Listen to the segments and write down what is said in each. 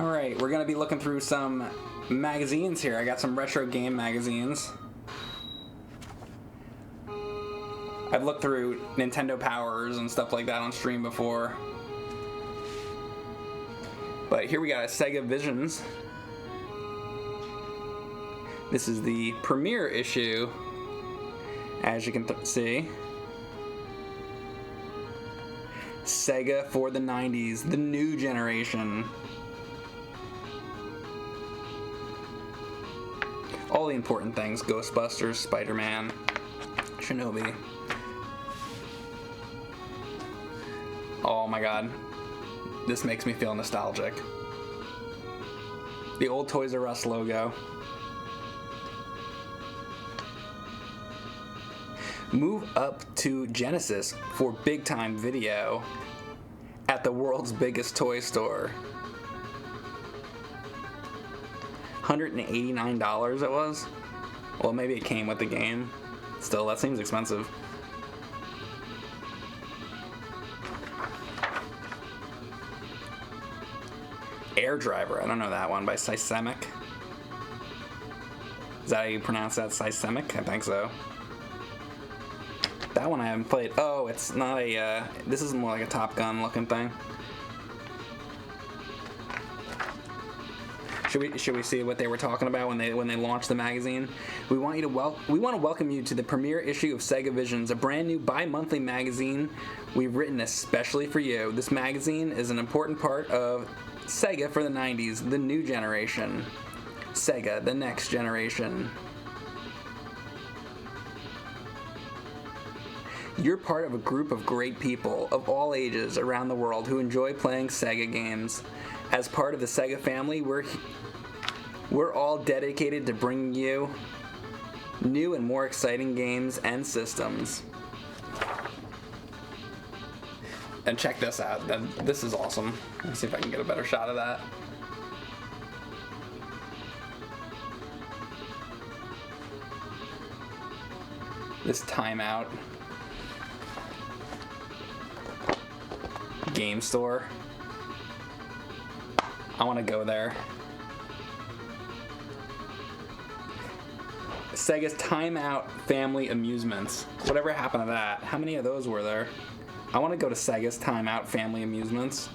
Alright, we're going to be looking through some magazines here. I got some retro game magazines. I've looked through Nintendo Powers and stuff like that on stream before. But here we got a Sega Visions. This is the premiere issue, as you can see. Sega for the 90s, the new generation. All the important things: Ghostbusters, Spider-Man, Shinobi. Oh my god, this makes me feel nostalgic. The old Toys R Us logo. Move up to Genesis for big time video at the world's biggest toy store. $189 it was? Well, maybe it came with the game. Still, that seems expensive. Air Driver, I don't know that one, by Systemic. Is that how you pronounce that? Systemic? I think so. That one I haven't played. Oh, it's not a, this is more like a Top Gun looking thing. Should we see what they were talking about when they launched the magazine? We want to welcome you to the premiere issue of Sega Visions, a brand new bi-monthly magazine we've written especially for you. This magazine is an important part of Sega for the 90s, the new generation. Sega, the next generation. You're part of a group of great people of all ages around the world who enjoy playing Sega games. As part of the Sega family, we're all dedicated to bringing you new and more exciting games and systems. And check this out. This is awesome. Let's see if I can get a better shot of that. This timeout. Game store. I want to go there. Sega's Timeout Family Amusements. Whatever happened to that? How many of those were there? I want to go to Sega's Timeout Family Amusements.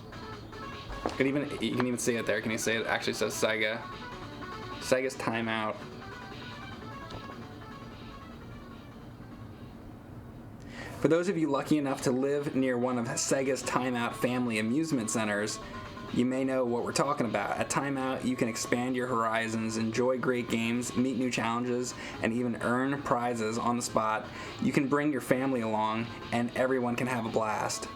You can even see it there. Can you see it? It actually says Sega. Sega's Timeout. For those of you lucky enough to live near one of Sega's Timeout Family Amusement Centers, you may know what we're talking about. At Timeout, you can expand your horizons, enjoy great games, meet new challenges, and even earn prizes on the spot. You can bring your family along, and everyone can have a blast.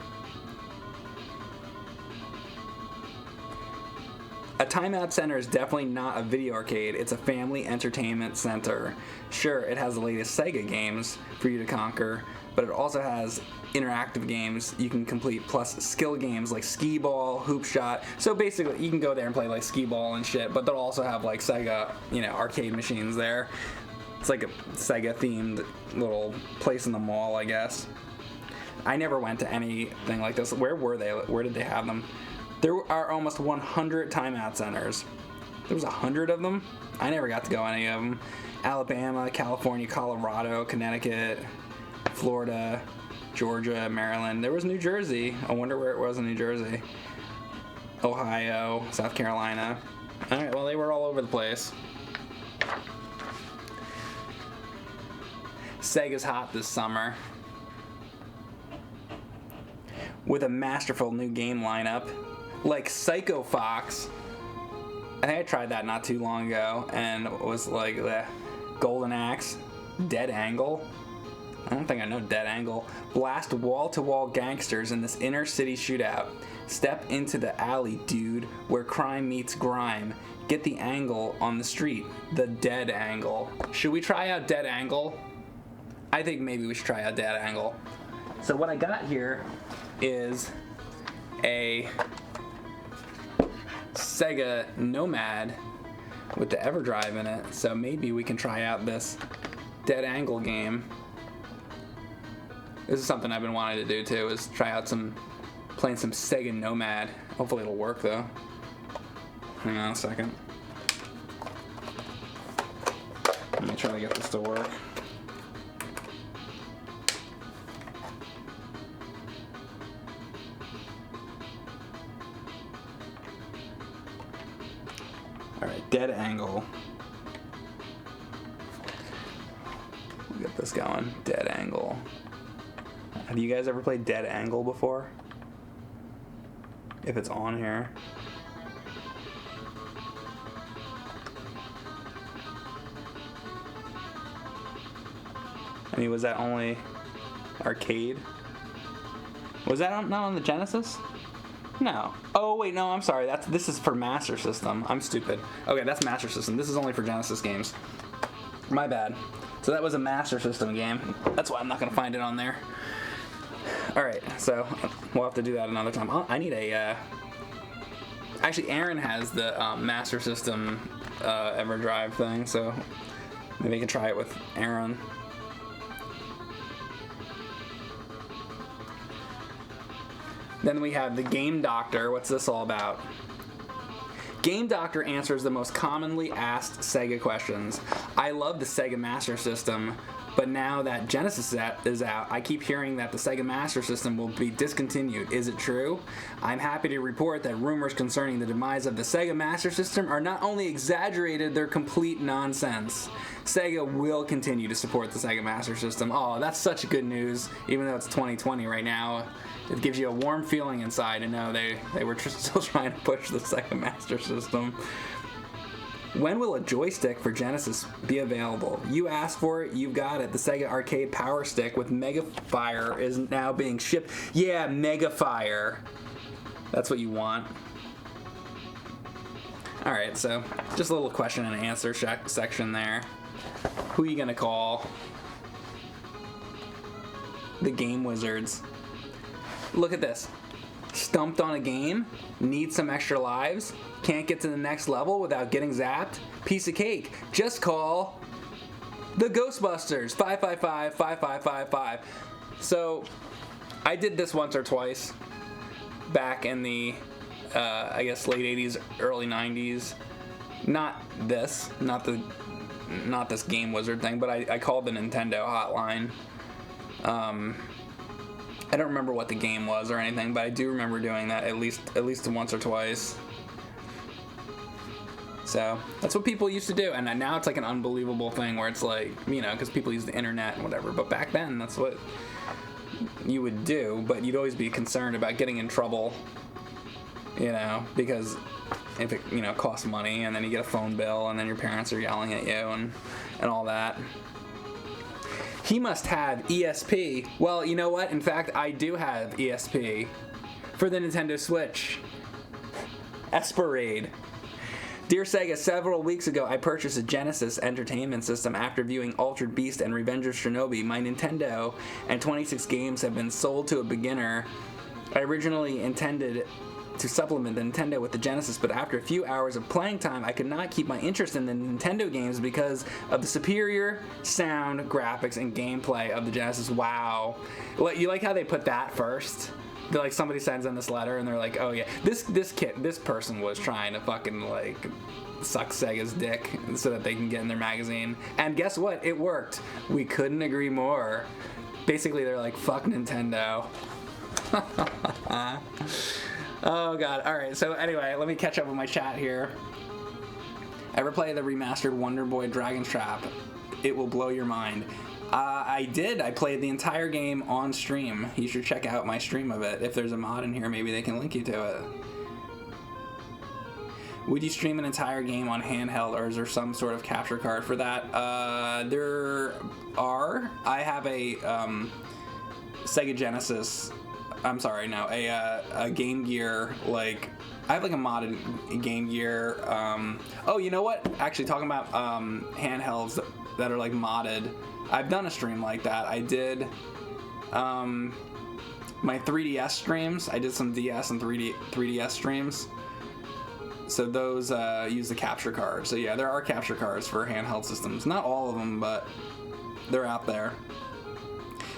A Timeout Center is definitely not a video arcade. It's a family entertainment center. Sure, it has the latest Sega games for you to conquer, but it also has interactive games you can complete, plus skill games like skee ball, hoop shot. So basically, you can go there and play like skee ball and shit, but they'll also have like Sega, arcade machines there. It's like a Sega-themed little place in the mall, I guess. I never went to anything like this. Where were they? Where did they have them? There are almost 100 Timeout Centers. There was 100 of them? I never got to go any of them. Alabama, California, Colorado, Connecticut, Florida, Georgia, Maryland. There was New Jersey. I wonder where it was in New Jersey. Ohio, South Carolina. Alright, well, they were all over the place. Sega's hot this summer with a masterful new game lineup like Psycho Fox. I think I tried that not too long ago, and it was like the Golden Axe, Dead Angle. I don't think I know Dead Angle. Blast wall-to-wall gangsters in this inner city shootout. Step into the alley, dude, where crime meets grime. Get the angle on the street. The Dead Angle. Should we try out Dead Angle? I think maybe we should try out Dead Angle. So what I got here is a Sega Nomad with the EverDrive in it. So maybe we can try out this Dead Angle game. This is something I've been wanting to do too, is try out playing some Sega Nomad. Hopefully it'll work though. Hang on a second. Let me try to get this to work. Alright, dead angle. We'll get this going. Dead angle. Have you guys ever played dead angle before? If it's on here. I mean, was that only arcade? Was that not on the Genesis? No. Oh wait, no, I'm sorry. This is for Master System. I'm stupid. Okay, that's Master System. This is only for Genesis games. My bad. So that was a Master System game. That's why I'm not gonna find it on there. All right, so we'll have to do that another time. Oh, I need a. Actually, Erin has the Master System EverDrive thing, so maybe I can try it with Erin. Then we have the Game Doctor. What's this all about? Game Doctor answers the most commonly asked Sega questions. I love the Sega Master System, but now that Genesis is out, I keep hearing that the Sega Master System will be discontinued. Is it true? I'm happy to report that rumors concerning the demise of the Sega Master System are not only exaggerated, they're complete nonsense. Sega will continue to support the Sega Master System. Oh, that's such good news, even though it's 2020 right now. It gives you a warm feeling inside to know they were still trying to push the Sega Master System. When will a joystick for Genesis be available? You asked for it, you've got it. The Sega Arcade Power Stick with Mega Fire is now being shipped. Yeah, Mega Fire. That's what you want. Alright, so just a little question and answer section there. Who are you gonna call? The Game Wizards. Look at this. Stumped on a game, need some extra lives, can't get to the next level without getting zapped. Piece of cake. Just call the Ghostbusters. 555-5555. So, I did this once or twice back in the, I guess, late 80s, early 90s. Not this Game Wizard thing, but I called the Nintendo hotline. I don't remember what the game was or anything, but I do remember doing that at least once or twice. So that's what people used to do, and now it's like an unbelievable thing where it's like, you know, because people use the internet and whatever. But back then, that's what you would do. But you'd always be concerned about getting in trouble, you know, because if it, you know, costs money, and then you get a phone bill, and then your parents are yelling at you and all that. He must have ESP. Well, you know what? In fact, I do have ESP for the Nintendo Switch. Esperade. Dear Sega, several weeks ago I purchased a Genesis Entertainment System after viewing Altered Beast and Revenge of Shinobi. My Nintendo and 26 games have been sold to a beginner. I originally intended to supplement the Nintendo with the Genesis, but after a few hours of playing time, I could not keep my interest in the Nintendo games because of the superior sound, graphics, and gameplay of the Genesis. Wow. You like how they put that first? They're like, somebody sends in this letter, and they're like, oh yeah, this person was trying to fucking, like, suck Sega's dick so that they can get in their magazine. And guess what? It worked. We couldn't agree more. Basically, they're like, fuck Nintendo. Oh god. Alright, so anyway, let me catch up with my chat here. Ever play the remastered Wonder Boy Dragon Trap? It will blow your mind. I did. I played the entire game on stream. You should check out my stream of it. If there's a mod in here, maybe they can link you to it. Would you stream an entire game on handheld, or is there some sort of capture card for that? There are. I have a Sega Genesis. I'm sorry, no, a Game Gear, like, I have like a modded Game Gear. Oh, you know what? Actually, talking about handhelds that are like modded, I've done a stream like that. I did my 3DS streams. I did some DS and 3DS streams. So those use the capture card. So yeah, there are capture cards for handheld systems. Not all of them, but they're out there.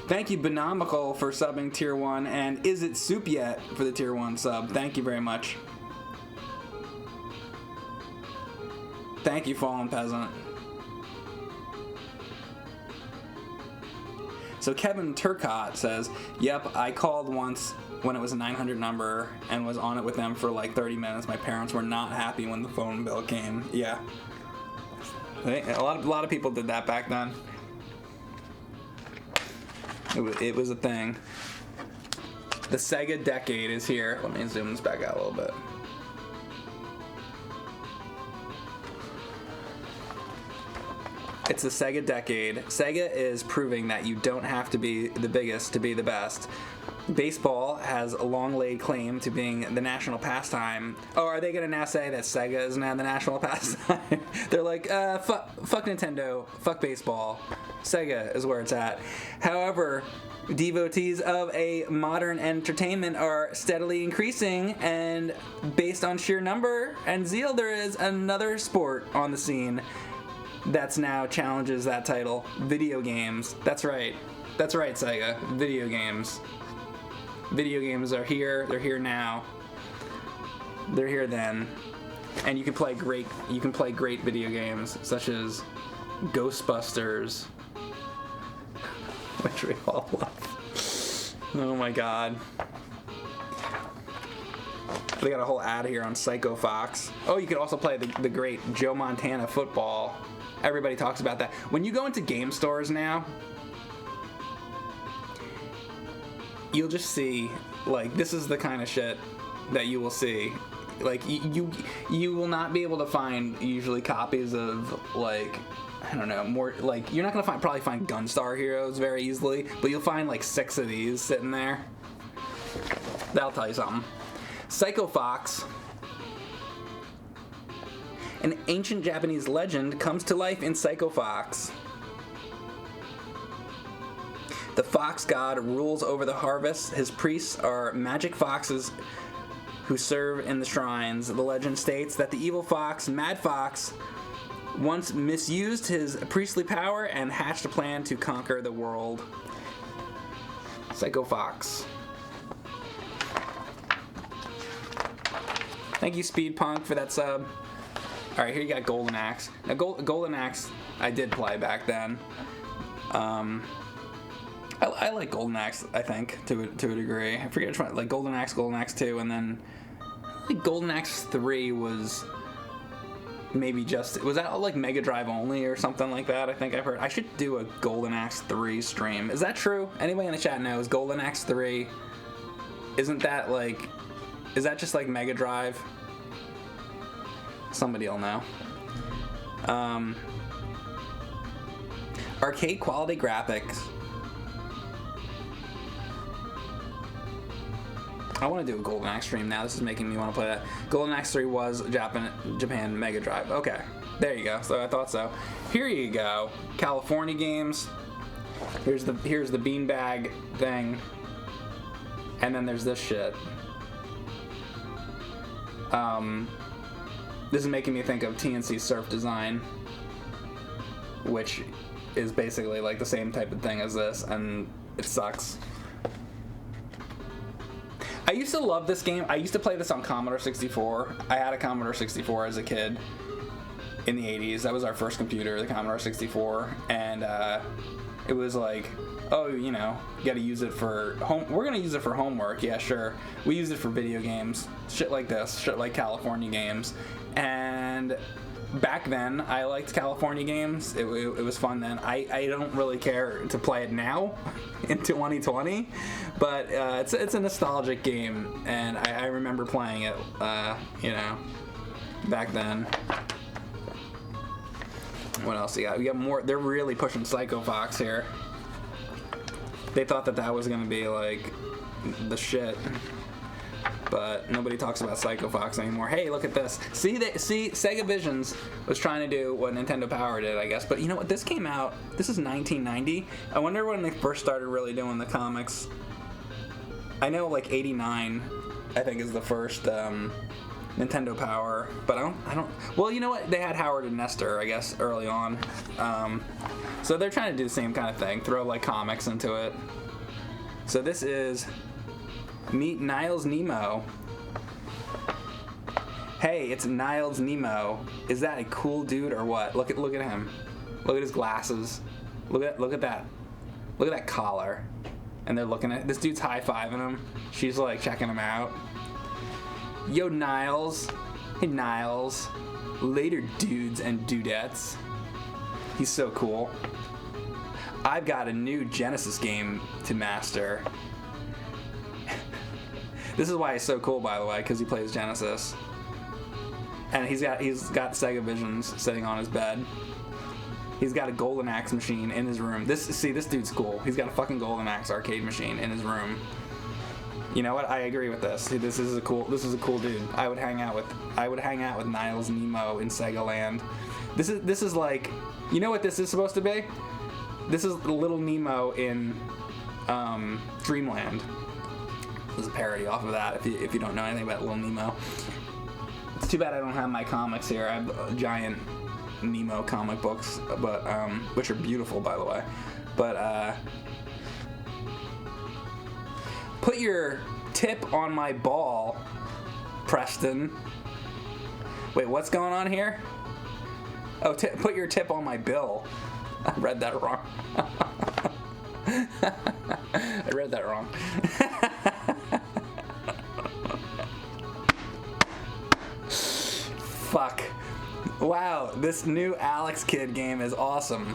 Thank you, Benomical, for subbing Tier 1, and Is It Soup Yet for the Tier 1 sub. Thank you very much. Thank you, Fallen Peasant. So Kevin Turcott says, yep, I called once when it was a 900 number and was on it with them for like 30 minutes. My parents were not happy when the phone bill came. Yeah. A lot of people did that back then. It was a thing. The Sega decade is here. Let me zoom this back out a little bit. It's the Sega decade. Sega is proving that you don't have to be the biggest to be the best. Baseball has a long laid claim to being the national pastime. Oh, are they going to now say that Sega is now the national pastime? They're like, fuck Nintendo, fuck baseball. Sega is where it's at. However, devotees of a modern entertainment are steadily increasing, and based on sheer number and zeal, there is another sport on the scene that's now challenges that title. Video games. That's right, Sega. Video games. Video games are here. They're here now. They're here then, and you can play great video games such as Ghostbusters, which we all love. Oh my god. They got a whole ad here on Psycho Fox. Oh, you could also play the great Joe Montana football. Everybody talks about that. When you go into game stores now, you'll just see, like, this is the kind of shit that you will see. Like, you will not be able to find usually copies of, like, I don't know, more, like, you're not gonna probably find Gunstar Heroes very easily, but you'll find like 6 of these sitting there. That'll tell you something. Psycho Fox. An ancient Japanese legend comes to life in Psycho Fox. The fox god rules over the harvest. His priests are magic foxes who serve in the shrines. The legend states that the evil fox, Mad Fox, once misused his priestly power and hatched a plan to conquer the world. Psycho Fox. Thank you, Speed Punk, for that sub. Alright, here you got Golden Axe. Now, Golden Axe, I did play back then. I like Golden Axe, I think, to a degree. I forget which one, like Golden Axe 2, and then I think Golden Axe 3 was maybe just, was that like Mega Drive only or something like that? I think I've heard. I should do a Golden Axe 3 stream. Is that true? Anybody in the chat knows Golden Axe 3? Isn't that like, is that just like Mega Drive? Somebody will know. Arcade quality graphics. I want to do a Golden Axe stream now. This is making me want to play that. Golden Axe 3 was Japan Mega Drive. Okay, there you go. So I thought so. Here you go. California games. Here's the beanbag thing, and then there's this shit. This is making me think of TNC Surf Design, which is basically like the same type of thing as this, and it sucks. I used to love this game. I used to play this on Commodore 64. I had a Commodore 64 as a kid in the 80s. That was our first computer, the Commodore 64. And it was like, oh, you know, you got to use it for home. We're going to use it for homework. Yeah, sure. We used it for video games. Shit like this. Shit like California games. And back then, I liked California games. It was fun then. I don't really care to play it now in 2020, but it's a nostalgic game, and I remember playing it, you know, back then. What else you got? We got more. They're really pushing Psycho Fox here. They thought that was going to be like the shit. But nobody talks about Psycho Fox anymore. Hey, look at this. See, Sega Visions was trying to do what Nintendo Power did, I guess. But you know what? This came out, this is 1990. I wonder when they first started really doing the comics. I know like 89, I think, is the first Nintendo Power. But I don't, well, you know what? They had Howard and Nestor, I guess, early on. So they're trying to do the same kind of thing. Throw like comics into it. So this is... Meet Niles Nemo. Hey, it's Niles Nemo. Is that a cool dude or what? Look at him. Look at his glasses. Look at that. Look at that collar. And they're looking at this dude's high-fiving him. She's like checking him out. Yo, Niles. Hey, Niles. Later, dudes and dudettes. He's so cool. I've got a new Genesis game to master. This is why he's so cool, by the way, because he plays Genesis. And he's got Sega Visions sitting on his bed. He's got a Golden Axe machine in his room. This dude's cool. He's got a fucking Golden Axe arcade machine in his room. You know what? I agree with this. This is a cool dude. I would hang out with Niles Nemo in Sega Land. This is like, you know what this is supposed to be? This is Little Nemo in Dreamland. There's a parody off of that if you don't know anything about Little Nemo. It's too bad I don't have my comics here. I have giant Nemo comic books, but which are beautiful, by the way. But put your tip on my ball, Preston. Wait, what's going on here? Oh, put your tip on my bill. I read that wrong. I read that wrong. Fuck. Wow, this new Alex Kidd game is awesome.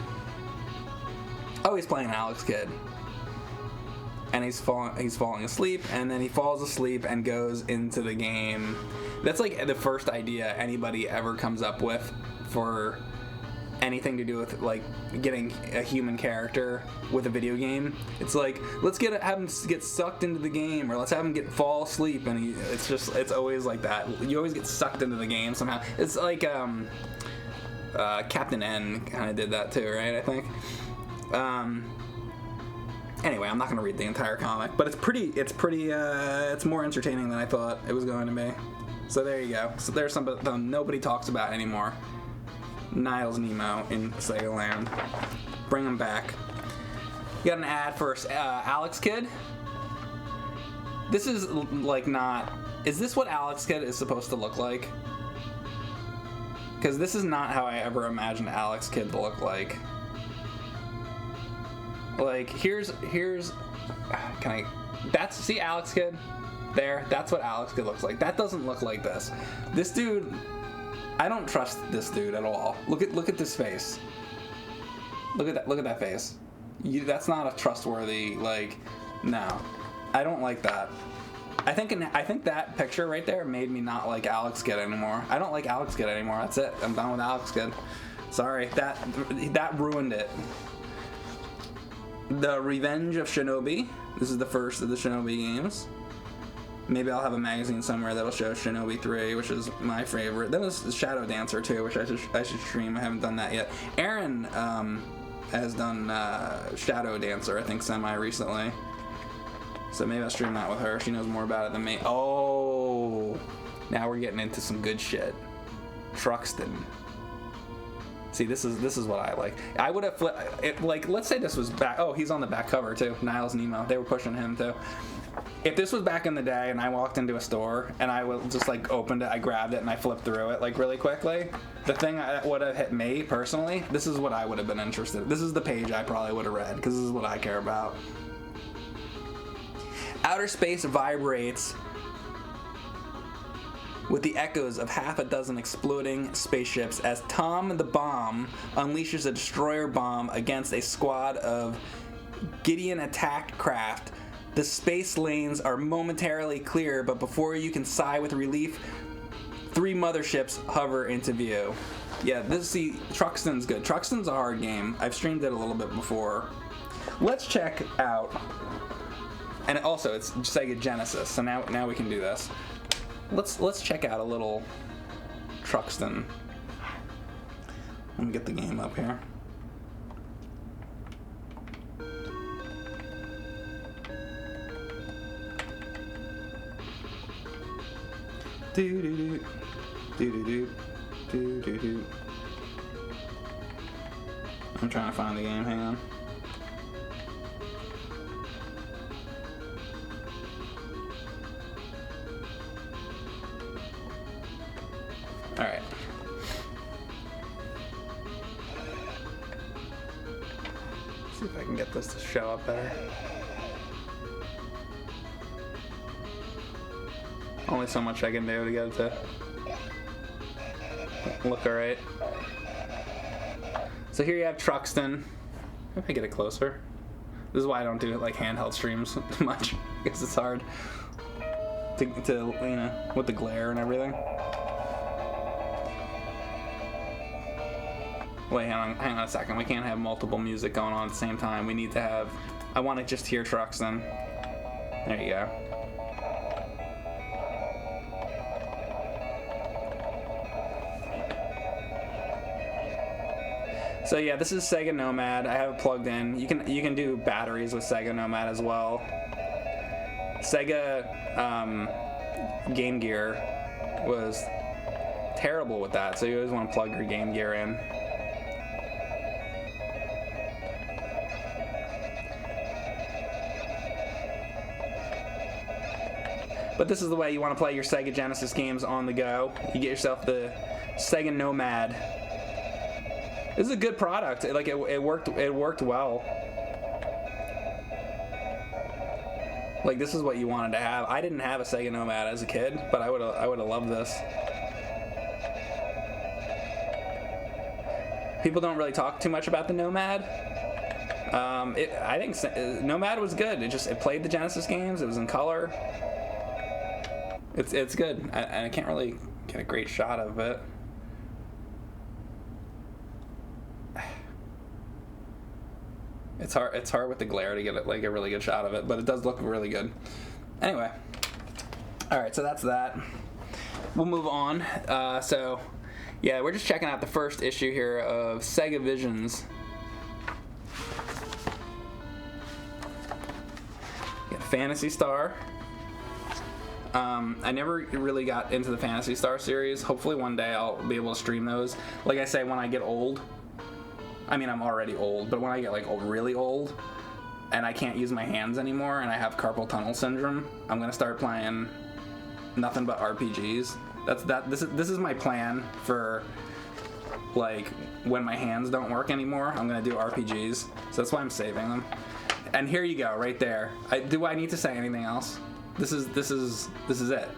Oh, he's playing Alex Kidd. And he's falling asleep, and then he falls asleep and goes into the game. That's like the first idea anybody ever comes up with for anything to do with like getting a human character with a video game. It's like, let's have him get sucked into the game, or let's have him fall asleep, and it's always like that. You always get sucked into the game somehow. It's like Captain N kind of did that too, right? I think. Anyway, I'm not going to read the entire comic, but it's more entertaining than I thought it was going to be. So there you go. So there's something nobody talks about anymore. Niles Nemo in Sega Land. Bring him back. You got an ad for Alex Kidd. This is like not... Is this what Alex Kidd is supposed to look like? Because this is not how I ever imagined Alex Kidd to look like. Like, here's... See Alex Kidd? There. That's what Alex Kidd looks like. That doesn't look like this. This dude... I don't trust this dude at all. Look at this face. Look at that face. That's not a trustworthy, like, no. I don't like that. I think that picture right there made me not like Alex Kidd anymore. I don't like Alex Kidd anymore. That's it. I'm done with Alex Kidd. Sorry. That ruined it. The Revenge of Shinobi. This is the first of the Shinobi games. Maybe I'll have a magazine somewhere that'll show Shinobi 3, which is my favorite. Then there's Shadow Dancer 2, which I should stream. I haven't done that yet. Erin has done Shadow Dancer, I think, semi-recently. So maybe I'll stream that with her. She knows more about it than me. Oh! Now we're getting into some good shit. Truxton. See, this is what I like. I would have flipped... Like, let's say this was back... Oh, he's on the back cover, too. Niles Nemo. They were pushing him, too. If this was back in the day and I walked into a store and I would just like opened it, I grabbed it and I flipped through it like really quickly, the thing that would have hit me personally, this is what I would have been interested in. This is the page I probably would have read because this is what I care about. Outer space vibrates with the echoes of half a dozen exploding spaceships as Tom the Bomb unleashes a destroyer bomb against a squad of Gideon attack craft. The space lanes are momentarily clear, but before you can sigh with relief, 3 motherships hover into view. Yeah, Truxton's good. Truxton's a hard game. I've streamed it a little bit before. Let's check out, and also it's Sega Genesis, so now we can do this. Let's check out a little Truxton. Let me get the game up here. Do-do-do, do-do-do, do-do-do. I'm trying to find the game, hang on. See if I can get this to show up better. Only so much I can do to get it to look alright. So here you have Truxton. If I get it closer. This is why I don't do like handheld streams much, because it's hard to you know, with the glare and everything. Wait, hang on a second. We can't have multiple music going on at the same time. We need to have. I want to just hear Truxton. There you go. So yeah, this is Sega Nomad. I have it plugged in. You can do batteries with Sega Nomad as well. Sega Game Gear was terrible with that, so you always want to plug your Game Gear in. But this is the way you want to play your Sega Genesis games on the go. You get yourself the Sega Nomad. This is a good product. Like it worked well. Like this is what you wanted to have. I didn't have a Sega Nomad as a kid, but I would have loved this. People don't really talk too much about the Nomad. I think Nomad was good. It played the Genesis games. It was in color. It's good. I can't really get a great shot of it. It's hard with the glare to get like a really good shot of it, but it does look really good. Anyway, all right, so that's that. We'll move on. So, yeah, we're just checking out the first issue here of Sega Visions. Got Phantasy Star. I never really got into the Phantasy Star series. Hopefully one day I'll be able to stream those. Like I say, when I get old. I mean, I'm already old, but when I get like really old and I can't use my hands anymore and I have carpal tunnel syndrome, I'm gonna start playing nothing but RPGs. This is my plan for like when my hands don't work anymore. I'm gonna do RPGs, so that's why I'm saving them. And here you go, right there. Do I need to say anything else? This is it.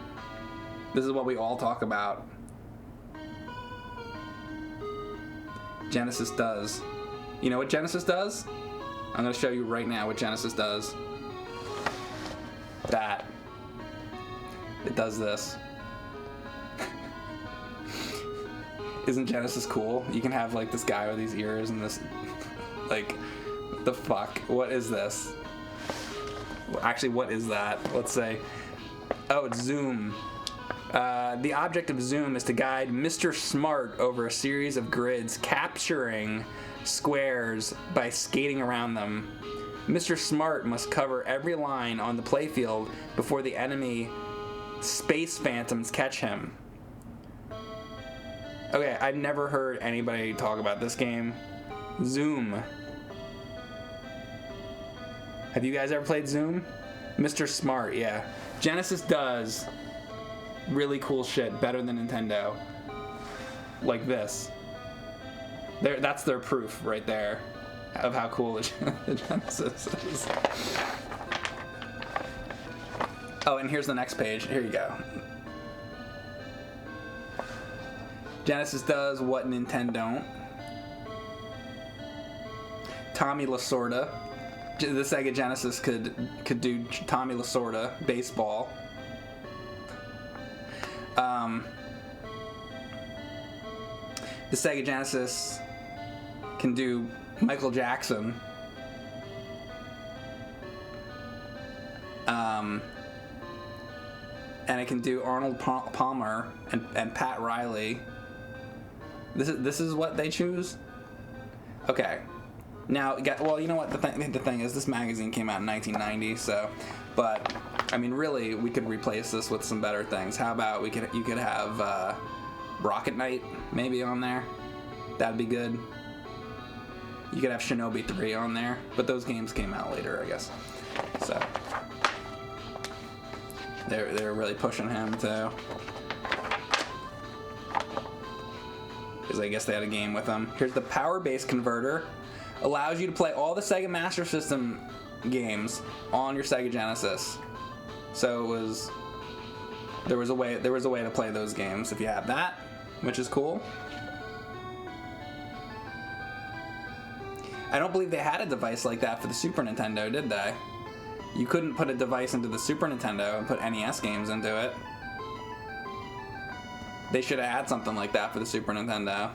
This is what we all talk about. Genesis does. You know what Genesis does? I'm going to show you right now what Genesis does. That. It does this. Isn't Genesis cool? You can have like this guy with these ears and this, like, the fuck? What is this? Actually, what is that? Let's say. Oh, it's Zoom. The object of Zoom is to guide Mr. Smart over a series of grids, capturing squares by skating around them. Mr. Smart must cover every line on the playfield before the enemy space phantoms catch him. Okay, I've never heard anybody talk about this game. Zoom. Have you guys ever played Zoom? Mr. Smart, yeah. Genesis does really cool shit, better than Nintendo. Like this. That's their proof right there of how cool the Genesis is. Oh, and here's the next page. Here you go. Genesis does what Nintendo don't. Tommy Lasorda. The Sega Genesis could do Tommy Lasorda, baseball. The Sega Genesis can do Michael Jackson. And it can do Arnold Palmer and Pat Riley. This is what they choose? Okay. Now, well, you know what? The thing is, this magazine came out in 1990, so... But, I mean, really, we could replace this with some better things. How about you could have Rocket Knight maybe on there? That'd be good. You could have Shinobi 3 on there, but those games came out later, I guess. So they're really pushing him too, because I guess they had a game with him. Here's the Power Base Converter. allows you to play all the Sega Master System games on your Sega Genesis. So there was a way to play those games if you have that, which is cool. I don't believe they had a device like that for the Super Nintendo, did they? You couldn't put a device into the Super Nintendo and put NES games into it. They should have had something like that for the Super Nintendo.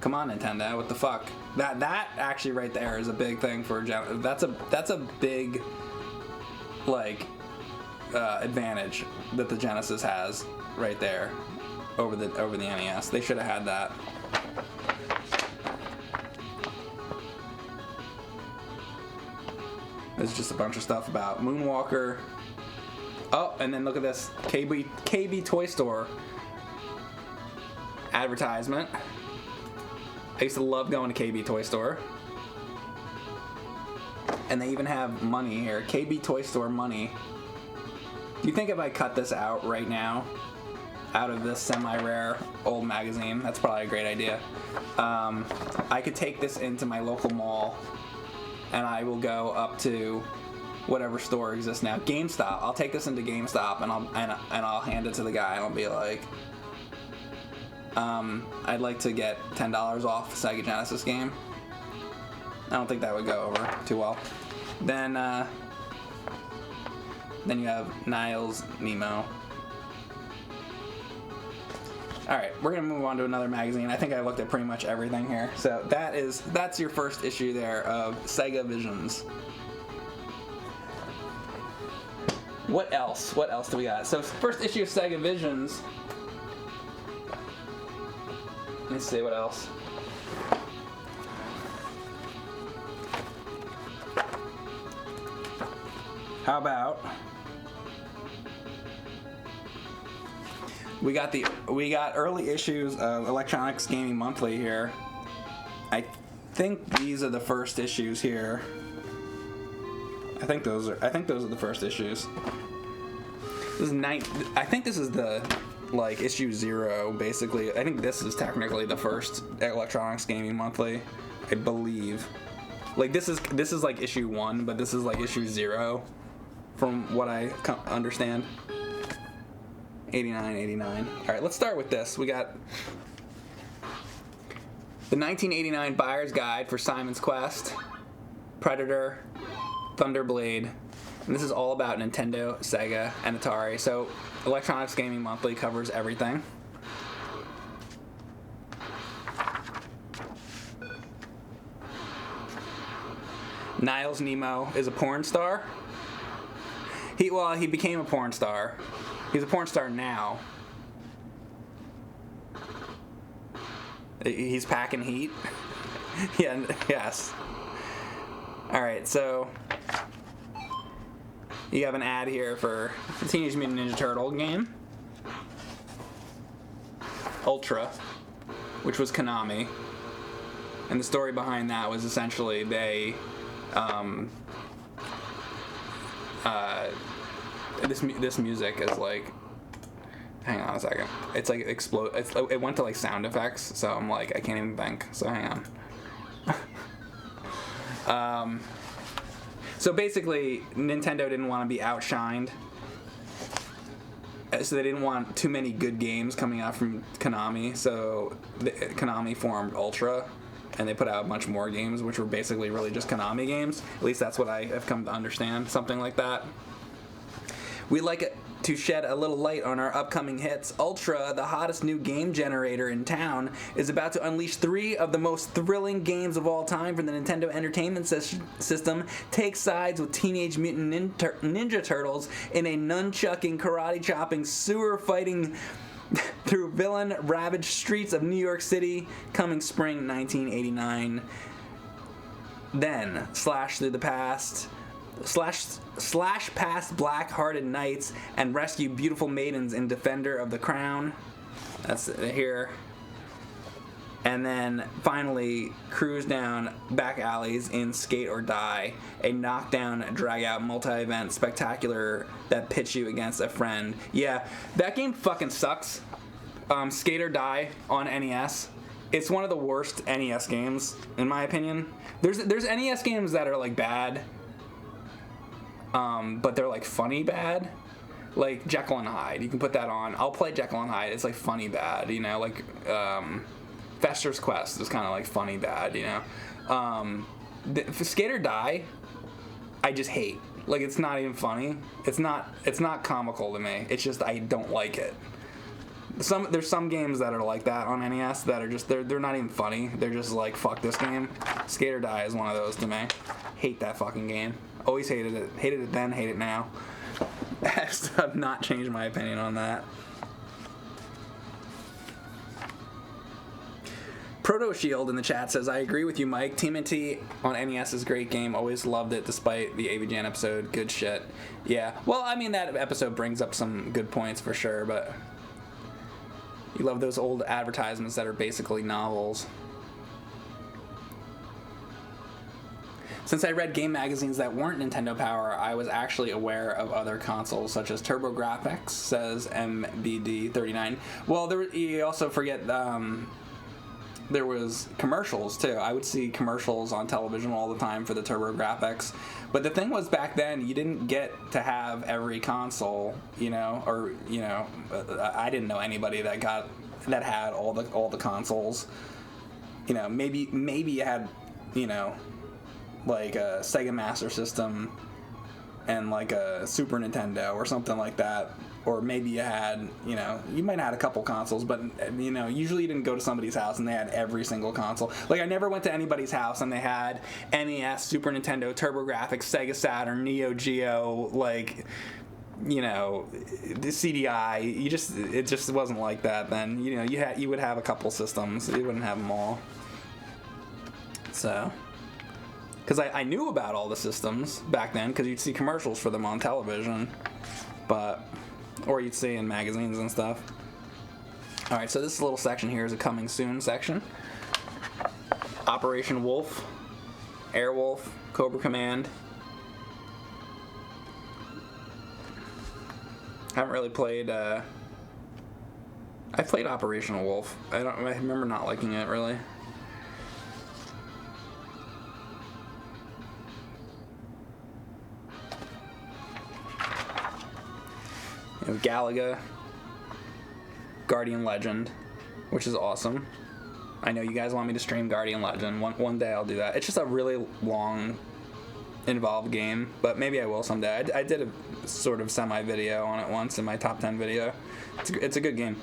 Come on, Nintendo, what the fuck? That actually right there is a big thing for that's a big like advantage that the Genesis has right there over the NES. They should have had that. There's just a bunch of stuff about Moonwalker. Oh, and then look at this KB Toy Store advertisement. I used to love going to KB Toy Store. And they even have money here. KB Toy Store money. Do you think if I cut this out right now, out of this semi-rare old magazine, that's probably a great idea, I could take this into my local mall and I will go up to whatever store exists now. GameStop. I'll take this into GameStop and I'll hand it to the guy and I'll be like, I'd like to get $10 off a Sega Genesis game. I don't think that would go over too well. Then you have Niles Nemo. Alright, we're gonna move on to another magazine. I think I looked at pretty much everything here. So that's your first issue there of Sega Visions. What else? What else do we got? So first issue of Sega Visions. Let's see what else. How about we got early issues of Electronics Gaming Monthly here. I think these are the first issues here. I think those are the first issues. I think this is the like issue 0 basically. I think this is technically the first Electronics Gaming Monthly, I believe. Like this is like issue 1, but this is like issue 0 from what I understand. 89. Alright, let's start with this. We got the 1989 Buyer's Guide for Simon's Quest, Predator, Thunderblade, and this is all about Nintendo, Sega, and Atari. So Electronics Gaming Monthly covers everything. Niles Nemo is a porn star. He became a porn star. He's a porn star now. He's packing heat. Yeah, yes. Alright, so you have an ad here for the Teenage Mutant Ninja Turtle game. Ultra, which was Konami. And the story behind that was essentially they this music is like, hang on a second, it's like it went to like sound effects, so I'm like, I can't even think, so hang on. So basically Nintendo didn't want to be outshined, so they didn't want too many good games coming out from Konami, so Konami formed Ultra, and they put out a bunch more games which were basically really just Konami games. At least that's what I have come to understand, something like that. We'd like to shed a little light on our upcoming hits. Ultra, the hottest new game generator in town, is about to unleash 3 of the most thrilling games of all time for the Nintendo Entertainment System. Take sides with Teenage Mutant Ninja Turtles in a nunchucking, karate-chopping, sewer-fighting through villain-ravaged streets of New York City, coming spring 1989. Then, slash through the past... Slash past black-hearted knights and rescue beautiful maidens in Defender of the Crown. That's here. And then finally cruise down back alleys in Skate or Die, a knockdown, drag-out, multi-event spectacular that pits you against a friend. Yeah, that game fucking sucks. Skate or Die on NES. It's one of the worst NES games, in my opinion. There's NES games that are like bad, but they're like funny bad. Like Jekyll and Hyde, you can put that on. I'll play Jekyll and Hyde. It's like funny bad, you know. Like Fester's Quest is kind of like funny bad, you know. Skate or Die, I just hate. Like, it's not even funny. It's not comical to me. It's just I don't like it. There's some games that are like that on NES that are just they're not even funny. They're just like, fuck this game. Skate or Die is one of those to me. Hate that fucking game. Always hated it. Hated it then, hate it now. I've not changed my opinion on that. Proto Shield in the chat says, I agree with you, Mike. TMNT on NES is a great game. Always loved it despite the AVGN episode. Good shit. Yeah. Well, I mean, that episode brings up some good points for sure, but you love those old advertisements that are basically novels. Since I read game magazines that weren't Nintendo Power, I was actually aware of other consoles such as TurboGrafx, says MBD39. Well, you also forget there was commercials too. I would see commercials on television all the time for the TurboGrafx. But the thing was, back then you didn't get to have every console, you know, or you know, I didn't know anybody that had all the consoles. You know, maybe you had, you know, like a Sega Master System and like a Super Nintendo or something like that. Or maybe you had, you know, you might have had a couple consoles, but, you know, usually you didn't go to somebody's house and they had every single console. Like, I never went to anybody's house and they had NES, Super Nintendo, TurboGrafx, Sega Saturn, Neo Geo, like, you know, the CDI. It just wasn't like that then. You know, you would have a couple systems. You wouldn't have them all. So, because I knew about all the systems back then because you'd see commercials for them on television, or you'd see in magazines and stuff. Alright, so this little section here is a coming soon section. Operation Wolf, Airwolf, Cobra Command. I haven't really played, I played Operational Wolf. I remember not liking it, really. You know, Galaga, Guardian Legend, which is awesome. I know you guys want me to stream Guardian Legend. One day I'll do that. It's just a really long, involved game, but maybe I will someday. I did a sort of semi-video on it once in my top 10 video. It's a good game.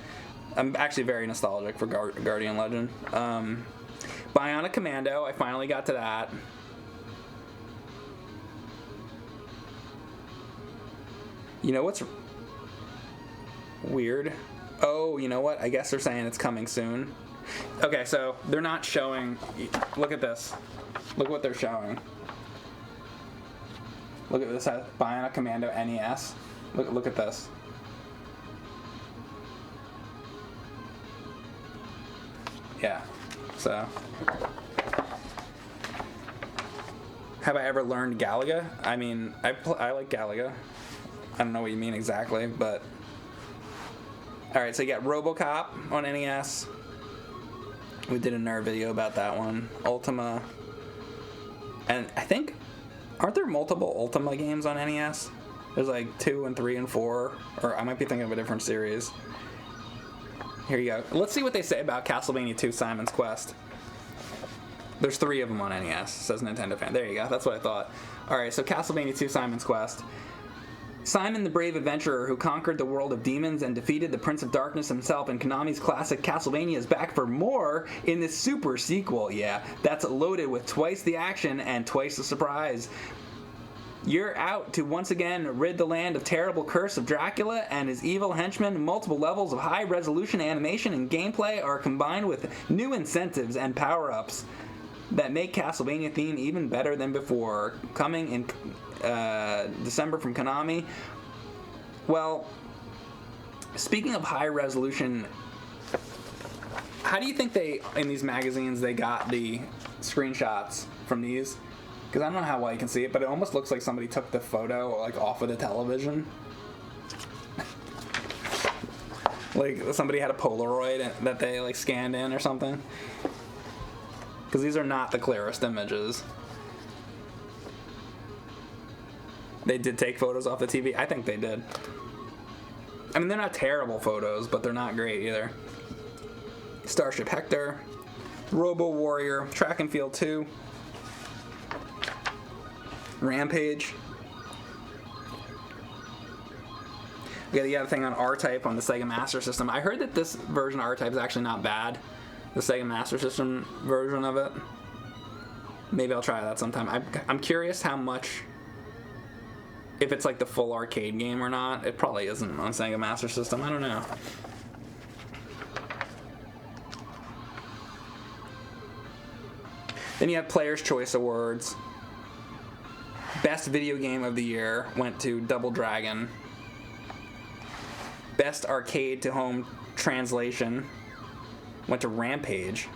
I'm actually very nostalgic for Guardian Legend. Bionic Commando, I finally got to that. You know what's weird? Oh, you know what? I guess they're saying it's coming soon. Okay, so they're not showing. Look at this. Look what they're showing. Look at this. Bionic Commando NES. Look at this. Yeah. So, have I ever learned Galaga? I mean, I like Galaga. I don't know what you mean exactly, but alright, so you got RoboCop on NES. We did a nerd video about that one. Ultima. And I think, aren't there multiple Ultima games on NES? There's like 2 and 3 and 4. Or I might be thinking of a different series. Here you go. Let's see what they say about Castlevania 2 Simon's Quest. There's 3 of them on NES, says Nintendo Fan. There you go, that's what I thought. Alright, so Castlevania 2 Simon's Quest. Simon the brave adventurer who conquered the world of demons and defeated the Prince of Darkness himself in Konami's classic Castlevania is back for more in this super sequel. Yeah, that's loaded with twice the action and twice the surprise. You're out to once again rid the land of terrible curse of Dracula and his evil henchmen. Multiple levels of high-resolution animation and gameplay are combined with new incentives and power-ups that make Castlevania theme even better than before. Coming in December from Konami. Well, speaking of high resolution, how do you think in these magazines, they got the screenshots from these? Because I don't know how well you can see it, but it almost looks like somebody took the photo like off of the television. Like somebody had a Polaroid that they like scanned in or something. Because these are not the clearest images. They did take photos off the TV. I think they did. I mean, they're not terrible photos, but they're not great either. Starship Hector, Robo Warrior, Track and Field 2, Rampage. We got the other thing on R-Type on the Sega Master System. I heard that this version of R-Type is actually not bad. The Sega Master System version of it. Maybe I'll try that sometime. I'm curious how much, if it's like the full arcade game or not. It probably isn't on Sega Master System. I don't know. Then you have Player's Choice Awards. Best Video Game of the Year went to Double Dragon. Best Arcade to Home Translation went to Rampage.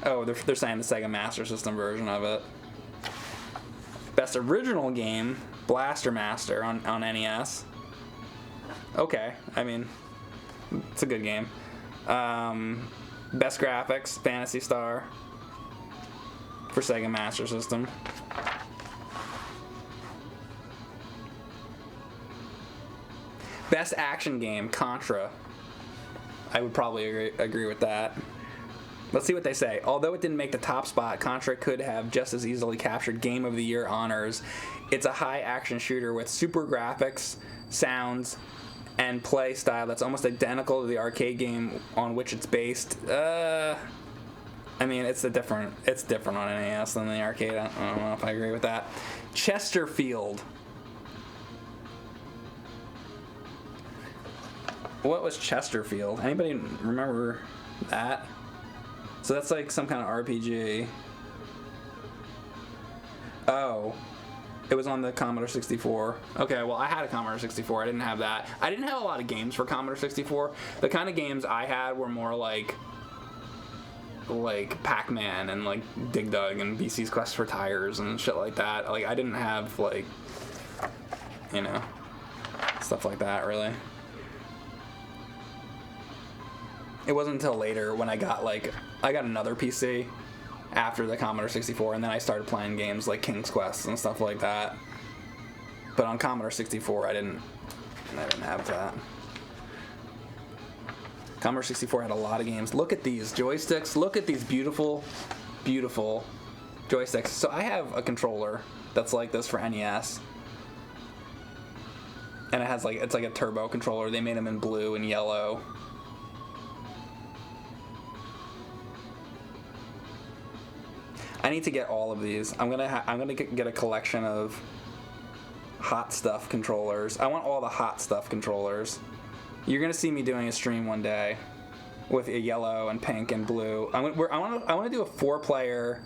Oh, they're saying the Sega Master System version of it. Best Original Game, Blaster Master on NES. Okay, I mean, it's a good game. Best Graphics, Phantasy Star for Sega Master System. Best Action Game, Contra. I would probably agree with that. Let's see what they say. Although it didn't make the top spot, Contra could have just as easily captured Game of the Year honors. It's a high-action shooter with super graphics, sounds, and play style that's almost identical to the arcade game on which it's based. I mean, it's different on NES than the arcade. I don't know if I agree with that. Chesterfield. What was Chesterfield? Anybody remember that? So that's like some kind of RPG. Oh. It was on the Commodore 64. Okay, well, I had a Commodore 64. I didn't have that. I didn't have a lot of games for Commodore 64. The kind of games I had were more like Pac-Man and like Dig Dug and BC's Quest for Tires and shit like that. Like, I didn't have like, you know, stuff like that really. It wasn't until later when I got another PC after the Commodore 64, and then I started playing games like King's Quest and stuff like that. But on Commodore 64, I didn't have that. Commodore 64 had a lot of games. Look at these joysticks. Look at these beautiful, beautiful joysticks. So I have a controller that's like this for NES. And it has it's like a turbo controller. They made them in blue and yellow. I need to get all of these. I'm gonna get a collection of hot stuff controllers. I want all the hot stuff controllers. You're gonna see me doing a stream one day with a yellow and pink and blue. I want to do a 4-player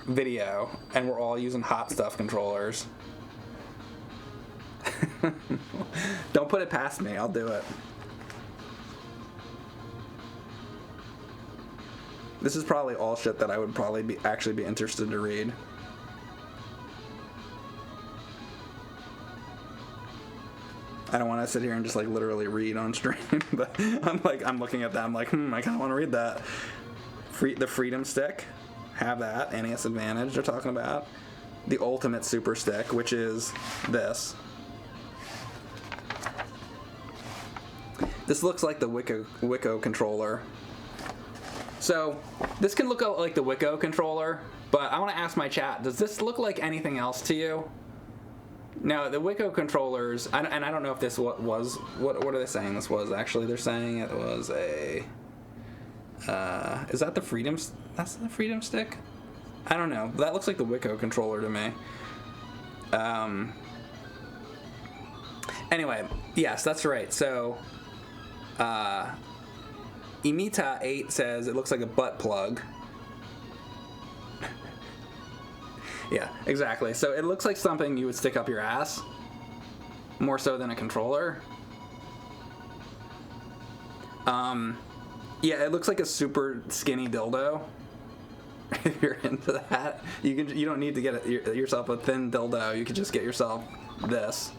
video, and we're all using hot stuff controllers. Don't put it past me. I'll do it. This is probably all shit that I would probably actually be interested to read. I don't want to sit here and just like literally read on stream, but I'm looking at that. I'm like, I kind of want to read that. The Freedom Stick, have that. NES Advantage they're talking about. The Ultimate Super Stick, which is this. This looks like the Wicco controller. So, this can look like the Wicco controller, but I want to ask my chat, does this look like anything else to you? Now, the Wicco controllers, and I don't know if this what are they saying this was, actually? They're saying it was a, is that the Freedom, that's the Freedom Stick? I don't know, that looks like the Wicco controller to me. Anyway, yes, that's right, so, Imita8 says it looks like a butt plug. Yeah, exactly. So it looks like something you would stick up your ass, more so than a controller. Yeah, it looks like a super skinny dildo. If you're into that, you don't need to get yourself a thin dildo. You could just get yourself this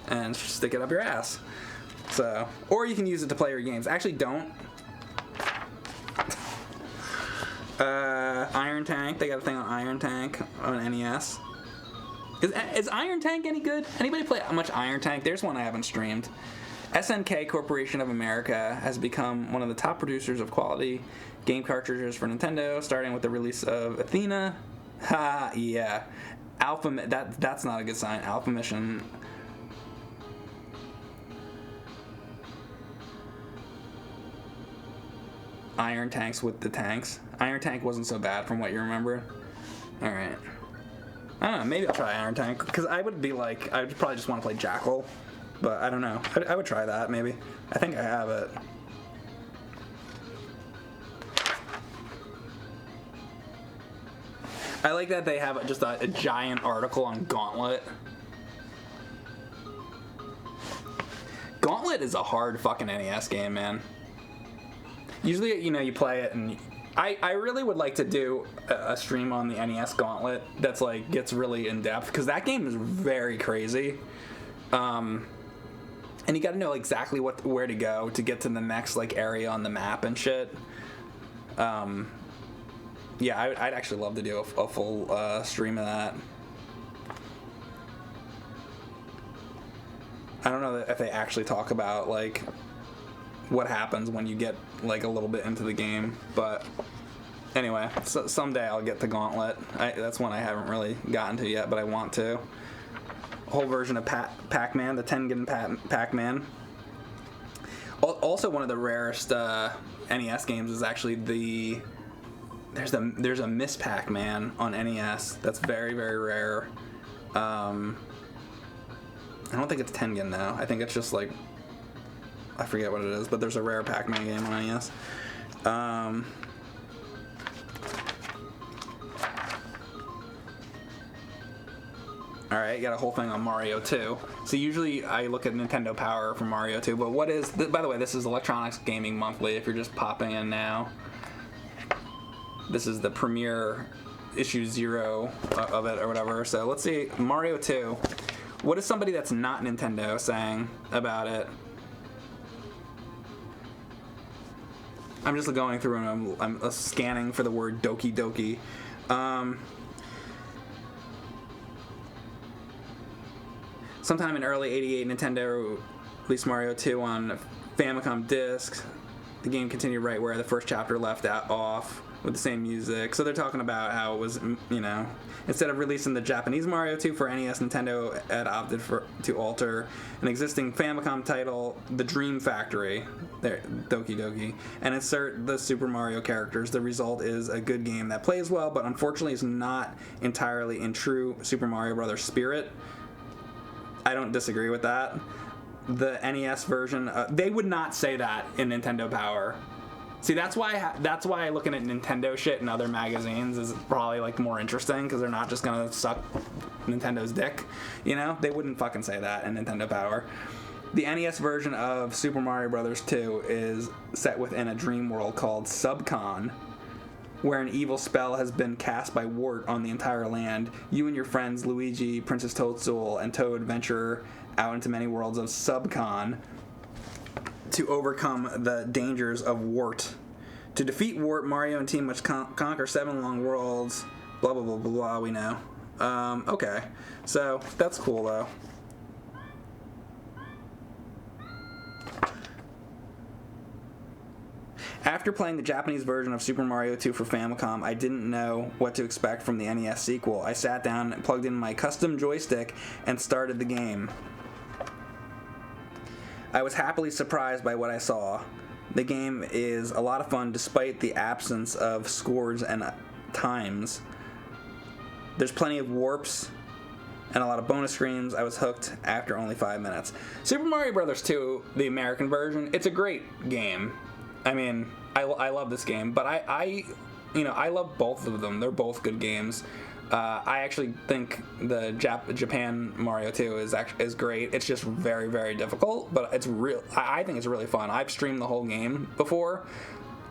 and stick it up your ass. So, or you can use it to play your games. Actually, don't. Iron Tank. They got a thing on Iron Tank on NES. Is Iron Tank any good? Anybody play much Iron Tank? There's one I haven't streamed. SNK Corporation of America has become one of the top producers of quality game cartridges for Nintendo, starting with the release of Athena. Ha, yeah. That's not a good sign. Alpha Mission. Iron Tanks with the tanks. Iron Tank wasn't so bad from what you remember. All right. I don't know. Maybe I'll try Iron Tank because I would probably just want to play Jackal, but I don't know. I would try that maybe. I think I have it. I like that they have just a giant article on Gauntlet. Gauntlet is a hard fucking NES game, man. Usually, you play it, and I really would like to do a stream on the NES Gauntlet that's gets really in depth because that game is very crazy, and you got to know exactly where to go to get to the next area on the map and shit. Yeah, I'd actually love to do a full stream of that. I don't know if they actually talk about what happens when you get a little bit into the game, but anyway, someday I'll get to Gauntlet. That's one I haven't really gotten to yet, but I want to. A whole version of Pac-Man, the Tengen Pac-Man. Also, one of the rarest NES games is actually there's a Miss Pac-Man on NES that's very, very rare. I don't think it's Tengen though. I think it's just I forget what it is, but there's a rare Pac-Man game on NES. Alright, got a whole thing on Mario 2. So usually I look at Nintendo Power for Mario 2, but by the way, this is Electronics Gaming Monthly if you're just popping in now. This is the premiere issue 0 of it or whatever. So let's see, Mario 2. What is somebody that's not Nintendo saying about it? I'm just going through and I'm scanning for the word Doki Doki. Sometime in early '88, Nintendo released Mario 2 on Famicom discs. The game continued right where the first chapter left off with the same music. So they're talking about how it was, instead of releasing the Japanese Mario 2 for NES, Nintendo had opted to alter an existing Famicom title, The Dream Factory, there, Doki Doki, and insert the Super Mario characters. The result is a good game that plays well, but unfortunately is not entirely in true Super Mario Bros. Spirit. I don't disagree with that. The NES version, they would not say that in Nintendo Power. See, that's why looking at Nintendo shit in other magazines is probably more interesting because they're not just gonna suck Nintendo's dick. They wouldn't fucking say that in Nintendo Power. The NES version of Super Mario Bros. 2 is set within a dream world called Subcon, where an evil spell has been cast by Wart on the entire land. You and your friends Luigi, Princess Toadstool, and Toad venture out into many worlds of Subcon to overcome the dangers of Wart. To defeat Wart, Mario and team must conquer 7 long worlds. Blah, blah, blah, blah, blah, we know. Okay. So, that's cool, though. After playing the Japanese version of Super Mario 2 for Famicom, I didn't know what to expect from the NES sequel. I sat down and plugged in my custom joystick and started the game. I was happily surprised by what I saw. The game is a lot of fun despite the absence of scores and times. There's plenty of warps and a lot of bonus screens. I was hooked after only 5 minutes. Super Mario Bros. 2, the American version, it's a great game. I mean, I love this game, but I love both of them. They're both good games. I actually think the Japan Mario 2 is great. It's just very, very difficult, but it's real. I think it's really fun. I've streamed the whole game before.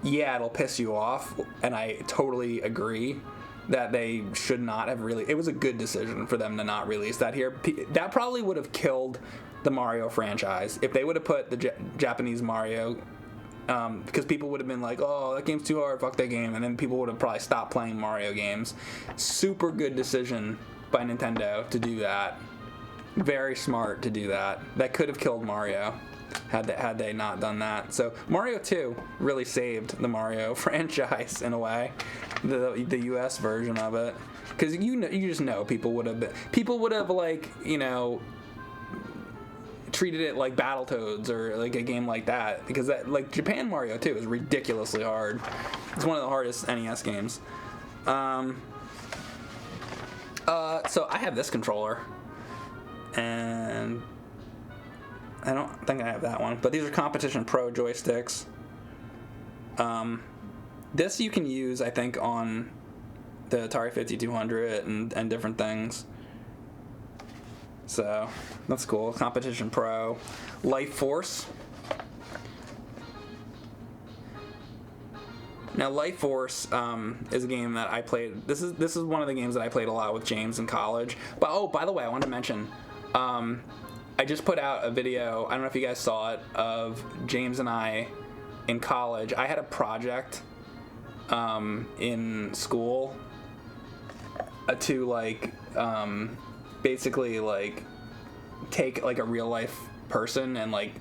Yeah, it'll piss you off, and I totally agree that they should not have really. It was a good decision for them to not release that here. That probably would have killed the Mario franchise. If they would have put the Japanese Mario, because people would have been like, oh, that game's too hard, fuck that game, and then people would have probably stopped playing Mario games. Super good decision by Nintendo to do that. Very smart to do that. That could have killed Mario had they not done that. So Mario 2 really saved the Mario franchise in a way, the US version of it, because you just know people would have like, you know, treated it like Battletoads or like a game like that, because that, like, Japan Mario 2 is ridiculously hard. It's one of the hardest NES games. So I have this controller, and I don't think I have that one, but these are Competition Pro joysticks. This you can use, I think, on the Atari 5200 and different things. So that's cool. Competition Pro. Life Force. Now, Life Force is a game that I played. This is one of the games that I played a lot with James in college. But oh, by the way, I wanted to mention, I just put out a video. I don't know if you guys saw it, of James and I in college. I had a project in school to like basically like take like a real life person and like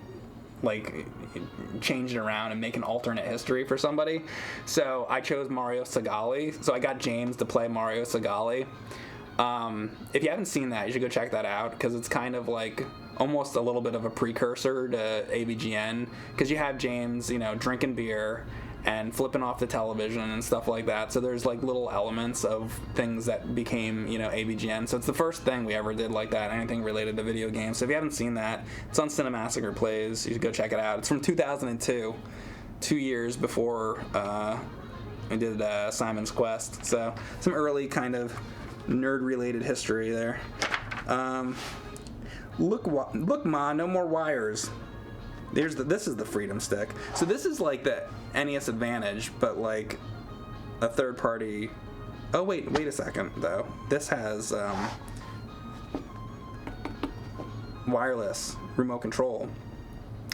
change it around and make an alternate history for somebody. So I chose Mario Segali. So I got James to play Mario Segali. If you haven't seen that, you should go check that out, because it's kind of like almost a little bit of a precursor to AVGN, because you have James, you know, drinking beer and flipping off the television and stuff like that. So there's like little elements of things that became, you know, AVGN. So it's the first thing we ever did like that, anything related to video games. So if you haven't seen that, it's on Cinemassacre Plays. You should go check it out. It's from 2002, 2 years before I did Simon's Quest. So some early kind of nerd-related history there. Look, Ma, no more wires. This is the Freedom Stick. So this is like the NES Advantage, but like a third party. Oh wait a second though. This has wireless remote control.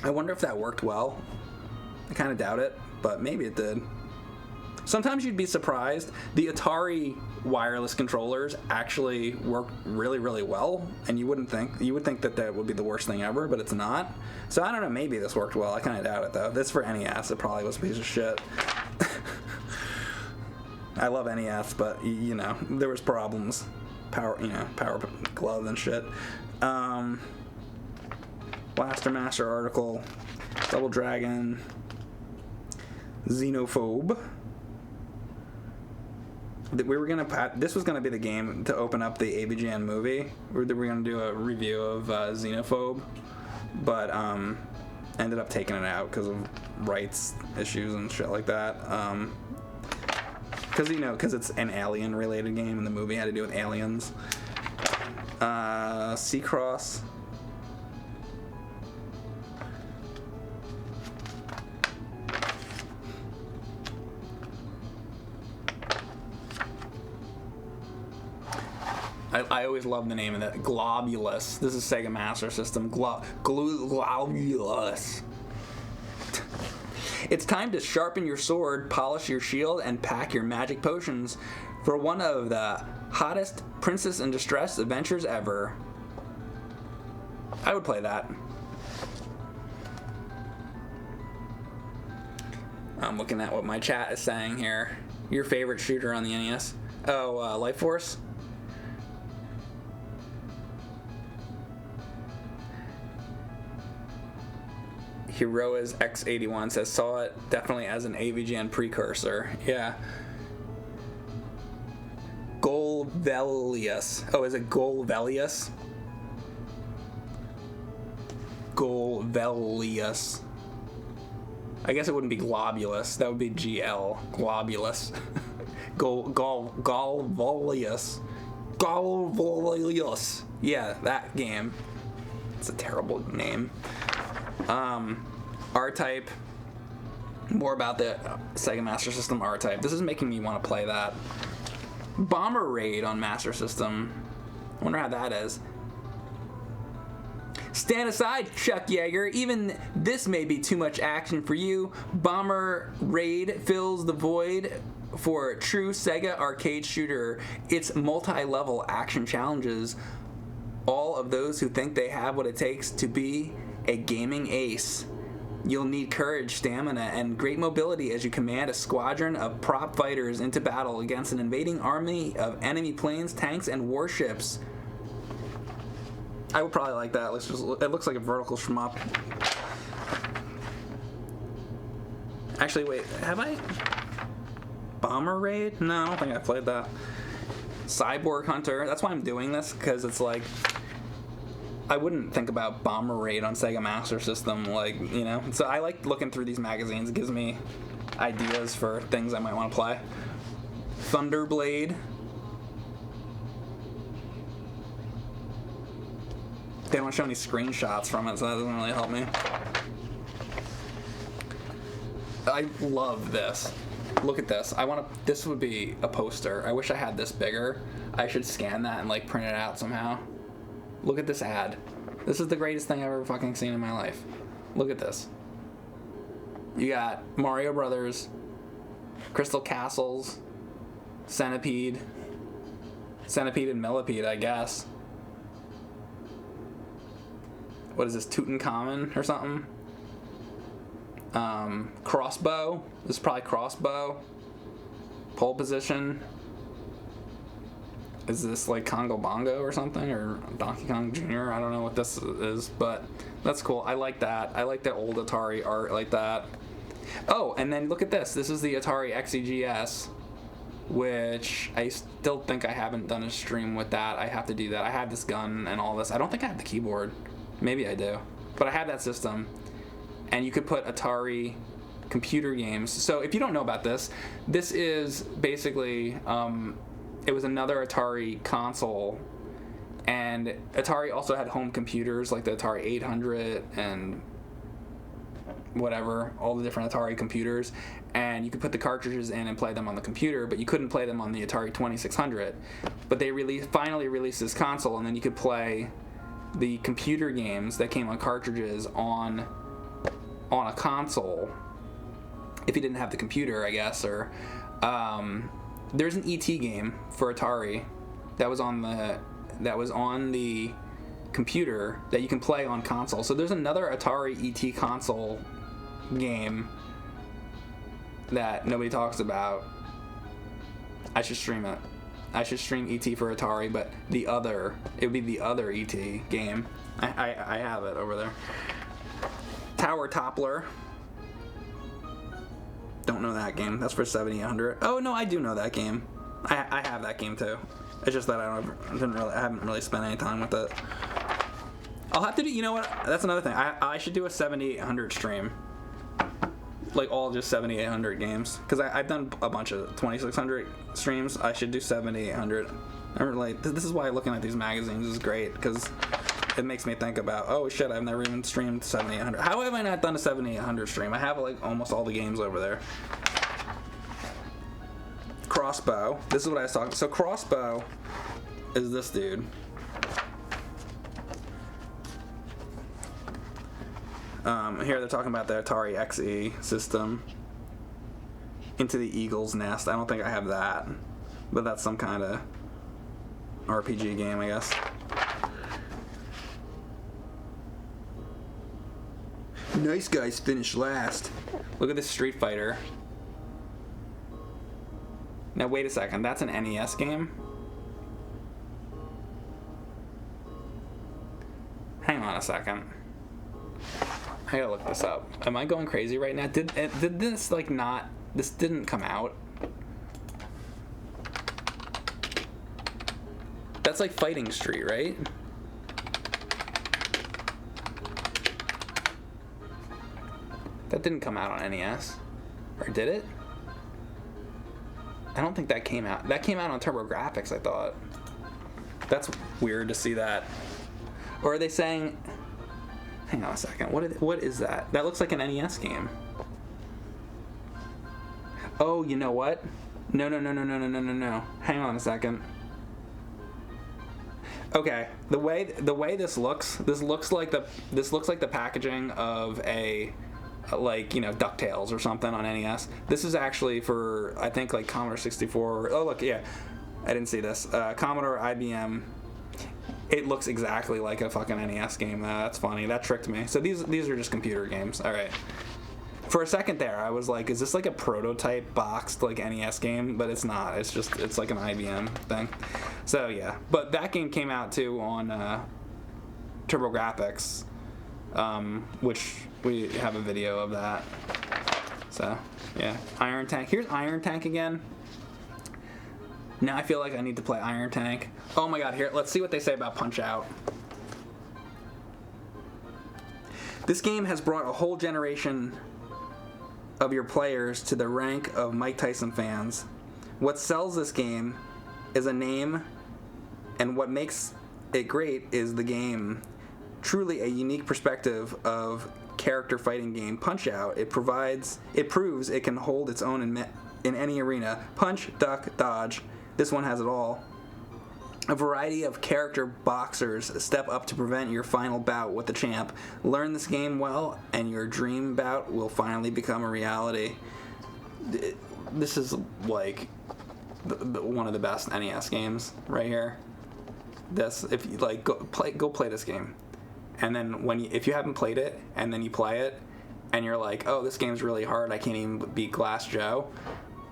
I wonder if that worked well. I kind of doubt it, but maybe it did. Sometimes you'd be surprised. The Atari wireless controllers actually work really, really well, and you would think that would be the worst thing ever, but it's not. So I don't know, maybe this worked well. I kind of doubt it though. This for NES, it probably was a piece of shit. I love NES, but you know, there was problems. Power glove and shit. Blaster Master article, Double Dragon, Xenophobe. This was gonna be the game to open up the AVGN movie. We're gonna do a review of Xenophobe, but ended up taking it out because of rights issues and shit like that. Because it's an alien-related game, and the movie had to do with aliens. Seacross. I always love the name of that. Globulus. This is Sega Master System. Globulus. It's time to sharpen your sword, polish your shield, and pack your magic potions for one of the hottest Princess in Distress adventures ever. I would play that. I'm looking at what my chat is saying here. Your favorite shooter on the NES? Oh, Life Force? Heroes X81 says, saw it definitely as an AVGN precursor. Yeah. Golvelius. Oh, is it Golvelius? Golvelius. I guess it wouldn't be Globulus. That would be GL. Globulus. Golvelius. Golvelius. Yeah, that game. It's a terrible name. R-Type. More about the Sega Master System R-Type. This is making me want to play that. Bomber Raid on Master System. I wonder how that is. Stand aside, Chuck Yeager. Even this may be too much action for you. Bomber Raid fills the void for a true Sega arcade shooter. Its multi-level action challenges all of those who think they have what it takes to be a gaming ace. You'll need courage, stamina, and great mobility as you command a squadron of prop fighters into battle against an invading army of enemy planes, tanks, and warships. I would probably like that. It looks like a vertical shmup. Actually, wait, have I? Bomber Raid? No, I don't think I played that. Cyborg Hunter. That's why I'm doing this, because it's like, I wouldn't think about Bomber Raid on Sega Master System, like, you know. So I like looking through these magazines. It gives me ideas for things I might want to play. Thunderblade. They don't show any screenshots from it, so that doesn't really help me. I love this. Look at this. This would be a poster. I wish I had this bigger. I should scan that and like print it out somehow. Look at this ad. This is the greatest thing I've ever fucking seen in my life. Look at this. You got Mario Brothers, Crystal Castles, Centipede and Millipede, I guess. What is this, Tutankhamun or something? Crossbow. This is probably Crossbow. Pole position. Is this like Congo Bongo or something? Or Donkey Kong Jr.? I don't know what this is, but that's cool. I like that. I like the old Atari art like that. Oh, and then look at this. This is the Atari XEGS, which I still think I haven't done a stream with that. I have to do that. I have this gun and all this. I don't think I have the keyboard. Maybe I do. But I have that system. And you could put Atari computer games. So if you don't know about this, this is basically, it was another Atari console. And Atari also had home computers like the Atari 800 and whatever, all the different Atari computers. And you could put the cartridges in and play them on the computer, but you couldn't play them on the Atari 2600. But they finally released this console, and then you could play the computer games that came on cartridges on a console if you didn't have the computer, I guess. Or there's an ET game for Atari that was on the computer that you can play on console. So there's another Atari ET console game that nobody talks about. I should stream it. I should stream ET for Atari, but it would be the other ET game. I have it over there. Tower Toppler. Don't know that game. That's for 7800. Oh no, I do know that game. I have that game too. It's just that I haven't really spent any time with it. I'll have to do. You know what? That's another thing. I should do a 7800 stream. Like all just 7800 games, because I've done a bunch of 2600 streams. I should do 7800. This is why looking at these magazines is great, because it makes me think about, oh shit, I've never even streamed 7800. How have I not done a 7800 stream? I have like almost all the games over there. Crossbow. This is what I was talking. So Crossbow is this dude. Here they're talking about the Atari XE system. Into the Eagle's Nest. I don't think I have that, but that's some kind of RPG game, I guess. Nice guys finish last. Look at this Street Fighter. Now wait a second, that's an NES game? Hang on a second. I gotta look this up. Am I going crazy right now? Did this like not? This didn't come out. That's like Fighting Street, right? That didn't come out on NES, or did it? I don't think that came out. That came out on TurboGrafx, I thought. That's weird to see that. Or are they saying? Hang on a second. What is that? That looks like an NES game. Oh, you know what? No. Hang on a second. Okay, the way this looks like the packaging of a like, you know, DuckTales or something on NES. This is actually for, I think, like Commodore 64. Oh look, yeah, I didn't see this. Commodore, IBM. It looks exactly like a fucking NES game. That's funny. That tricked me. So these are just computer games. All right. For a second there, I was like, is this like a prototype boxed like NES game? But it's not. It's like an IBM thing. So yeah. But that game came out too on TurboGrafx, which we have a video of that. So yeah, Iron Tank. Here's Iron Tank again. Now I feel like I need to play Iron Tank. Oh my god, here, let's see what they say about Punch-Out. This game has brought a whole generation of your players to the rank of Mike Tyson fans. What sells this game is a name, and what makes it great is the game. Truly a unique perspective of character fighting game, Punch-Out. It proves it can hold its own in any arena. Punch, duck, dodge. This one has it all. A variety of character boxers step up to prevent your final bout with the champ. Learn this game well, and your dream bout will finally become a reality. This is like one of the best NES games right here. This, if you like, go play this game, and then if you haven't played it, and then you play it, and you're like, oh, this game's really hard, I can't even beat Glass Joe.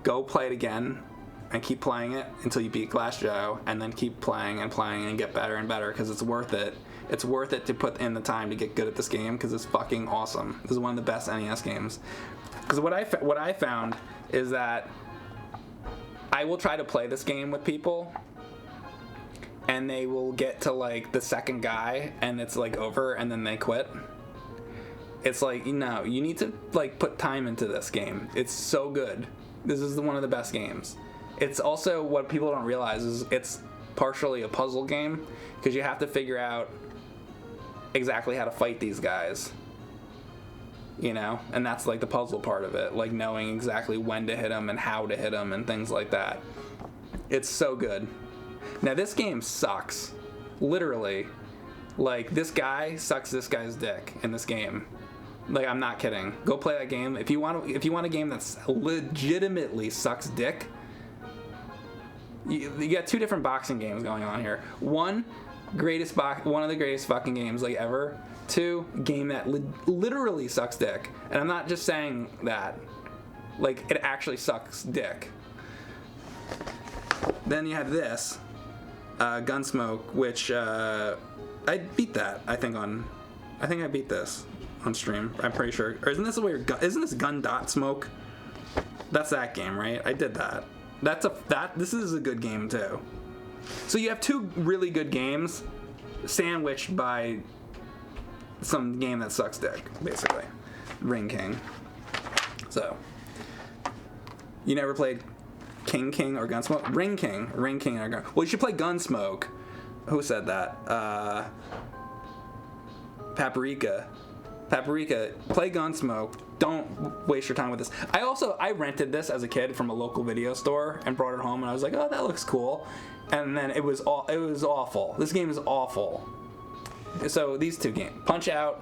Go play it again. And keep playing it until you beat Glass Joe, and then keep playing and get better and better, because it's worth it. It's worth it to put in the time to get good at this game, because it's fucking awesome. This is one of the best NES games. Because what I found is that I will try to play this game with people, and they will get to like the second guy, and it's like over, and then they quit. It's like, no, you need to like put time into this game. It's so good. This is one of the best games. It's also, what people don't realize is it's partially a puzzle game, because you have to figure out exactly how to fight these guys, you know, and that's like the puzzle part of it, like knowing exactly when to hit them and how to hit them and things like that. It's so good. Now this game sucks, literally. Like, this guy sucks this guy's dick in this game. Like, I'm not kidding. Go play that game if you want a game that's legitimately sucks dick. You got two different boxing games going on here. One of the greatest fucking games like ever. Two, game that literally sucks dick. And I'm not just saying that. Like, it actually sucks dick. Then you have this, Gunsmoke, which I beat that. I think I beat this on stream. I'm pretty sure. Or isn't this Gun.Smoke? That's that game, right? I did that. This is a good game too. So you have two really good games sandwiched by some game that sucks dick, basically. Ring King. So, you never played King or Gunsmoke? Ring King or Gunsmoke. Well, you should play Gunsmoke. Who said that? Paprika, play Gunsmoke. Don't waste your time with this. I rented this as a kid from a local video store and brought it home, and I was like, oh, that looks cool. And then it was awful. This game is awful. So these two games, Punch-Out,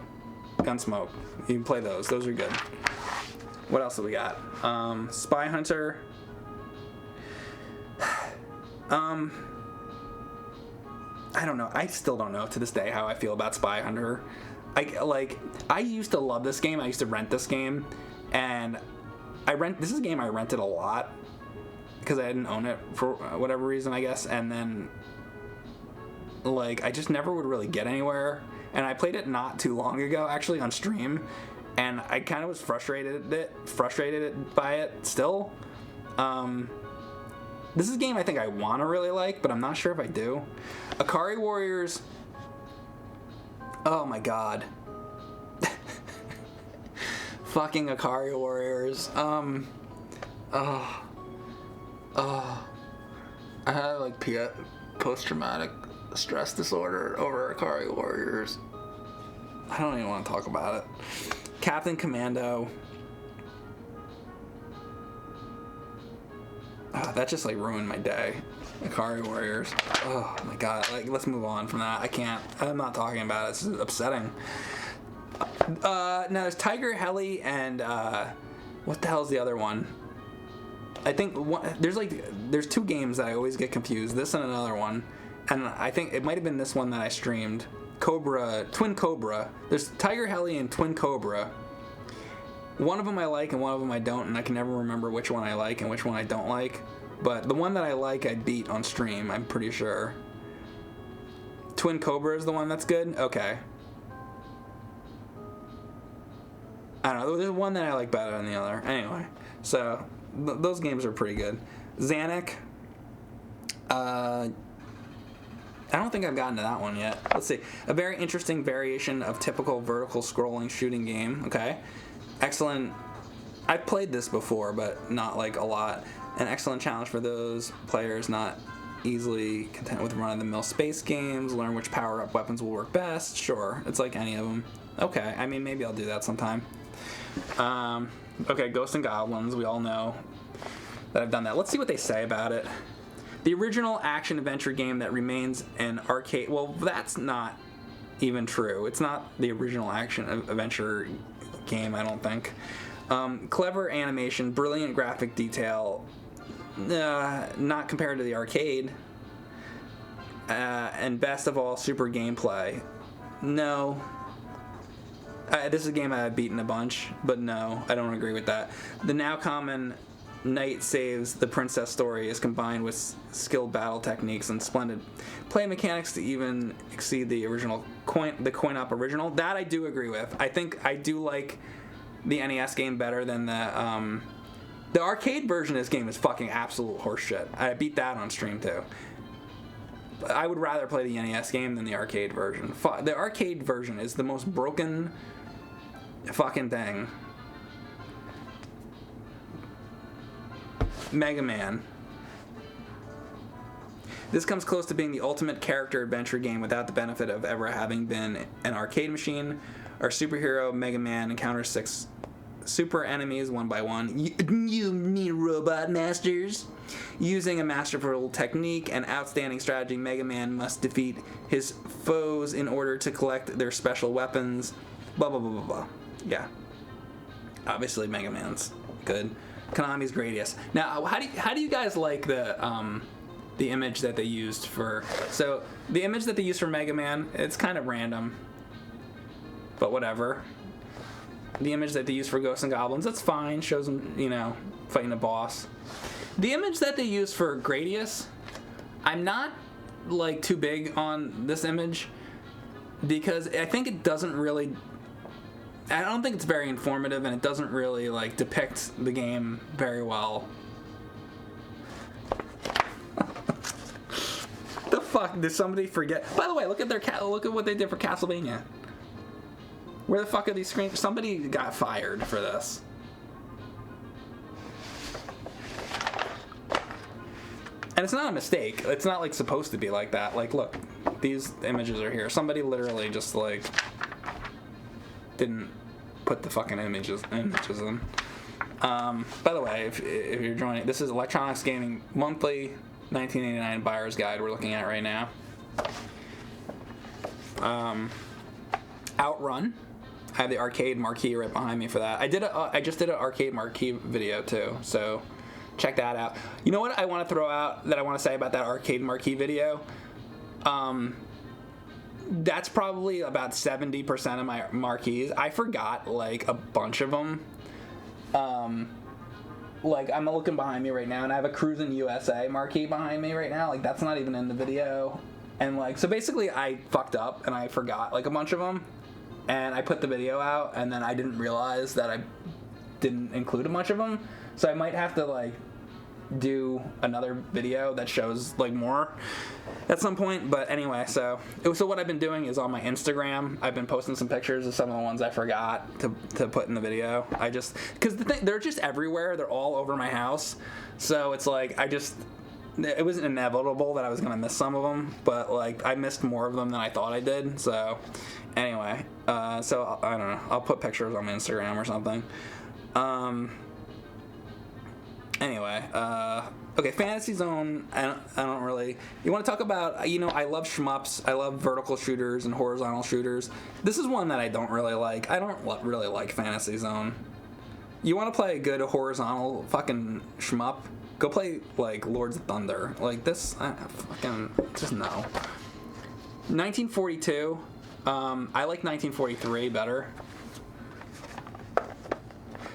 Gunsmoke. You can play those. Those are good. What else do we got? Spy Hunter. I don't know. I still don't know to this day how I feel about Spy Hunter. I used to love this game. I used to rent this game, and this is a game I rented a lot because I didn't own it for whatever reason, I guess. And then, like, I just never would really get anywhere. And I played it not too long ago, actually, on stream, and I kind of was frustrated by it still. This is a game I think I want to really like, but I'm not sure if I do. Akari Warriors. Oh my god. Fucking Akari Warriors. I had like post-traumatic stress disorder over Akari Warriors. I don't even want to talk about it. Captain Commando. That just like ruined my day. Akari Warriors. Oh my god. Like, let's move on from that. I can't. I'm not talking about it. It's upsetting. Now there's Tiger Heli and what the hell's the other one? I think there's two games that I always get confused. This and another one, and I think it might have been this one that I streamed. Twin Cobra. There's Tiger Heli and Twin Cobra. One of them I like and one of them I don't, and I can never remember which one I like and which one I don't like. But the one that I like, I beat on stream, I'm pretty sure. Twin Cobra is the one that's good? Okay. I don't know, there's one that I like better than the other. Anyway, so those games are pretty good. Xanic. I don't think I've gotten to that one yet. Let's see. A very interesting variation of typical vertical scrolling shooting game. Okay. Excellent. I've played this before, but not like a lot. An excellent challenge for those players not easily content with run-of-the-mill space games. Learn which power-up weapons will work best. Sure. It's like any of them. Okay. I mean, maybe I'll do that sometime. Okay, Ghosts and Goblins. We all know that I've done that. Let's see what they say about it. The original action-adventure game that remains an arcade... Well, that's not even true. It's not the original action-adventure game, I don't think. Clever animation, brilliant graphic detail, not compared to the arcade. And best of all, super gameplay. No. This is a game I've beaten a bunch, but no, I don't agree with that. The now common knight saves the princess story is combined with skilled battle techniques and splendid play mechanics to even exceed the original the coin-op original. That I do agree with. I think I do like the NES game better than the arcade version of this game is fucking absolute horseshit. I beat that on stream too. I would rather play the NES game than the arcade version. The arcade version is the most broken fucking thing. Mega Man. This comes close to being the ultimate character adventure game without the benefit of ever having been an arcade machine. Our superhero Mega Man encounters 6 super enemies one by one. You mean robot masters? Using a masterful technique and outstanding strategy, Mega Man must defeat his foes in order to collect their special weapons. Blah blah blah blah blah. Yeah. Obviously Mega Man's good. Konami's Gradius. Now, how do you guys like the image that they used for... So, the image that they used for Mega Man, it's kind of random. But whatever. The image that they used for Ghosts and Goblins, that's fine. Shows them, you know, fighting a boss. The image that they used for Gradius, I'm not, like, too big on this image. Because I think it doesn't really... I don't think it's very informative, and it doesn't really, like, depict the game very well. The fuck? Did somebody forget? By the way, look at what they did for Castlevania. Where the fuck are these screens? Somebody got fired for this. And it's not a mistake. It's not, like, supposed to be like that. Like, look, these images are here. Somebody literally just, like... didn't put the fucking images in. By the way, if you're joining, this is Electronics Gaming Monthly 1989 Buyer's Guide we're looking at right now. Outrun. I have the arcade marquee right behind me for that. I just did an arcade marquee video too, so check that out. You know what I want to throw out that I want to say about that arcade marquee video? That's probably about 70% of my marquees. I forgot, like, a bunch of them. Like, I'm looking behind me right now, and I have a Cruisin' USA marquee behind me right now. Like, that's not even in the video. And, like, so basically I fucked up, and I forgot, like, a bunch of them. And I put the video out, and then I didn't realize that I didn't include a bunch of them. So I might have to, like, do another video that shows, like, more at some point. But anyway, so what I've been doing is on my Instagram, I've been posting some pictures of some of the ones I forgot to put in the video. Because they're just everywhere. They're all over my house. So it's like, it was inevitable that I was going to miss some of them. But, like, I missed more of them than I thought I did. So anyway, so I don't know. I'll put pictures on my Instagram or something. Anyway, Okay, Fantasy Zone, I don't really... You want to talk about... You know, I love shmups. I love vertical shooters and horizontal shooters. This is one that I don't really like. I don't really like Fantasy Zone. You want to play a good horizontal fucking shmup? Go play, like, Lords of Thunder. Like, this... fucking... Just no. 1942. I like 1943 better.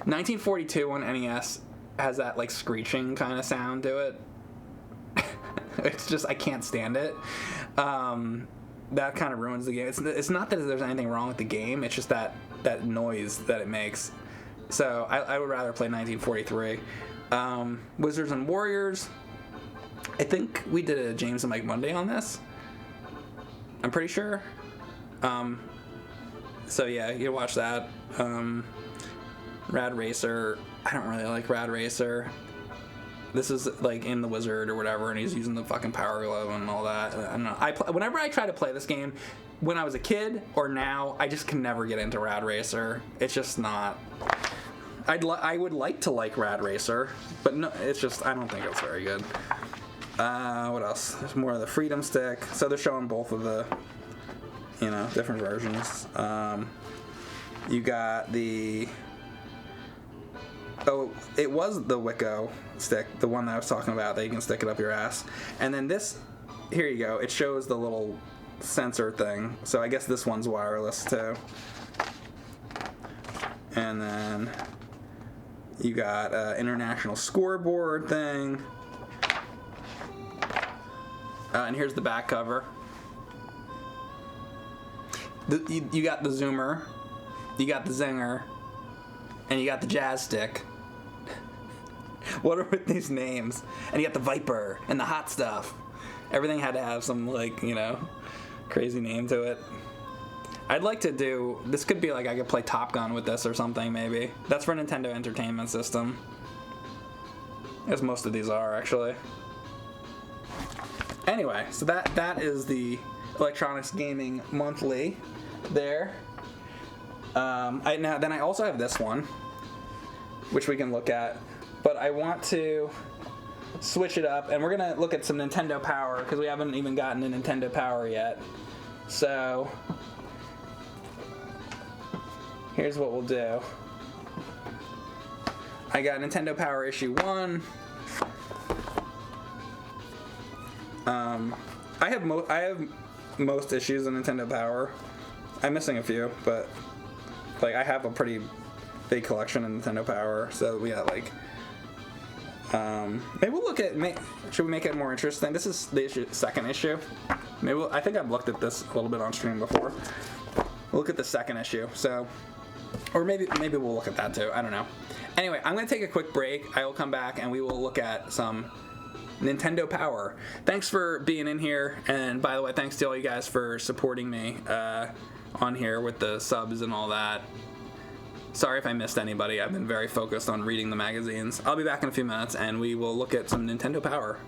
1942 on NES has that like screeching kind of sound to it. It's just, I can't stand it. That kind of ruins the game. It's not that there's anything wrong with the game, it's just that noise that it makes. So I would rather play 1943. Wizards and Warriors. I think we did a James and Mike Monday on this. I'm pretty sure. So yeah, you can watch that. Rad Racer. I don't really like Rad Racer. This is like in the wizard or whatever, and he's using the fucking power glove and all that. I don't know. Whenever I try to play this game, when I was a kid or now, I just can never get into Rad Racer. It's just not. I would like to like Rad Racer, but no, it's just, I don't think it's very good. What else? There's more of the Freedom Stick. So they're showing both of the, you know, different versions. You got the... Oh, it was the Wicco stick, the one that I was talking about, that you can stick it up your ass. And then this, here you go, it shows the little sensor thing. So I guess this one's wireless too. And then you got international scoreboard thing. And here's the back cover. You got the zoomer, you got the zinger, and you got the jazz stick. What are with these names? And you got the Viper and the hot stuff. Everything had to have some, like, you know, crazy name to it. I'd like to do... This could be like I could play Top Gun with this or something, maybe. That's for Nintendo Entertainment System. I guess most of these are, actually. Anyway, so that is the Electronics Gaming Monthly there. Then I also have this one, which we can look at. But I want to switch it up, and we're going to look at some Nintendo Power, because we haven't even gotten to Nintendo Power yet. So, here's what we'll do. I got Nintendo Power Issue 1. I have most issues in Nintendo Power. I'm missing a few, but like I have a pretty big collection of Nintendo Power, so we got like... maybe we'll look at... should we make it more interesting? This is the second issue. Maybe I think I've looked at this a little bit on stream before. We'll look at the second issue. So, or maybe we'll look at that too. I don't know. Anyway, I'm going to take a quick break. I will come back and we will look at some Nintendo Power. Thanks for being in here. And by the way, thanks to all you guys for supporting me on here with the subs and all that. Sorry if I missed anybody. I've been very focused on reading the magazines. I'll be back in a few minutes, and we will look at some Nintendo Power.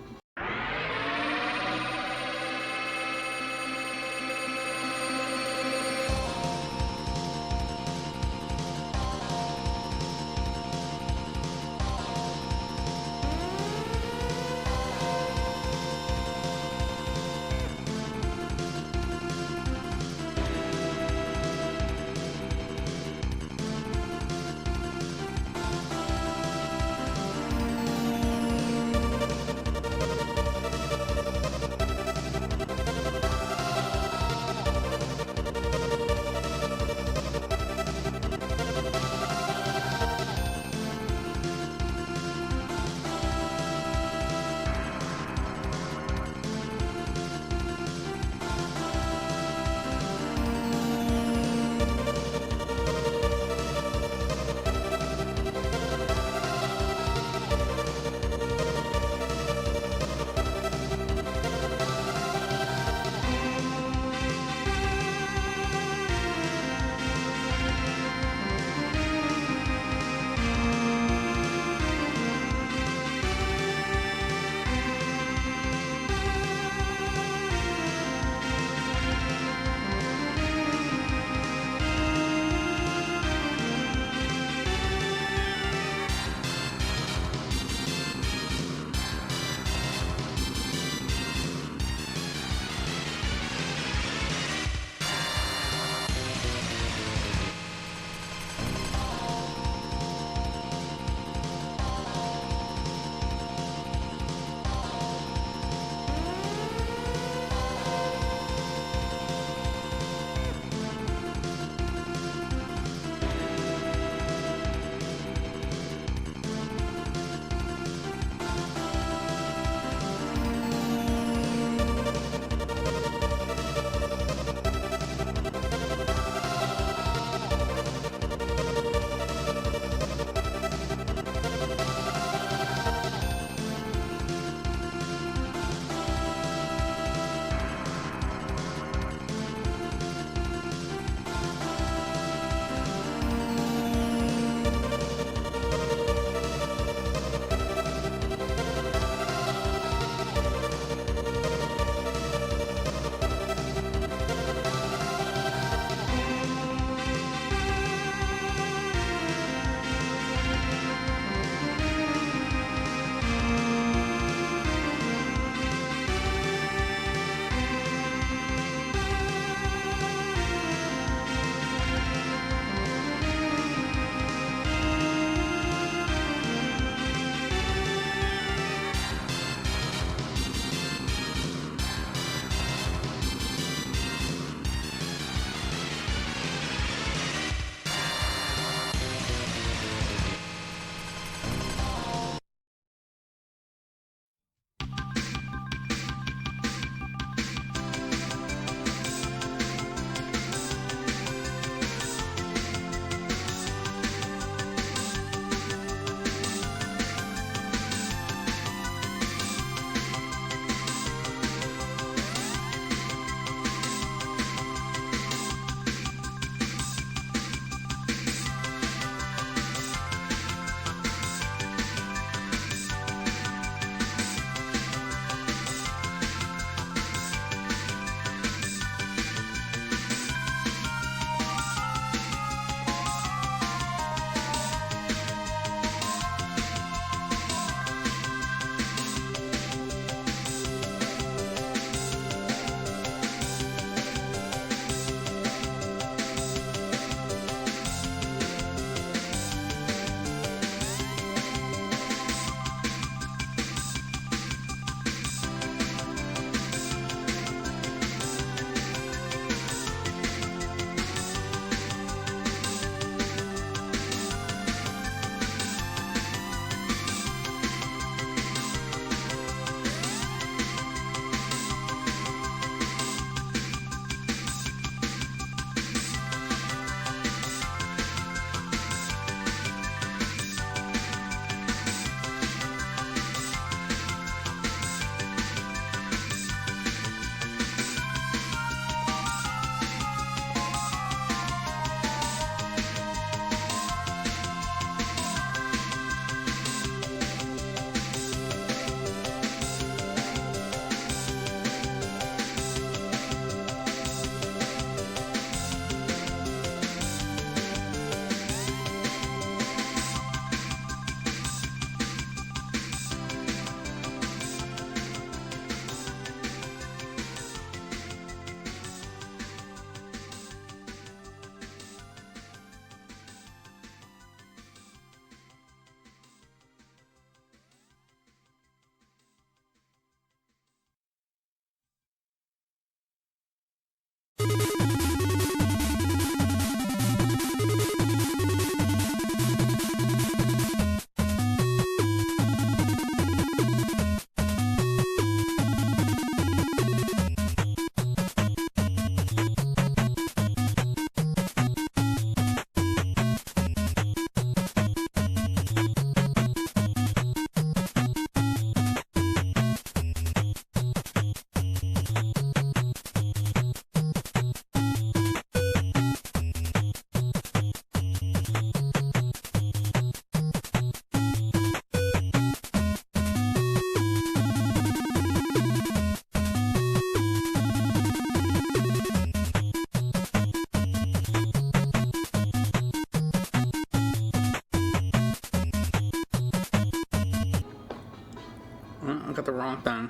the wrong thing.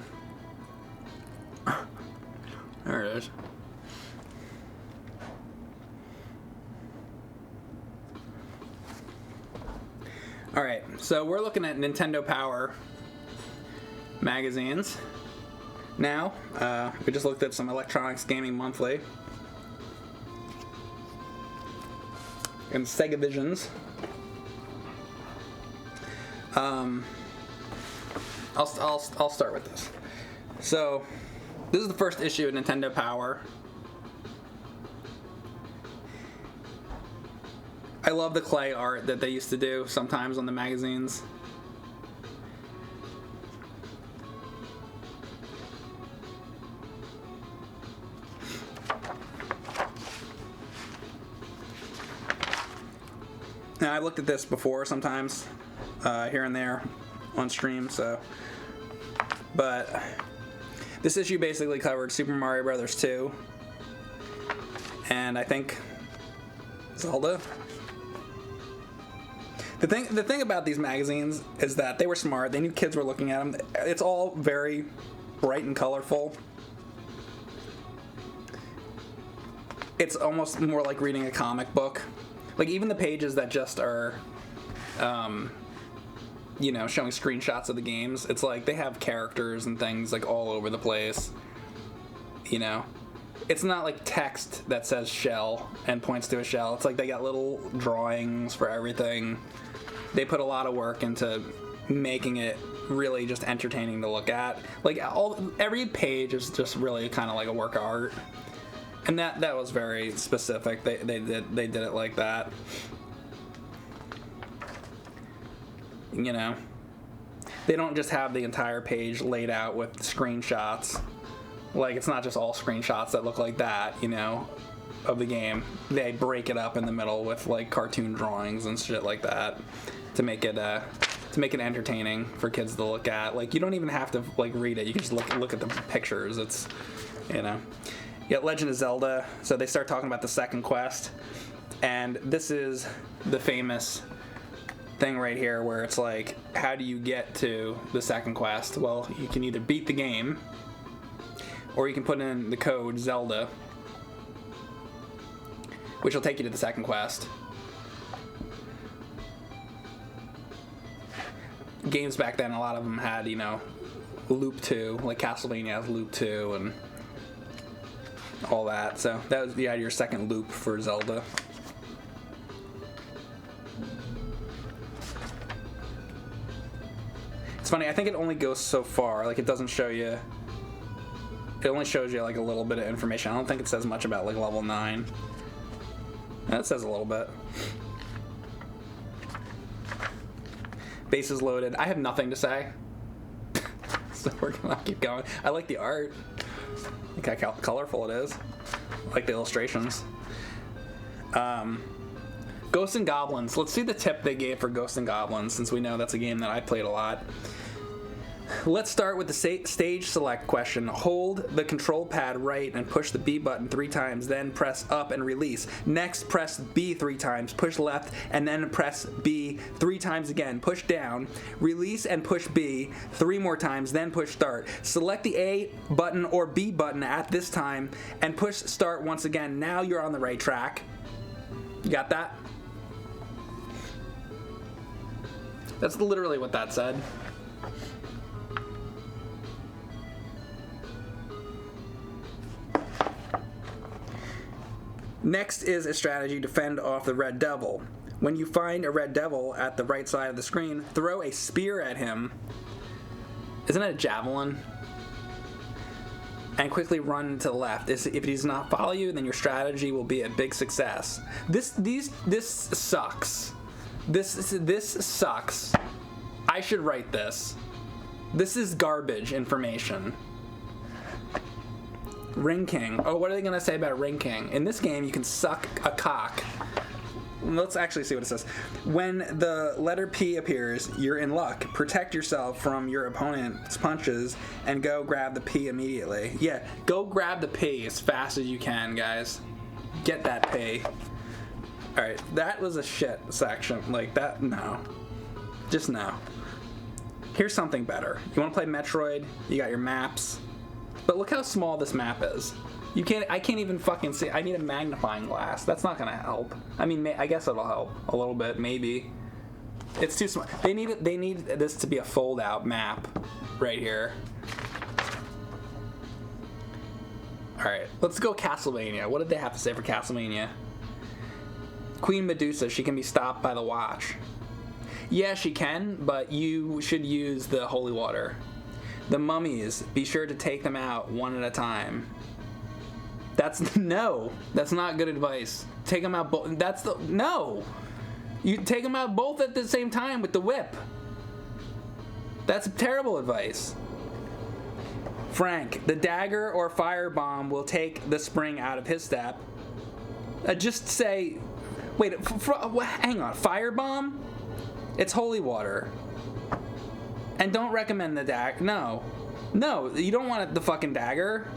There it is. Alright, so we're looking at Nintendo Power magazines. Now, we just looked at some Electronics Gaming Monthly and Sega Visions. I'll start with this. So, this is the first issue of Nintendo Power. I love the clay art that they used to do sometimes on the magazines. Now, I've looked at this before sometimes, here and there on stream, so. But this issue basically covered Super Mario Brothers 2, and I think Zelda. The thing about these magazines is that they were smart. They knew kids were looking at them. It's all very bright and colorful. It's almost more like reading a comic book. Like, even the pages that just are, you know, showing screenshots of the games, it's like they have characters and things like all over the place, you know? It's not like text that says shell and points to a shell. It's like they got little drawings for everything. They put a lot of work into making it really just entertaining to look at. Like, every page is just really kind of like a work of art. And that was very specific. They did it like that. You know, they don't just have the entire page laid out with screenshots. Like, it's not just all screenshots that look like that, you know, of the game. They break it up in the middle with like cartoon drawings and shit like that to make it entertaining for kids to look at. Like, you don't even have to like read it. You can just look at the pictures. It's, you know. You got Legend of Zelda. So they start talking about the second quest, and this is the famous thing right here where it's like, how do you get to the second quest? Well, you can either beat the game, or you can put in the code Zelda, which will take you to the second quest. Games back then, a lot of them had, you know, Loop 2, like Castlevania has Loop 2 and all that. So that was, you had your second loop for Zelda. It's funny, I think it only goes so far. Like, it doesn't show you, it only shows you like a little bit of information. I don't think it says much about like level 9. It says a little bit. Bases loaded. I have nothing to say. So we're gonna keep going. I like the art. Look how colorful it is. I like the illustrations. Ghosts and Goblins. Let's see the tip they gave for Ghosts and Goblins, since we know that's a game that I played a lot. Let's start with the stage select question. Hold the control pad right and push the B button 3 times, then press up and release. Next, press B 3 times, push left, and then press B 3 times again. Push down, release and push B 3 more times, then push start. Select the A button or B button at this time and push start once again. Now you're on the right track. You got that? That's literally what that said. Next is a strategy to fend off the red devil. When you find a red devil at the right side of the screen, throw a spear at him. Isn't it a javelin? And quickly run to the left. If he does not follow you, then your strategy will be a big success. This sucks. This sucks. I should write this. This is garbage information. Ring King. Oh, what are they going to say about Ring King? In this game, you can suck a cock. Let's actually see what it says. When the letter P appears, you're in luck. Protect yourself from your opponent's punches and go grab the P immediately. Yeah, go grab the P as fast as you can, guys. Get that P. Alright, that was a shit section. Like, that, no. Just no. Here's something better. You want to play Metroid? You got your maps. But look how small this map is. I can't even fucking see. I need a magnifying glass. That's not gonna help. I mean, I guess it'll help a little bit, maybe. It's too small. They need this to be a fold-out map right here. All right, let's go Castlevania. What did they have to say for Castlevania? Queen Medusa, she can be stopped by the watch. Yeah, she can, but you should use the holy water. The mummies, be sure to take them out one at a time. That's not good advice. Take them out both. No. You take them out both at the same time with the whip. That's terrible advice. Frank, the dagger or firebomb will take the spring out of his step. Just say, wait, hang on, firebomb? It's holy water. And don't recommend the dagger. No, you don't want the fucking dagger.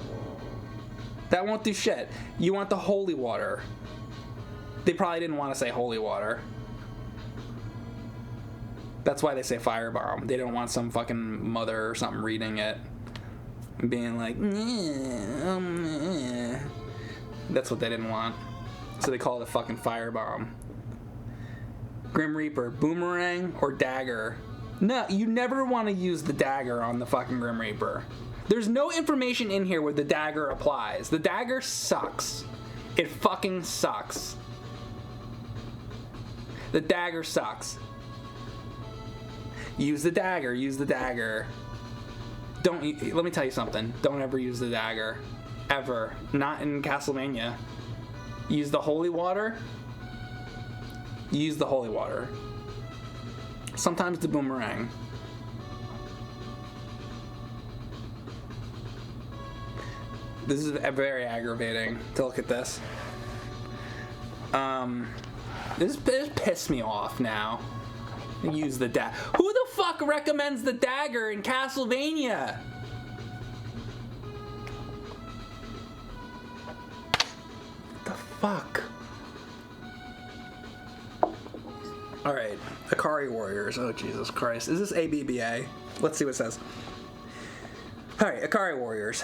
That won't do shit. You want the holy water. They probably didn't want to say holy water. That's why they say firebomb. They don't want some fucking mother or something reading it and being like, That's what they didn't want. So they call it a fucking firebomb. Grim Reaper, boomerang or dagger? No, you never want to use the dagger on the fucking Grim Reaper. There's no information in here where the dagger applies. The dagger sucks. It fucking sucks. The dagger sucks. Use the dagger. Use the dagger. Let me tell you something. Don't ever use the dagger. Ever. Not in Castlevania. Use the holy water. Use the holy water. Sometimes the boomerang. This is very aggravating to look at this. This pissed me off now. Use the dagger. Who the fuck recommends the dagger in Castlevania? What the fuck? Alright, Akari Warriors. Oh, Jesus Christ. Is this ABBA? Let's see what it says. Alright, Akari Warriors.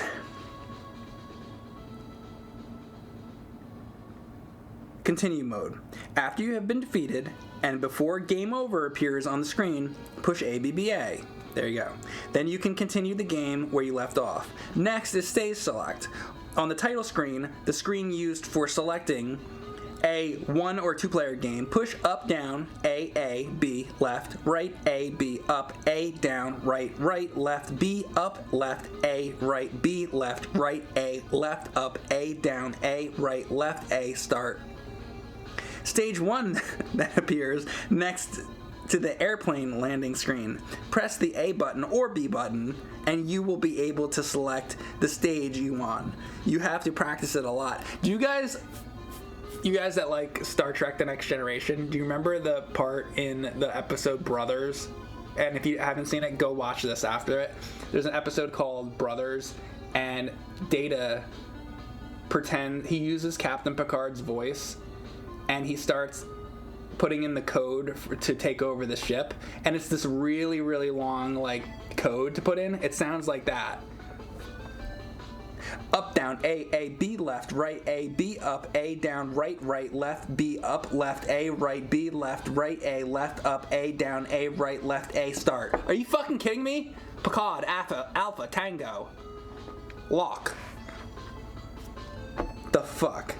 Continue mode. After you have been defeated, and before game over appears on the screen, push ABBA. There you go. Then you can continue the game where you left off. Next is stage select. On the title screen, the screen used for selecting a 1 or 2 player game, push up, down, A, B, left, right, A, B, up, A, down, right, left, B, up, left, A, right, B, left, A, left, up, A, down, A, right, left, A, start. Stage 1 that appears next to the airplane landing screen. Press the A button or B button and you will be able to select the stage you want. You have to practice it a lot. Do you guys that like Star Trek The Next Generation, do you remember the part in the episode Brothers? And if you haven't seen it, go watch this after it. There's an episode called Brothers, and Data he uses Captain Picard's voice, and he starts putting in the code to take over the ship, and it's this really, really long like code to put in. It sounds like that. Up, down, A, B, left, right, A, B, up, A, down, right, left, B, up, left, A, right, B, left, right, A, left, up, A, down, A, right, left, A, start. Are you fucking kidding me? Picard, Alpha, Tango. Lock. The fuck?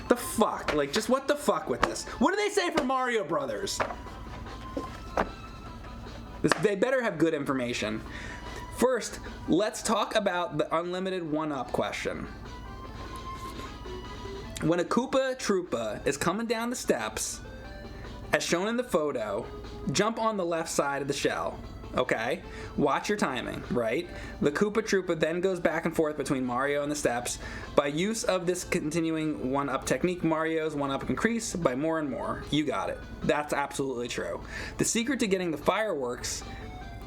The fuck? Like, just what the fuck with this? What do they say for Mario Brothers? They better have good information. First, let's talk about the unlimited 1-up question. When a Koopa Troopa is coming down the steps, as shown in the photo, jump on the left side of the shell. Okay? Watch your timing, right? The Koopa Troopa then goes back and forth between Mario and the steps. By use of this continuing 1-up technique, Mario's 1-up increase by more and more. You got it. That's absolutely true. The secret to getting the fireworks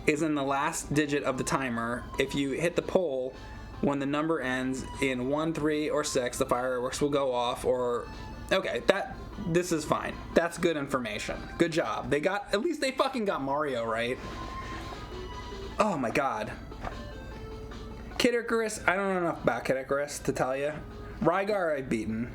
is in the last digit of the timer. If you hit the pole when the number ends in 1, 3, or 6, the fireworks will go off. Or okay, This is fine. That's good information. Good job. At least they fucking got Mario right. Oh my god. Kid Icarus, I don't know enough about Kid Icarus to tell you. Rygar I've beaten.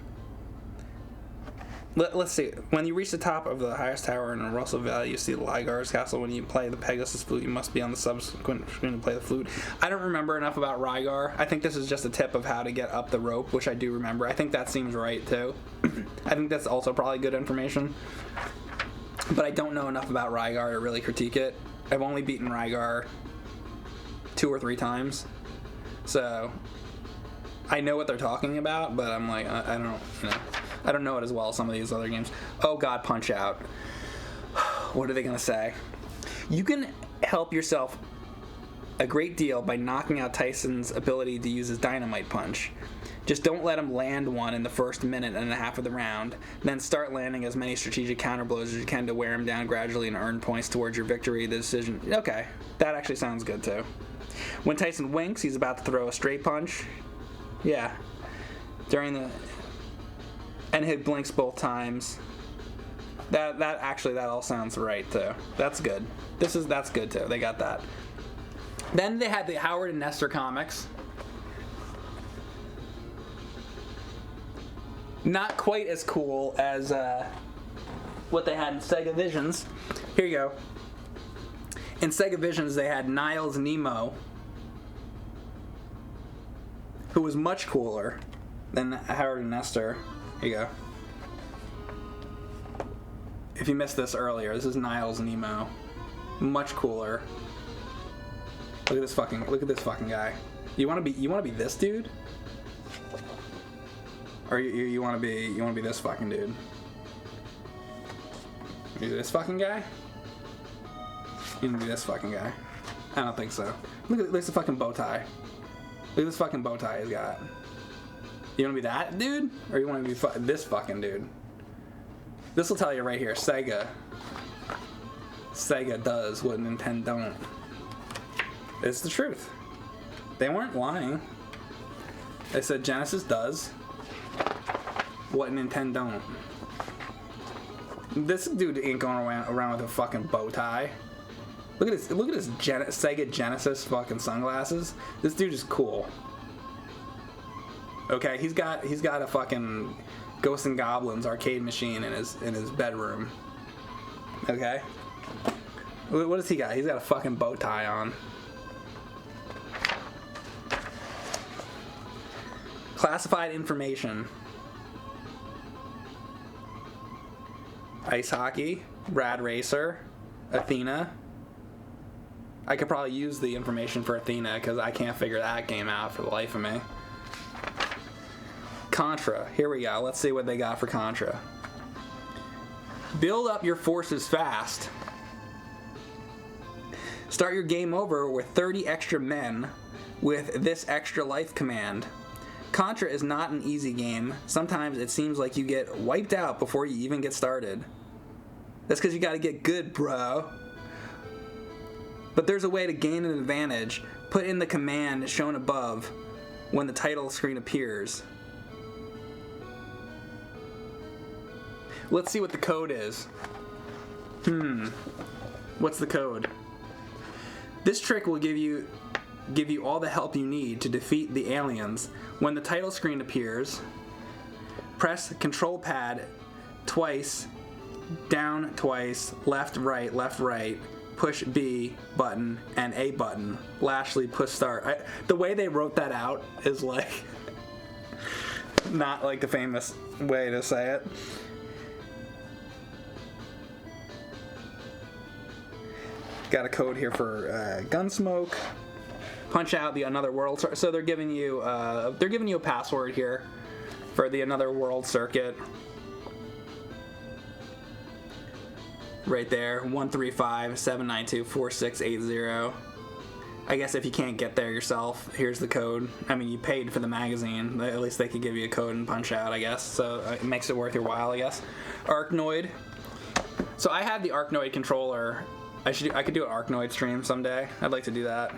Let's see. When you reach the top of the highest tower in Russell Valley, you see the Ligar's castle. When you play the Pegasus flute, you must be on the subsequent screen to play the flute. I don't remember enough about Rygar. I think this is just a tip of how to get up the rope, which I do remember. I think that seems right, too. I think that's also probably good information. But I don't know enough about Rygar to really critique it. I've only beaten Rygar 2 or 3 times. So I know what they're talking about, but I'm like, I don't, I don't know it as well as some of these other games. Oh god, Punch Out. What are they gonna say? You can help yourself a great deal by knocking out Tyson's ability to use his dynamite punch. Just don't let him land one in the first minute and a half of the round. Then start landing as many strategic counter blows as you can to wear him down gradually and earn points towards your victory. The decision. Okay, that actually sounds good too. When Tyson winks, he's about to throw a straight punch. Yeah. And he blinks both times. That all sounds right too. That's good. That's good too. They got that. Then they had the Howard and Nestor comics. Not quite as cool as what they had in Sega Visions. Here you go. In Sega Visions, they had Niles Nemo, who was much cooler than Howard and Nestor. Here you go. If you missed this earlier, this is Niles Nemo. Much cooler. Look at this fucking guy. You wanna be this dude? Or you wanna be this fucking dude? You this fucking guy? You wanna be this fucking guy? I don't think so. Look at this fucking bow tie. Look at this fucking bow tie he's got. You wanna be that dude? Or you wanna be this fucking dude? This will tell you right here. Sega does what Nintendo don't. It's the truth. They weren't lying. They said Genesis does what Nintendo don't. This dude ain't going around with a fucking bow tie. Look at this Sega Genesis fucking sunglasses. This dude is cool. Okay, he's got a fucking Ghosts and Goblins arcade machine in his bedroom. Okay? What does he got? He's got a fucking bow tie on. Classified information. Ice hockey, Rad Racer, Athena. I could probably use the information for Athena because I can't figure that game out for the life of me. Contra. Here we go. Let's see what they got for Contra. Build up your forces fast. Start your game over with 30 extra men with this extra life command. Contra is not an easy game. Sometimes it seems like you get wiped out before you even get started. That's because you gotta get good, bro. But there's a way to gain an advantage. Put in the command shown above when the title screen appears. Let's see what the code is. What's the code? This trick will give you all the help you need to defeat the aliens. When the title screen appears, press control pad twice, down twice, left, right, push B button and A button. Lastly, push start. The way they wrote that out is like not like the famous way to say it. Got a code here for Gunsmoke. Punch Out, the Another World. So they're giving you a password here for the Another World circuit. Right there, 135-792-4680. I guess if you can't get there yourself, here's the code. I mean, you paid for the magazine. At least they could give you a code and Punch Out, I guess. So it makes it worth your while, I guess. Arkanoid. So I have the Arkanoid controller. I could do an Arkanoid stream someday. I'd like to do that.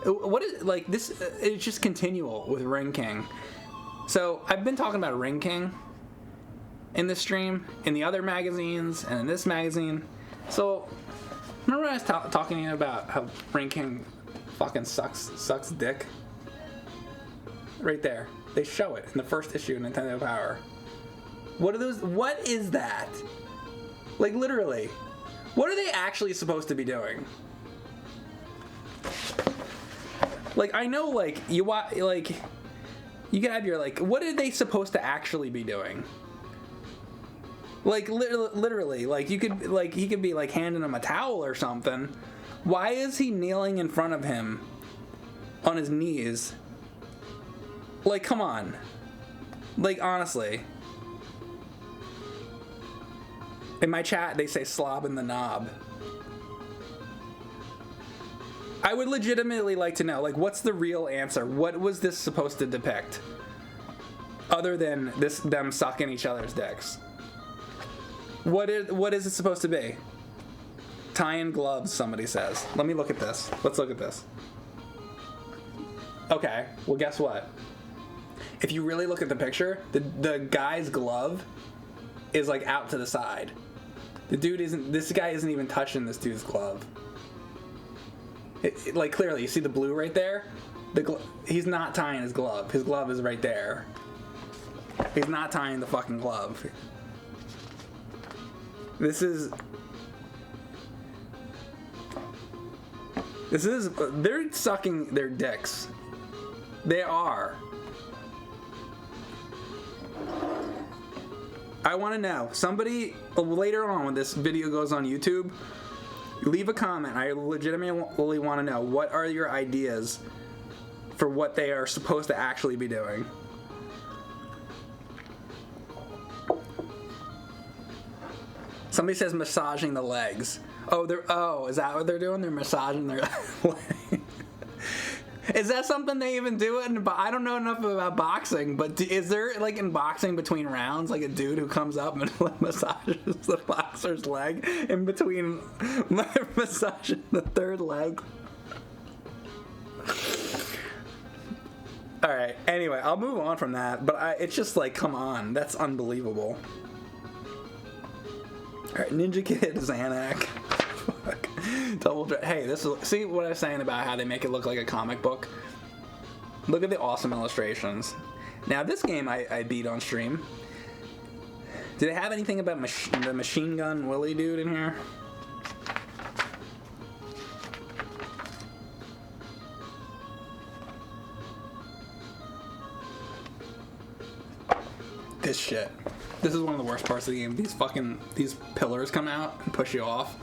What is like this? It's just continual with Ring King. So I've been talking about Ring King in this stream, in the other magazines, and in this magazine. So remember when I was talking to you about how Ring King fucking sucks dick? Right there. They show it in the first issue of Nintendo Power. What are those? What is that? Like, literally. What are they actually supposed to be doing? Like, I know, like, you can have your, like, what are they supposed to actually be doing? Like, literally, like, you could, like, he could be, like, handing him a towel or something. Why is he kneeling in front of him on his knees? Like, come on. Like, honestly. In my chat, they say slobbing the knob. I would legitimately like to know, like, what's the real answer? What was this supposed to depict? Other than them sucking each other's dicks. What is it supposed to be? Tie-in gloves, somebody says. Let me look at this. Let's look at this. Okay, well, guess what? If you really look at the picture, the guy's glove is, like, out to the side. This guy isn't even touching this dude's glove. Like, clearly, you see the blue right there? He's not tying his glove. His glove is right there. He's not tying the fucking glove. They're sucking their dicks. They are. I want to know. Somebody, later on when this video goes on YouTube, leave a comment. I legitimately want to know, what are your ideas for what they are supposed to actually be doing? Somebody says massaging the legs. Is that what they're doing? They're massaging their legs. Is that something they even do? I don't know enough about boxing, but is there, like, in boxing between rounds, like a dude who comes up and massages the boxer's leg in between massaging the third leg? All right. Anyway, I'll move on from that, but it's just like, come on, that's unbelievable. All right, Ninja Kid, Xanac. Fuck. Hey, see what I was saying about how they make it look like a comic book? Look at the awesome illustrations. Now, this game I beat on stream. Did it have anything about the Machine Gun Willie dude in here? This shit. This is one of the worst parts of the game. These pillars come out and push you off.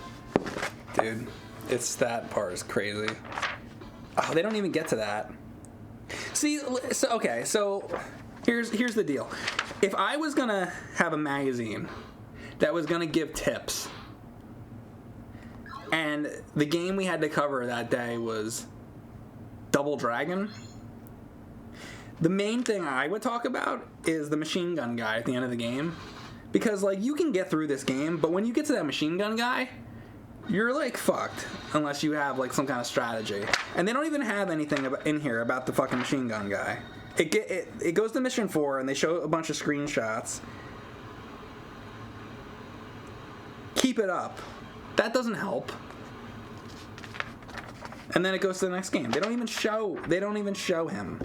Dude, that part is crazy. Oh, they don't even get to that. See, so here's the deal. If I was gonna have a magazine that was gonna give tips, and the game we had to cover that day was Double Dragon, the main thing I would talk about is the machine gun guy at the end of the game. Because, like, you can get through this game, but when you get to that machine gun guy, you're, like, fucked. Unless you have, like, some kind of strategy. And they don't even have anything in here about the fucking machine gun guy. It goes to Mission 4, and they show a bunch of screenshots. Keep it up. That doesn't help. And then it goes to the next game. They don't even show him.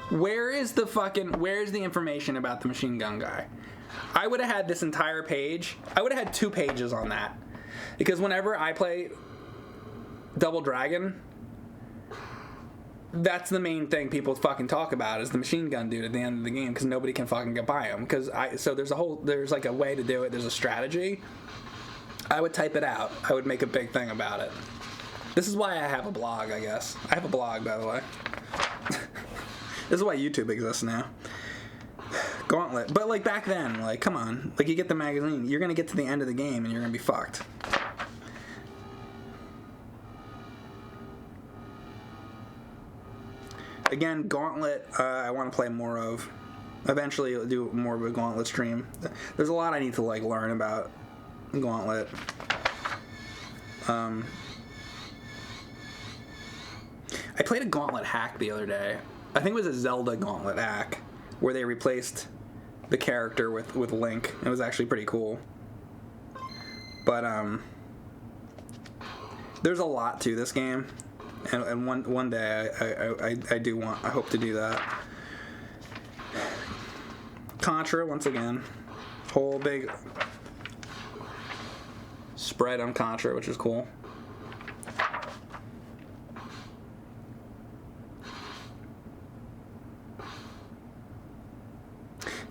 Where's the information about the machine gun guy? I would have had this entire page. I would have had 2 pages on that. Because whenever I play Double Dragon, that's the main thing people fucking talk about is the machine gun dude at the end of the game, because nobody can fucking get by him. So there's like a way to do it. There's a strategy. I would type it out. I would make a big thing about it. This is why I have a blog, I guess. I have a blog, by the way. This is why YouTube exists now. Gauntlet. But, like, back then, like, come on. Like, you get the magazine. You're going to get to the end of the game and you're going to be fucked. Again, Gauntlet, I want to play more of. Eventually, I'll do more of a Gauntlet stream. There's a lot I need to, like, learn about Gauntlet. I played a Gauntlet hack the other day. I think it was a Zelda Gauntlet hack, where they replaced the character with Link. It was actually pretty cool. But there's a lot to this game, and one day I hope to do that. Contra, once again, whole big spread on Contra, which is cool.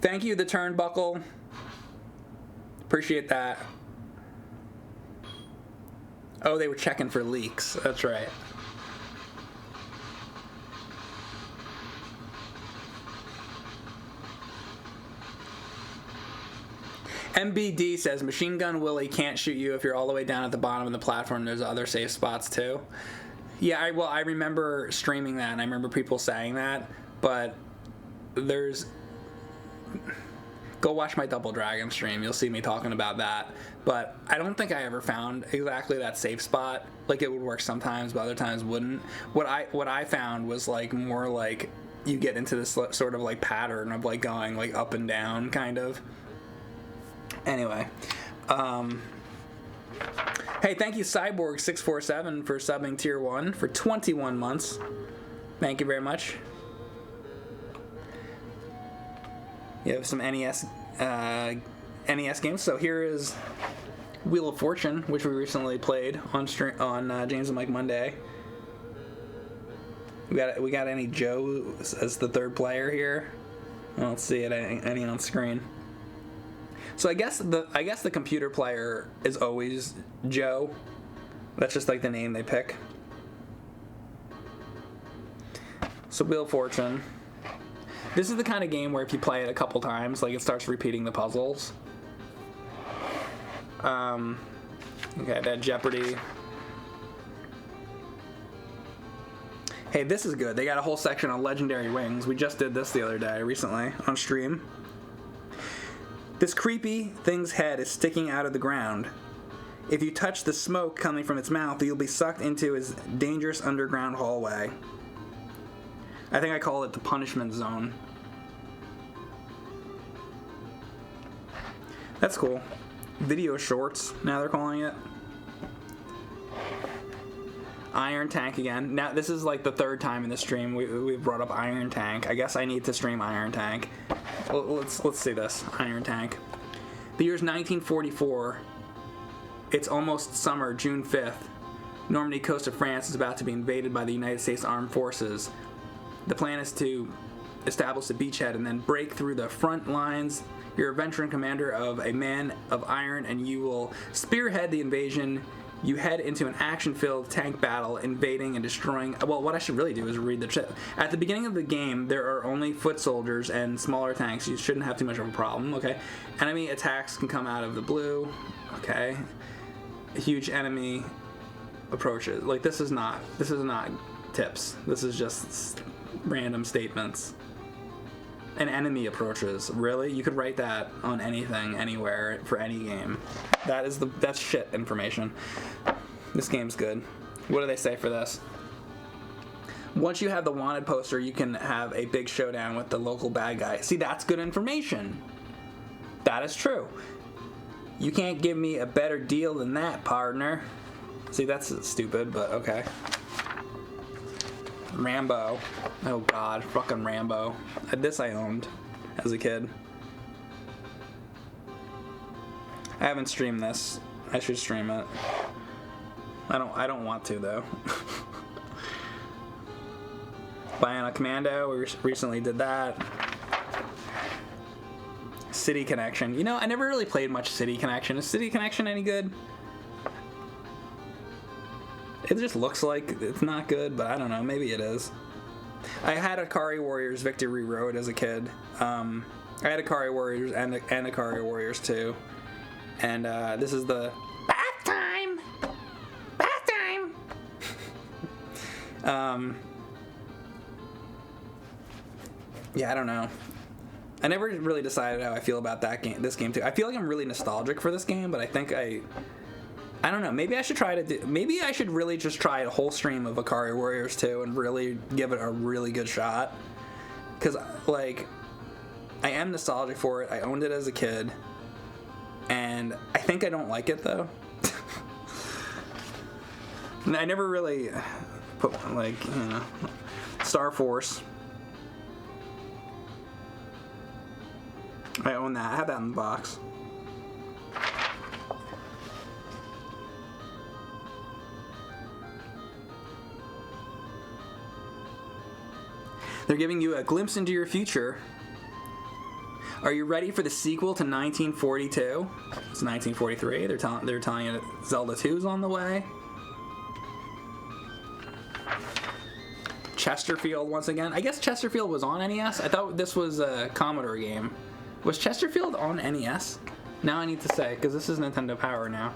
Thank you, the Turnbuckle. Appreciate that. Oh, they were checking for leaks. That's right. MBD says, Machine Gun Willie can't shoot you if you're all the way down at the bottom of the platform. There's other safe spots, too. Yeah, I remember streaming that, and I remember people saying that, but there's... Go watch my Double Dragon stream. You'll see me talking about that. But I don't think I ever found exactly that safe spot. Like, it would work sometimes, but other times wouldn't. What I found was, like, more like you get into this sort of, like, pattern of, like, going, like, up and down, kind of. Anyway. Hey, thank you, Cyborg647, for subbing Tier 1 for 21 months. Thank you very much. You have some NES games. So here is Wheel of Fortune, which we recently played on James and Mike Monday. We got any Joe as the third player here? I don't see it any on screen. So I guess the computer player is always Joe. That's just like the name they pick. So Wheel of Fortune. This is the kind of game where if you play it a couple times, like, it starts repeating the puzzles. Okay, that Jeopardy. Hey, this is good. They got a whole section on legendary wings. We just did this the other day, recently, on stream. This creepy thing's head is sticking out of the ground. If you touch the smoke coming from its mouth, you'll be sucked into its dangerous underground hallway. I think I call it the punishment zone. That's cool. Video shorts, now they're calling it. Iron Tank again. Now, this is like the third time in the stream we've brought up Iron Tank. I guess I need to stream Iron Tank. Let's see this. Iron Tank. The year's 1944. It's almost summer, June 5th. Normandy coast of France is about to be invaded by the United States Armed Forces. The plan is to establish a beachhead and then break through the front lines. You're a veteran commander of a man of iron, and you will spearhead the invasion. You head into an action-filled tank battle, invading and destroying... Well, what I should really do is read the chat. At the beginning of the game, there are only foot soldiers and smaller tanks. You shouldn't have too much of a problem, okay? Enemy attacks can come out of the blue, okay? A huge enemy approaches. Like, this is not tips. This is just random statements. An enemy approaches. Really? You could write that on anything, anywhere, for any game. That's shit information. This game's good. What do they say for this? Once you have the wanted poster, you can have a big showdown with the local bad guy. See, that's good information. That is true. You can't give me a better deal than that, partner. See, that's stupid, but okay. Rambo. Oh god, fucking Rambo. This I owned as a kid. I haven't streamed this. I should stream it. I don't want to though. Bionic Commando, we recently did that. City Connection. You know, I never really played much City Connection. Is City Connection any good? It just looks like it's not good, but I don't know. Maybe it is. I had Akari Warriors Victory Road as a kid. I had Akari Warriors and Akari Warriors 2. And this is the bath time! Bath time! Yeah, I don't know. I never really decided how I feel about this game too. I feel like I'm really nostalgic for this game, but I think I don't know. Maybe I should maybe I should really just try a whole stream of Akari Warriors 2 and really give it a really good shot. Because, like, I am nostalgic for it. I owned it as a kid, and I think I don't like it though. And I never really put like, you know, Star Force. I own that. I have that in the box. They're giving you a glimpse into your future. Are you ready for the sequel to 1942? It's 1943. They're telling you that Zelda 2 is on the way. Chesterfield once again. I guess Chesterfield was on NES. I thought this was a Commodore game. Was Chesterfield on NES? Now I need to say, because this is Nintendo Power now.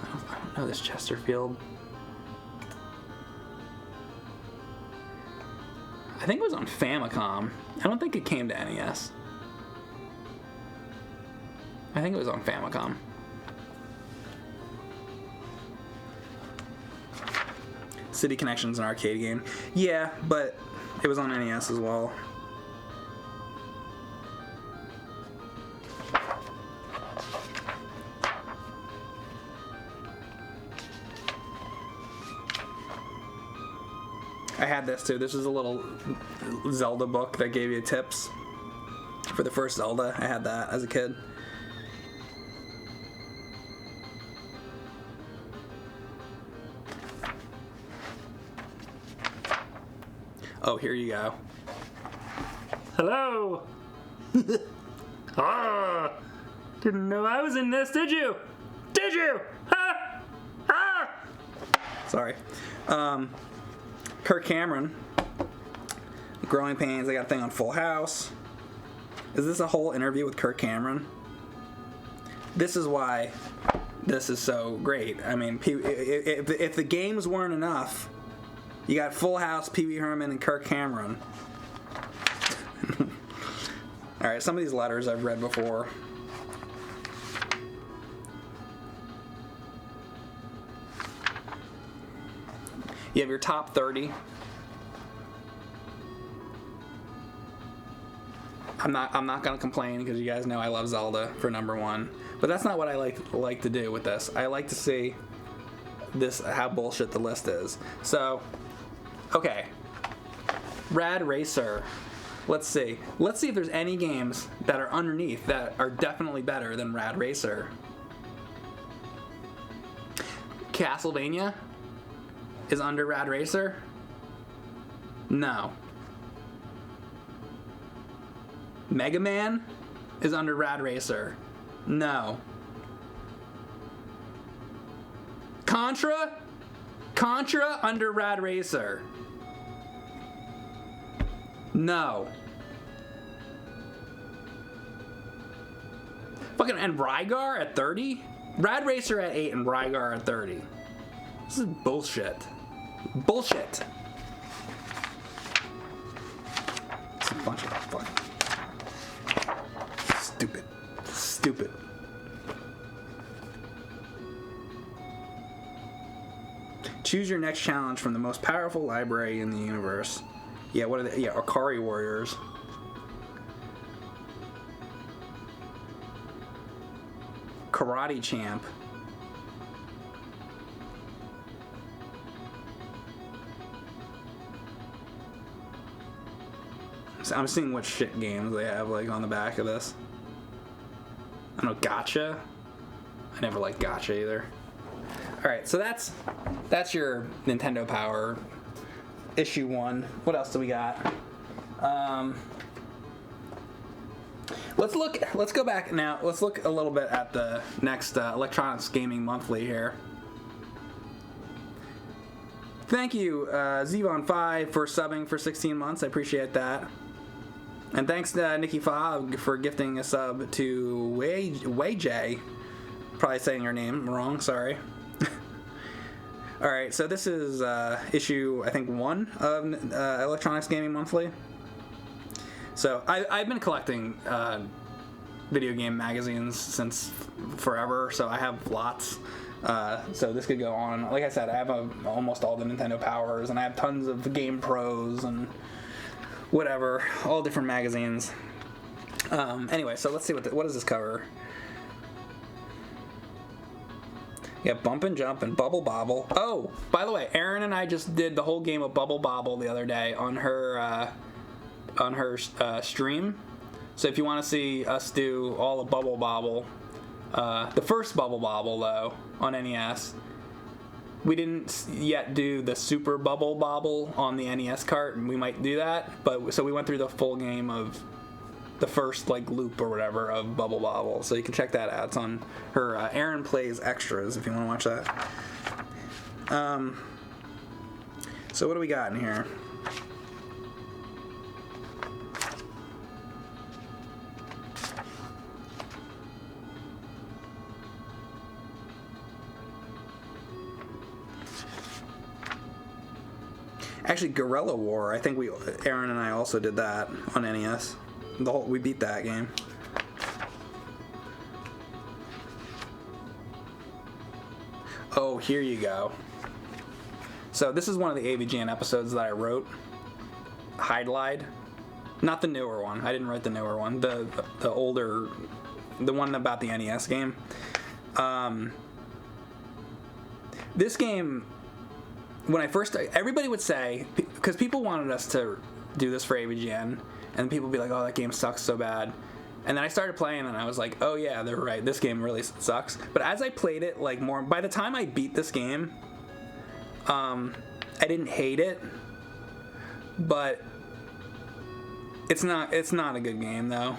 I don't know this Chesterfield. I think it was on Famicom. I don't think it came to NES. I think it was on Famicom. City Connection's an arcade game. Yeah, but it was on NES as well. I had this too. This was a little Zelda book that gave you tips for the first Zelda. I had that as a kid. Oh, here you go. Hello! Ah! Didn't know I was in this, did you? Did you? Ah! Ah! Sorry. Kirk Cameron. Growing Pains. I got a thing on Full House. Is this a whole interview with Kirk Cameron? This is why this is so great. I mean, if the games weren't enough, you got Full House, Pee Wee Herman, and Kirk Cameron. Alright, some of these letters I've read before. You have your top 30. I'm not gonna complain because you guys know I love Zelda for number 1. But that's not what I like to do with this. I like to see this, how bullshit the list is. So, okay. Rad Racer. Let's see if there's any games that are underneath that are definitely better than Rad Racer. Castlevania is under Rad Racer? No. Mega Man is under Rad Racer? No. Contra under Rad Racer? No. Fucking, and Rygar at 30? Rad Racer at 8 and Rygar at 30. This is bullshit. Bullshit. It's a bunch of fucking stupid. Choose your next challenge from the most powerful library in the universe. Yeah, what are they? Yeah, Akari Warriors. Karate Champ. So I'm seeing what shit games they have like on the back of this. I don't know, Gotcha. I never liked Gotcha either. Alright, so that's your Nintendo Power issue 1. What else do we got? Let's go back now. Let's look a little bit at the next Electronics Gaming Monthly here. Thank you, Zevon5, for subbing for 16 months. I appreciate that. And thanks to Nikki Fogg for gifting a sub to Wayjay. Probably saying your name wrong, sorry. Alright, so this is issue, I think, 1 of Electronics Gaming Monthly. So I've been collecting video game magazines since forever, so I have lots. So this could go on. Like I said, I have almost all the Nintendo Powers, and I have tons of Game Pros and whatever, all different magazines. Anyway, so let's see what does this cover. Yeah, Bump and Jump and Bubble Bobble. Oh, by the way, Erin and I just did the whole game of Bubble Bobble the other day on her stream. So if you want to see us do all of Bubble Bobble, the first Bubble Bobble though on NES, we didn't yet do the Super Bubble Bobble on the NES cart, and we might do that. But so we went through the full game of the first like loop or whatever of Bubble Bobble, so you can check that out. It's on her Erin Plays Extras if you want to watch that. So what do we got in here? Actually, Guerrilla War. I think Erin and I also did that on NES. We beat that game. Oh, here you go. So this is one of the AVGN episodes that I wrote. Hide-Lide. Not the newer one. I didn't write the newer one. The older, the one about the NES game. This game, when I first, everybody would say, because people wanted us to do this for AVGN, and people would be like, oh, that game sucks so bad. And then I started playing, and I was like, oh yeah, they're right, this game really sucks. But as I played it, like more, by the time I beat this game, I didn't hate it, but it's not a good game though.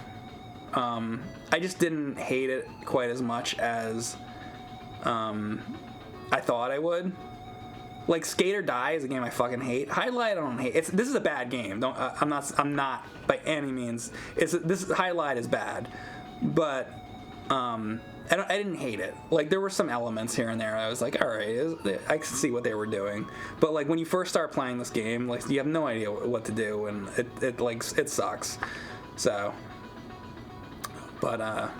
I just didn't hate it quite as much as I thought I would. Like Skate or Die is a game I fucking hate. Hide-Lide I don't hate. This is a bad game. I'm not by any means. This Hide-Lide is bad, but I didn't hate it. Like there were some elements here and there. I was like, all right, I can see what they were doing. But like when you first start playing this game, like you have no idea what to do, and it sucks. So, but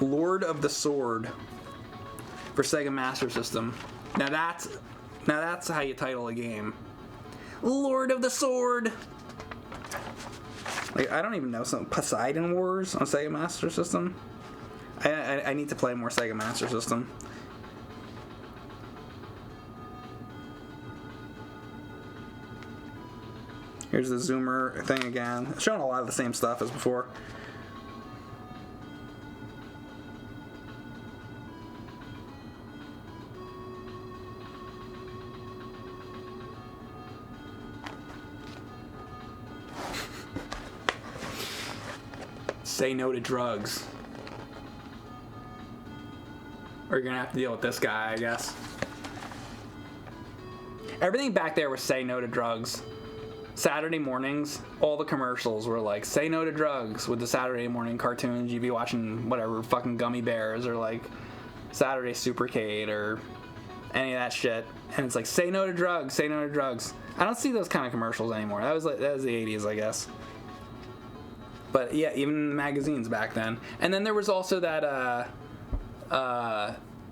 Lord of the Sword for Sega Master System. Now that's how you title a game. Lord of the Sword. Like I don't even know some Poseidon Wars on Sega Master System. I need to play more Sega Master System. Here's the zoomer thing again. It's showing a lot of the same stuff as before. Say no to drugs. Or you're gonna have to deal with this guy, I guess. Everything back there was say no to drugs. Saturday mornings, all the commercials were like, say no to drugs with the Saturday morning cartoons. You'd be watching whatever, fucking Gummy Bears or like Saturday Supercade or any of that shit. And it's like, say no to drugs, say no to drugs. I don't see those kind of commercials anymore. That was the 80s, I guess. But yeah, even in the magazines back then. And then there was also that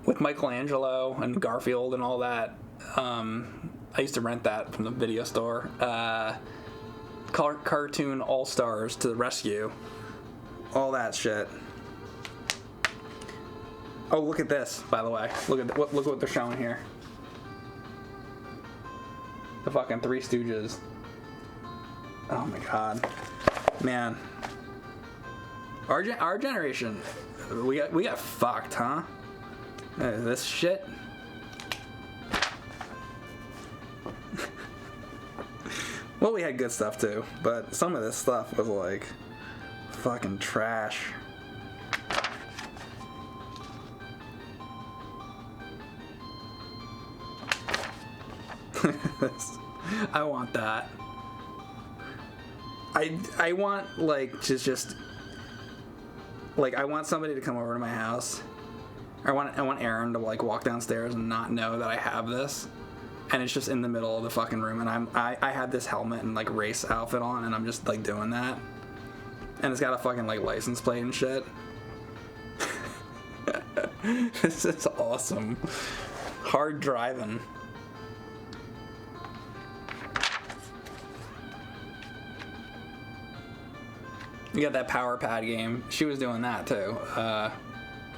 with Michelangelo and Garfield and all that. I used to rent that from the video store. Cartoon All-Stars to the Rescue. All that shit. Oh, look at this, by the way. Look what they're showing here. The fucking Three Stooges. Oh my god. Man. Our generation, we got fucked, huh? This shit. Well, we had good stuff too, but some of this stuff was like fucking trash. I want that. I want like just like I want somebody to come over to my house. I want Erin to like walk downstairs and not know that I have this, and it's just in the middle of the fucking room, and I had this helmet and like race outfit on, and I'm just like doing that, and it's got a fucking like license plate and shit. This is awesome. Hard driving. You got that Power Pad game. She was doing that too.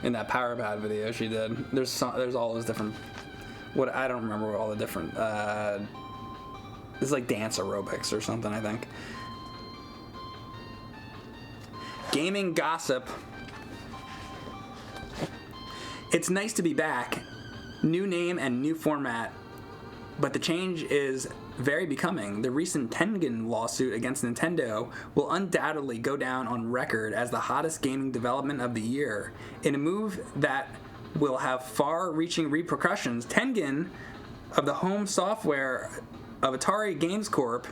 In that Power Pad video she did. There's all those different. What I don't remember what all the different. It's like dance aerobics or something, I think. Gaming gossip. It's nice to be back. New name and new format, but the change is very becoming. The recent Tengen lawsuit against Nintendo will undoubtedly go down on record as the hottest gaming development of the year. In a move that will have far-reaching repercussions, Tengen, of the home software of Atari Games Corp.,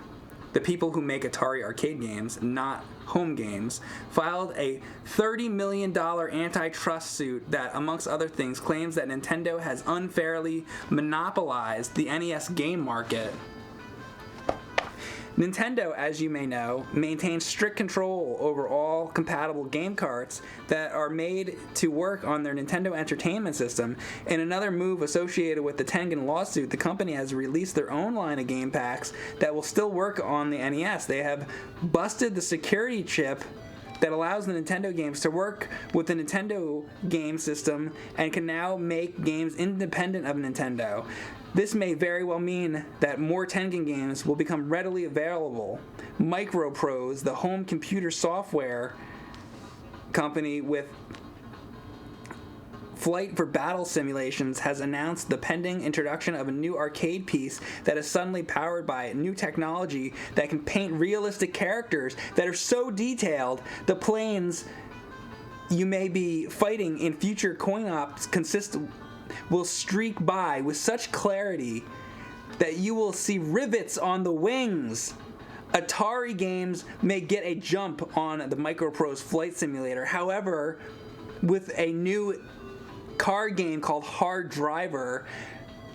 the people who make Atari arcade games, not home games, filed a $30 million antitrust suit that, amongst other things, claims that Nintendo has unfairly monopolized the NES game market. Nintendo, as you may know, maintains strict control over all compatible game carts that are made to work on their Nintendo Entertainment System. In another move associated with the Tengen lawsuit, the company has released their own line of game packs that will still work on the NES. They have busted the security chip that allows the Nintendo games to work with the Nintendo game system and can now make games independent of Nintendo. This may very well mean that more Tengen games will become readily available. Microprose, the home computer software company with Flight for Battle Simulations, has announced the pending introduction of a new arcade piece that is suddenly powered by new technology that can paint realistic characters that are so detailed the planes you may be fighting in future coin-ops will streak by with such clarity that you will see rivets on the wings. Atari games may get a jump on the Microprose Flight Simulator. However, with a new car game called Hard Driver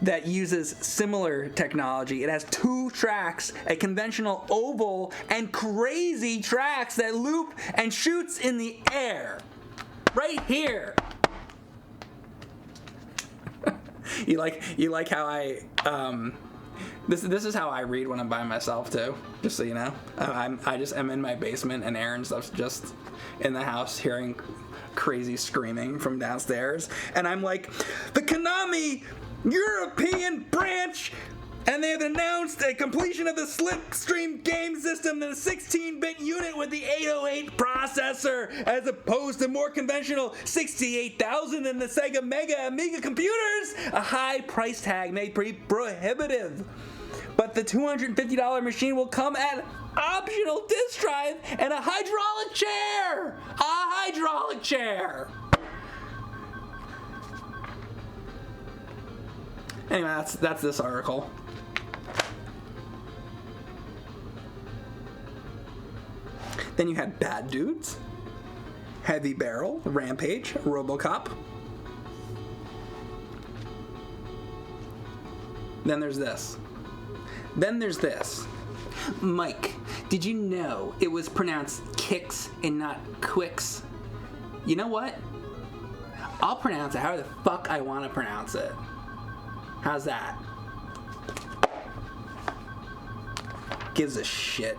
that uses similar technology, it has 2 tracks, a conventional oval and crazy tracks that loop and shoots in the air. Right here. You like how I this is how I read when I'm by myself too. Just so you know, I just am in my basement and Erin's just in the house hearing crazy screaming from downstairs, and I'm like, the Konami European branch, and they have announced a completion of the Slipstream game system, the 16-bit unit with the 808 processor, as opposed to more conventional 68,000 in the Sega Mega Amiga computers. A high price tag may be prohibitive, but the $250 machine will come at optional disk drive and a hydraulic chair. A hydraulic chair. Anyway, that's this article. Then you had Bad Dudes, Heavy Barrel, Rampage, RoboCop. Then there's this. Mike, did you know it was pronounced kicks and not quicks? You know what? I'll pronounce it however the fuck I want to pronounce it. How's that? Gives a shit.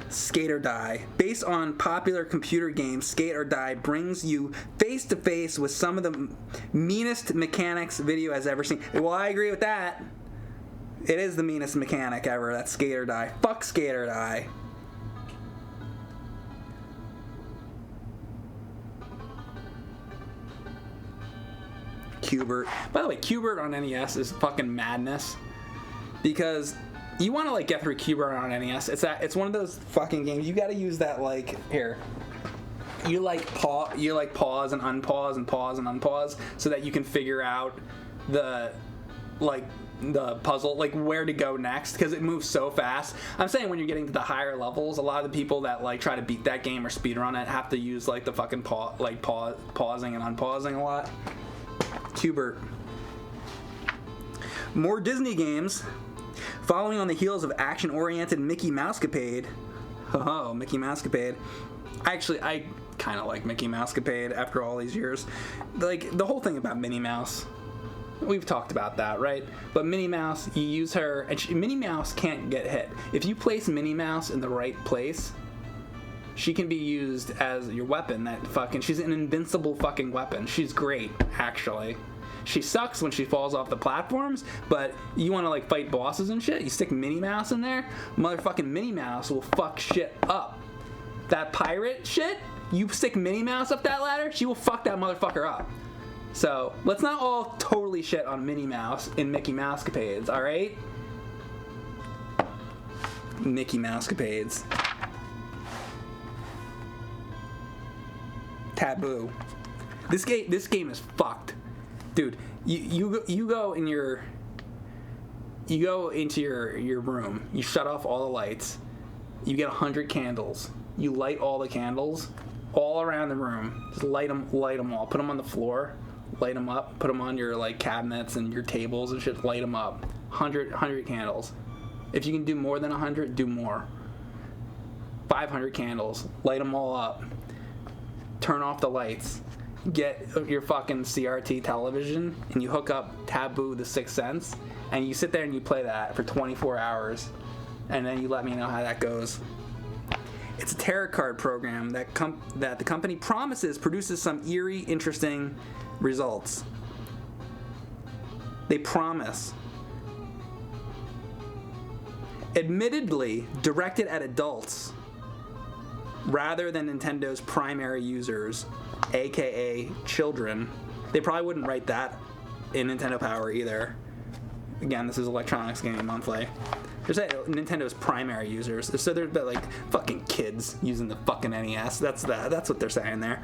Skate or Die. Based on popular computer games, Skate or Die brings you face to face with some of the meanest mechanics video has ever seen. Well, I agree with that. It is the meanest mechanic ever. That's Skate or Die. Fuck Skate or Die. Qbert. By the way, Qbert on NES is fucking madness, because you want to like get through Qbert on NES. It's one of those fucking games you got to use that like here. You pause and unpause and pause and unpause so that you can figure out the puzzle, like where to go next, because it moves so fast. I'm saying when you're getting to the higher levels, a lot of the people that like try to beat that game or speedrun it have to use like the fucking pausing and unpausing a lot. Qbert. More Disney games. Following on the heels of action-oriented Mickey Mousecapade, Mickey Mousecapade. I kind of like Mickey Mousecapade after all these years. Like, the whole thing about Minnie Mouse, we've talked about that, right? But Minnie Mouse, you use her, and Minnie Mouse can't get hit. If you place Minnie Mouse in the right place, she can be used as your weapon. She's an invincible fucking weapon. She's great, actually. She sucks when she falls off the platforms, but you want to like fight bosses and shit, you stick Minnie Mouse in there, motherfucking Minnie Mouse will fuck shit up. That pirate shit, you stick Minnie Mouse up that ladder, she will fuck that motherfucker up. So let's not all totally shit on Minnie Mouse in Mickey Mousecapades, alright? Mickey Mousecapades. Taboo. This game is fucked. Dude, you go into your room, you shut off all the lights, you get 100 candles, you light all the candles all around the room, just light them all, put them on the floor, light them up, put them on your like cabinets and your tables and shit, light them up, 100 candles. If you can do more than 100, do more. 500 candles, light them all up, turn off the lights. Get your fucking CRT television and you hook up Taboo the Sixth Sense and you sit there and you play that for 24 hours and then you let me know how that goes. It's a tarot card program that the company promises produces some eerie, interesting results. They promise. Admittedly directed at adults rather than Nintendo's primary users, aka children. They probably wouldn't write that in Nintendo Power either. Again, this is Electronics Gaming Monthly. There's Nintendo's primary users, so they're like fucking kids using the fucking NES. That's what they're saying there.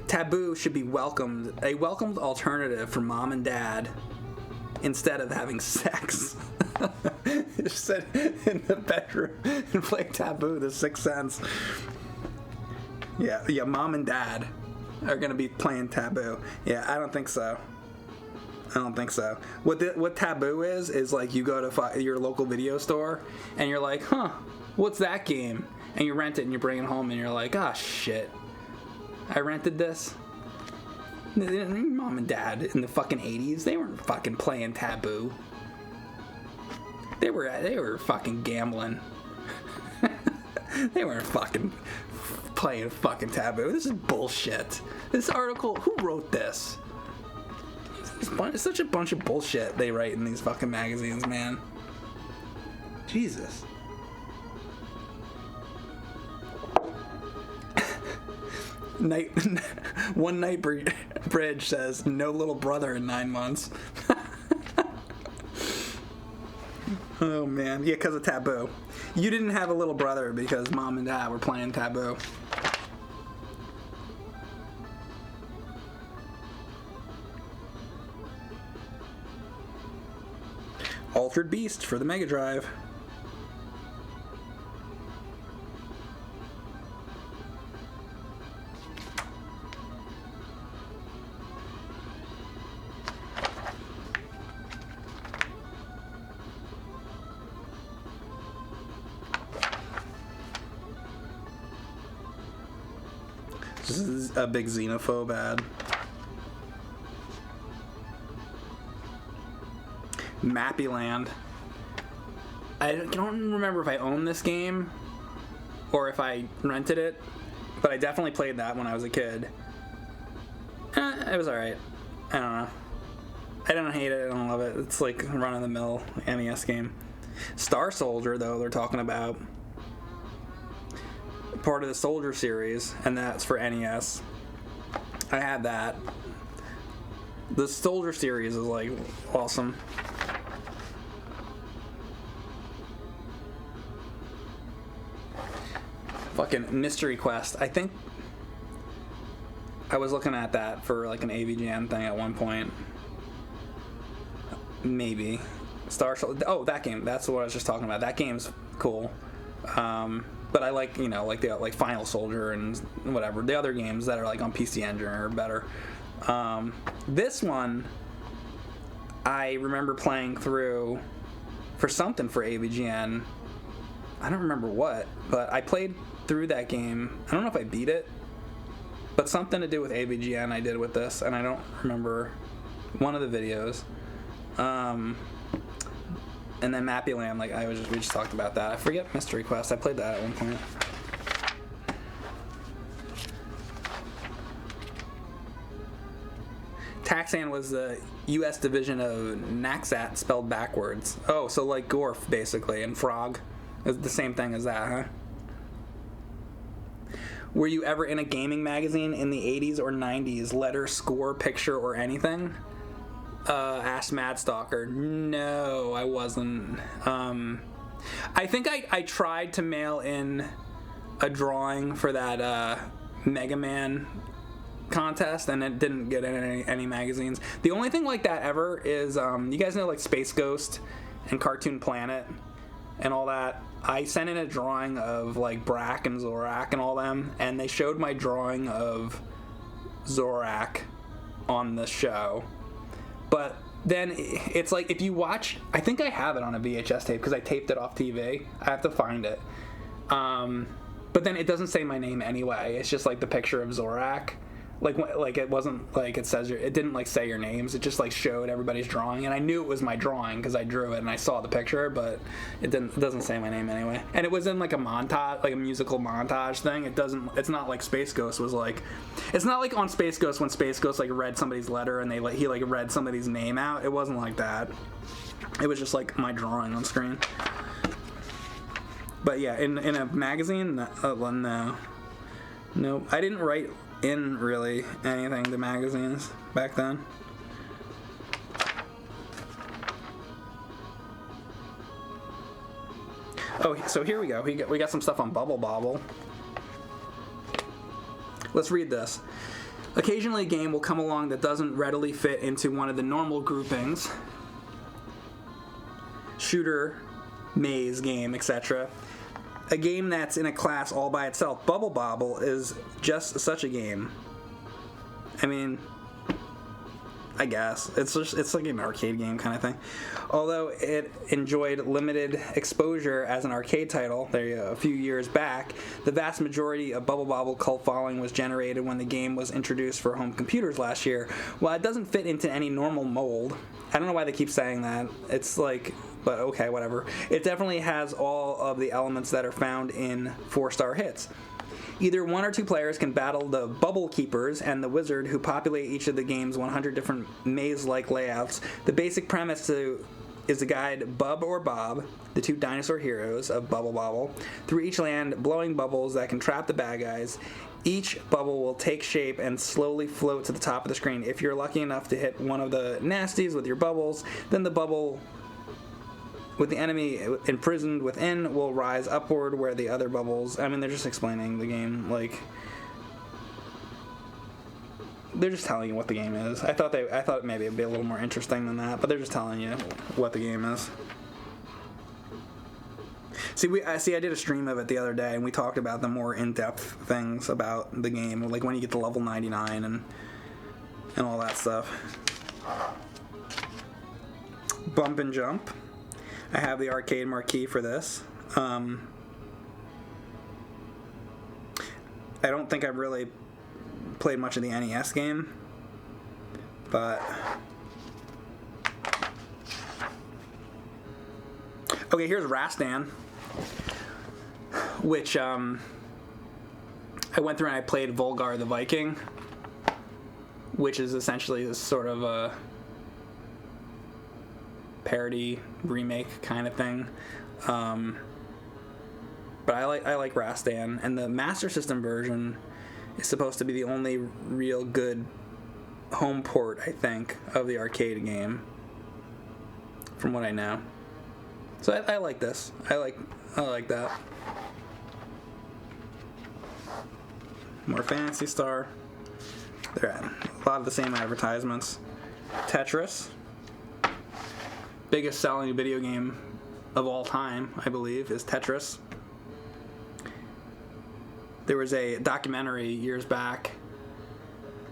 Taboo should be a welcomed alternative for mom and dad instead of having sex. Just sit in the bedroom and play Taboo the Sixth Sense. Yeah, mom and dad are gonna be playing Taboo. Yeah, I don't think so. What Taboo is like you go to your local video store and you're like, what's that game? And you rent it and you bring it home and you're like, shit, I rented this. Mom and dad in the fucking 80s, they weren't fucking playing Taboo. They were fucking gambling. They weren't fucking playing fucking Taboo. This is bullshit. This article, who wrote this? It's such a bunch of bullshit they write in these fucking magazines, man. Jesus. One Night Bridge says, no little brother in 9 months. Oh, man. Yeah, because of Taboo. You didn't have a little brother because mom and dad were playing Taboo. Altered Beast for the Mega Drive. This is a big Xenophobe ad. Mappy Land. I don't remember if I owned this game or if I rented it, but I definitely played that when I was a kid. It was alright. I don't know. I don't hate it. I don't love it. It's like a run-of-the-mill NES game. Star Soldier, though, they're talking about. Part of the Soldier series, and that's for NES. I had that. The Soldier series is like awesome. Fucking Mystery Quest. I think I was looking at that for like an AVGN thing at one point. Maybe. Star Soldier. Oh, that game. That's what I was just talking about. That game's cool. But I like, like Final Soldier and whatever. The other games that are like on PC Engine are better. This one, I remember playing through for something for AVGN. I don't remember what, but I played through that game. I don't know if I beat it, but something to do with AVGN I did with this, and I don't remember one of the videos. And then Mappy Land, like we just talked about that. I forget Mystery Quest. I played that at one point. Taxan was the U.S. division of Naxat, spelled backwards. Oh, so like Gorf, basically, and Frog. It's the same thing as that, huh? Were you ever in a gaming magazine in the 80s or 90s? Letter, score, picture, or anything? Asked Mad Stalker. No, I wasn't. I think I tried to mail in a drawing for that Mega Man contest, and it didn't get in any magazines. The only thing like that ever is, you guys know like Space Ghost and Cartoon Planet and all that? I sent in a drawing of like Brack and Zorak and all them, and they showed my drawing of Zorak on the show. But then it's like, if you watch, I think I have it on a VHS tape because I taped it off TV. I have to find it. But then it doesn't say my name anyway. It's just like the picture of Zorak. Like it wasn't like it didn't like say your names. It just like showed everybody's drawing, and I knew it was my drawing because I drew it and I saw the picture, but it doesn't say my name anyway. And it was in like a montage, like a musical montage thing. It's not like Space Ghost was like, it's not like on Space Ghost when Space Ghost like read somebody's letter and he like read somebody's name out. It wasn't like that. It was just like my drawing on screen. But yeah, in a magazine, no. Nope. I didn't write in really anything to magazines back then. Oh, so here we go. We got some stuff on Bobble. Let's read this. Occasionally a game will come along that doesn't readily fit into one of the normal groupings. Shooter, maze game, etc. A game that's in a class all by itself. Bobble is just such a game. I mean, I guess. It's like an arcade game kind of thing. Although it enjoyed limited exposure as an arcade title a few years back, the vast majority of Bobble cult following was generated when the game was introduced for home computers last year. While it doesn't fit into any normal mold, I don't know why they keep saying that. It's like, but okay, whatever. It definitely has all of the elements that are found in 4-star hits. Either one or two players can battle the Bubble Keepers and the Wizard who populate each of the game's 100 different maze-like layouts. The basic premise is to guide Bub or Bob, the two dinosaur heroes of Bobble, through each land, blowing bubbles that can trap the bad guys. Each bubble will take shape and slowly float to the top of the screen. If you're lucky enough to hit one of the nasties with your bubbles, then the bubble with the enemy imprisoned within will rise upward where the other bubbles... I mean, they're just explaining the game, like... They're just telling you what the game is. I thought maybe it'd be a little more interesting than that, but they're just telling you what the game is. I did a stream of it the other day, and we talked about the more in-depth things about the game, like when you get to level 99 and all that stuff. Bump and Jump. I have the arcade marquee for this. I don't think I've really played much of the NES game, but... Okay, here's Rastan, which I went through and I played Volgar the Viking, which is essentially this sort of a parody remake kind of thing, but I like Rastan, and the Master System version is supposed to be the only real good home port, I think, of the arcade game, from what I know. So I like this. I like that. More Phantasy Star. They're at a lot of the same advertisements. Tetris. Biggest selling video game of all time, I believe, is Tetris. There was a documentary years back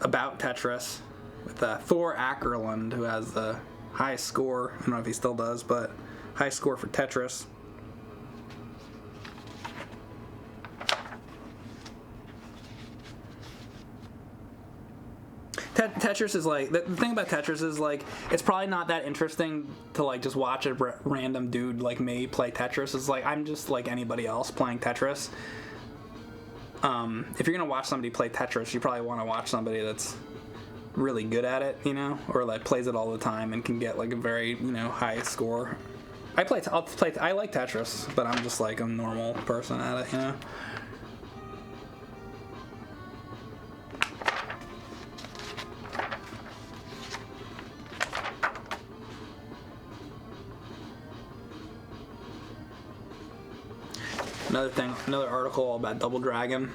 about Tetris with Thor Ackerlund, who has the highest score. I don't know if he still does, but highest score for Tetris. Tetris is like, the thing about Tetris is like, it's probably not that interesting to like just watch a random dude like me play Tetris. It's like, I'm just like anybody else playing Tetris. If you're gonna watch somebody play Tetris, you probably want to watch somebody that's really good at it, you know, or like plays it all the time and can get like a very, you know, high score. I like Tetris, but I'm just like a normal person at it, you know. Another article about Double Dragon.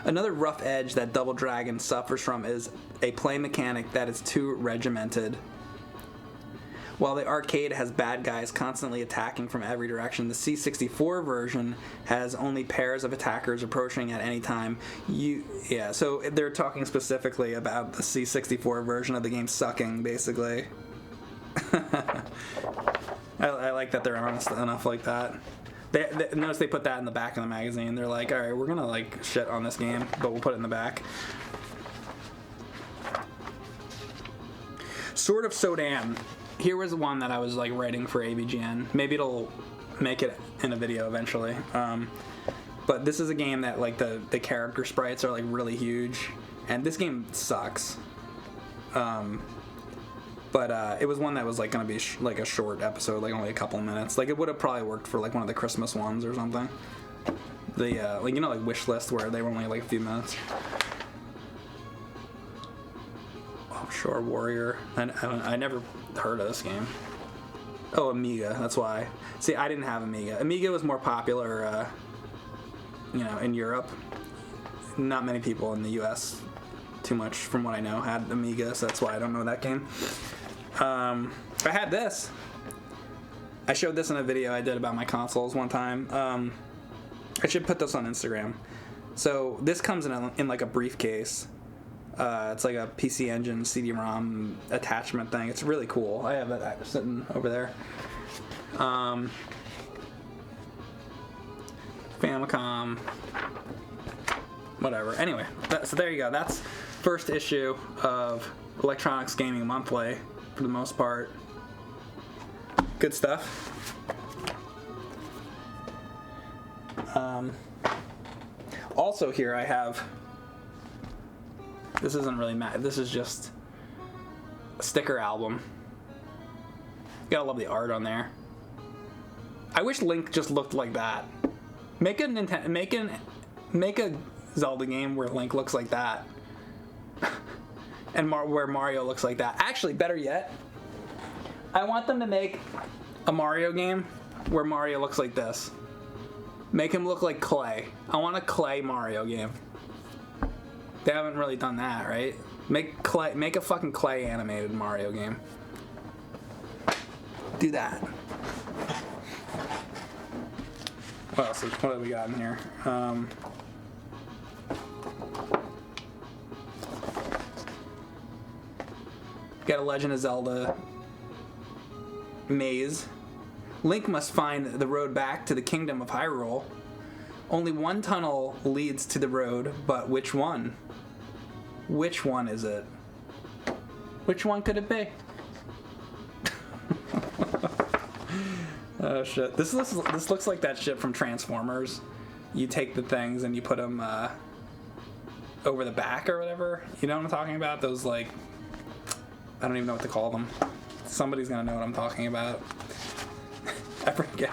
Another rough edge that Double Dragon suffers from is a play mechanic that is too regimented. While the arcade has bad guys constantly attacking from every direction, the C64 version has only pairs of attackers approaching at any time. So they're talking specifically about the C64 version of the game sucking, basically. I like that they're honest enough like that. They notice they put that in the back of the magazine. They're like, all right, we're gonna like shit on this game, but we'll put it in the back. Sword of Sodan. Here was one that I was like writing for AVGN. Maybe it'll make it in a video eventually. But this is a game that like the character sprites are like really huge, and this game sucks. But it was one that was like gonna be like a short episode, like only a couple minutes. Like it would have probably worked for like one of the Christmas ones or something. The like, you know, like wish list where they were only like a few minutes. Offshore Warrior. I never heard of this game. Oh, Amiga. That's why. See, I didn't have Amiga. Amiga was more popular, you know, in Europe. Not many people in the U.S. too much, from what I know, had Amiga, so that's why I don't know that game. I had this. I showed this in a video I did about my consoles one time. I should put this on Instagram. So this comes in like a briefcase. It's like a PC Engine CD-ROM attachment thing. It's really cool. I have it sitting over there. Famicom. Whatever. Anyway, so there you go. That's first issue of Electronics Gaming Monthly, for the most part. Good stuff. Also here I have, this isn't really this is just a sticker album. You gotta love the art on there. I wish Link just looked like that. Make a Zelda game where Link looks like that. And where Mario looks like that. Actually, better yet, I want them to make a Mario game where Mario looks like this. Make him look like clay. I want a clay Mario game. They haven't really done that, right? Make a fucking clay animated Mario game. Do that. What else? What have we got in here? Got a Legend of Zelda maze. Link must find the road back to the Kingdom of Hyrule. Only one tunnel leads to the road, but which one? Which one is it? Which one could it be? Oh shit! This looks like that shit from Transformers. You take the things and you put them over the back or whatever. You know what I'm talking about? Those like, I don't even know what to call them. Somebody's gonna know what I'm talking about. I forget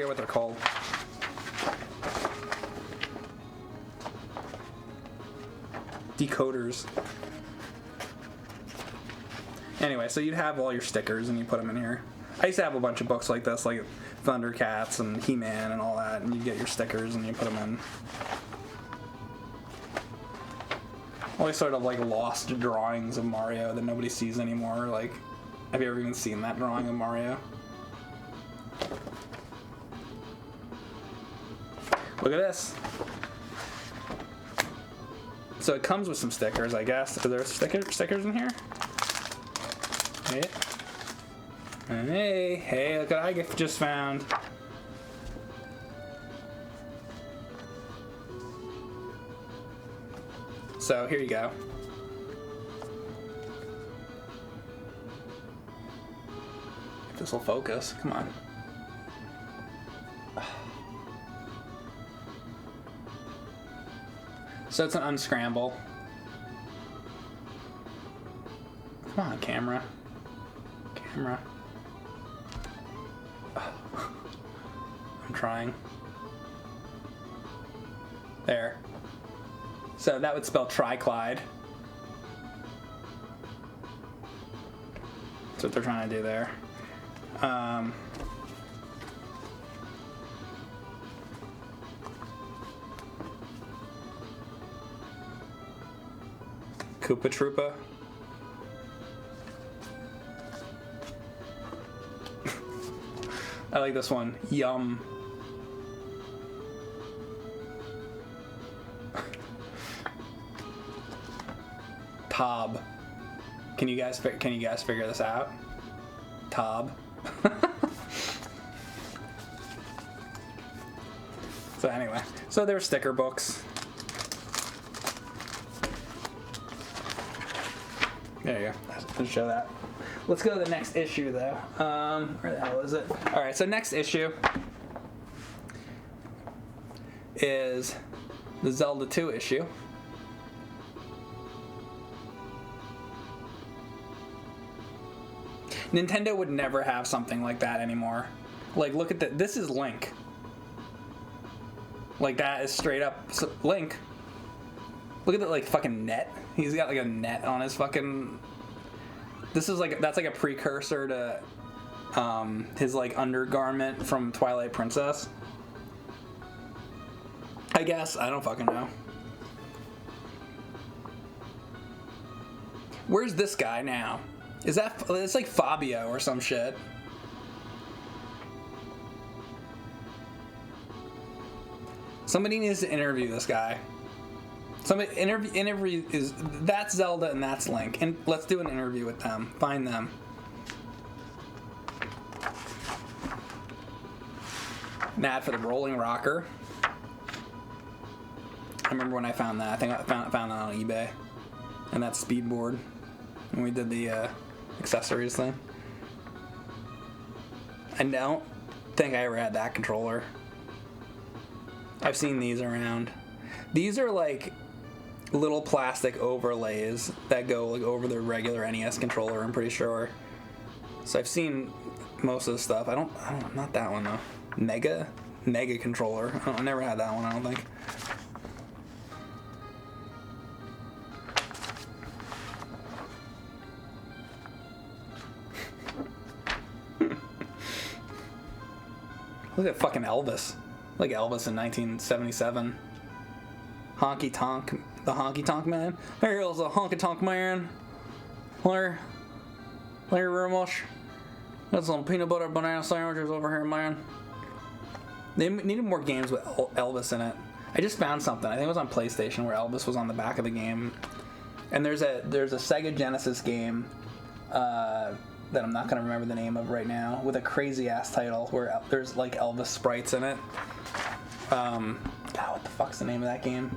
what they're called. Decoders. Anyway, so you'd have all your stickers and you put them in here. I used to have a bunch of books like this, like Thundercats and He-Man and all that, and you get your stickers and you put them in. All these sort of like lost drawings of Mario that nobody sees anymore. Like, have you ever even seen that drawing of Mario? Look at this. So it comes with some stickers, I guess. Are there stickers in here? Hey, look what I just found. So here you go. If this will focus, come on. So it's an unscramble. Come on, camera. I'm trying. There. So that would spell triclide. That's what they're trying to do there. Koopa Troopa. I like this one. Yum. Tob. Can you guys figure this out? Tob. So anyway, so there's sticker books. There you go. Let's show that. Let's go to the next issue, though. Where the hell is it? All right, so next issue is the Zelda 2 issue. Nintendo would never have something like that anymore. Like, look at that. This is Link. Like, that is straight up Link. Look at the, like, fucking net. He's got, like, a net on his fucking... This is, like, that's, like, a precursor to his, like, undergarment from Twilight Princess. I guess. I don't fucking know. Where's this guy now? Is that... It's like Fabio or some shit. Somebody needs to interview this guy. Somebody interview is... That's Zelda and that's Link. And let's do an interview with them. Find them. An ad for the Rolling Rocker. I remember when I found that. I think I found that on eBay. And that speedboard. When we did the accessories thing. I don't think I ever had that controller. I've seen these around. These are like little plastic overlays that go like over the regular NES controller, I'm pretty sure. So I've seen most of the stuff. I don't not that one though. Mega controller. I never had that one, I don't think. Look at fucking Elvis. Like Elvis in 1977. Honky Tonk. The Honky Tonk Man. Here's a Honky Tonk Man. Larry very much. Got some peanut butter banana sandwiches over here, man. They needed more games with Elvis in it. I just found something. I think it was on PlayStation where Elvis was on the back of the game. And there's a Sega Genesis game that I'm not going to remember the name of right now, with a crazy ass title where there's like Elvis sprites in it. What the fuck's the name of that game?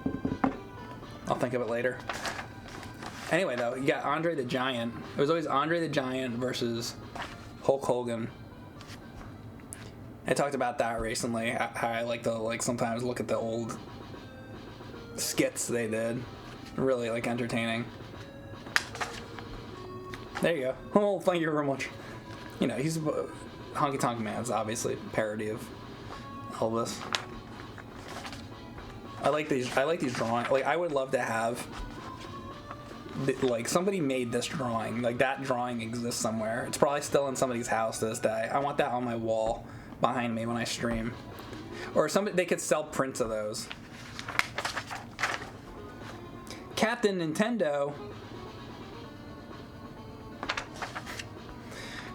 I'll think of it later. Anyway, though, you got Andre the Giant. It was always Andre the Giant versus Hulk Hogan. I talked about that recently, how I like to sometimes look at the old skits they did. Really entertaining. There you go. Oh, thank you very much. You know, he's Honky Tonk Man's obviously a parody of Elvis. I like these drawings. Like, I would love to have somebody made this drawing. Like, that drawing exists somewhere. It's probably still in somebody's house to this day. I want that on my wall behind me when I stream. Or they could sell prints of those. Captain Nintendo.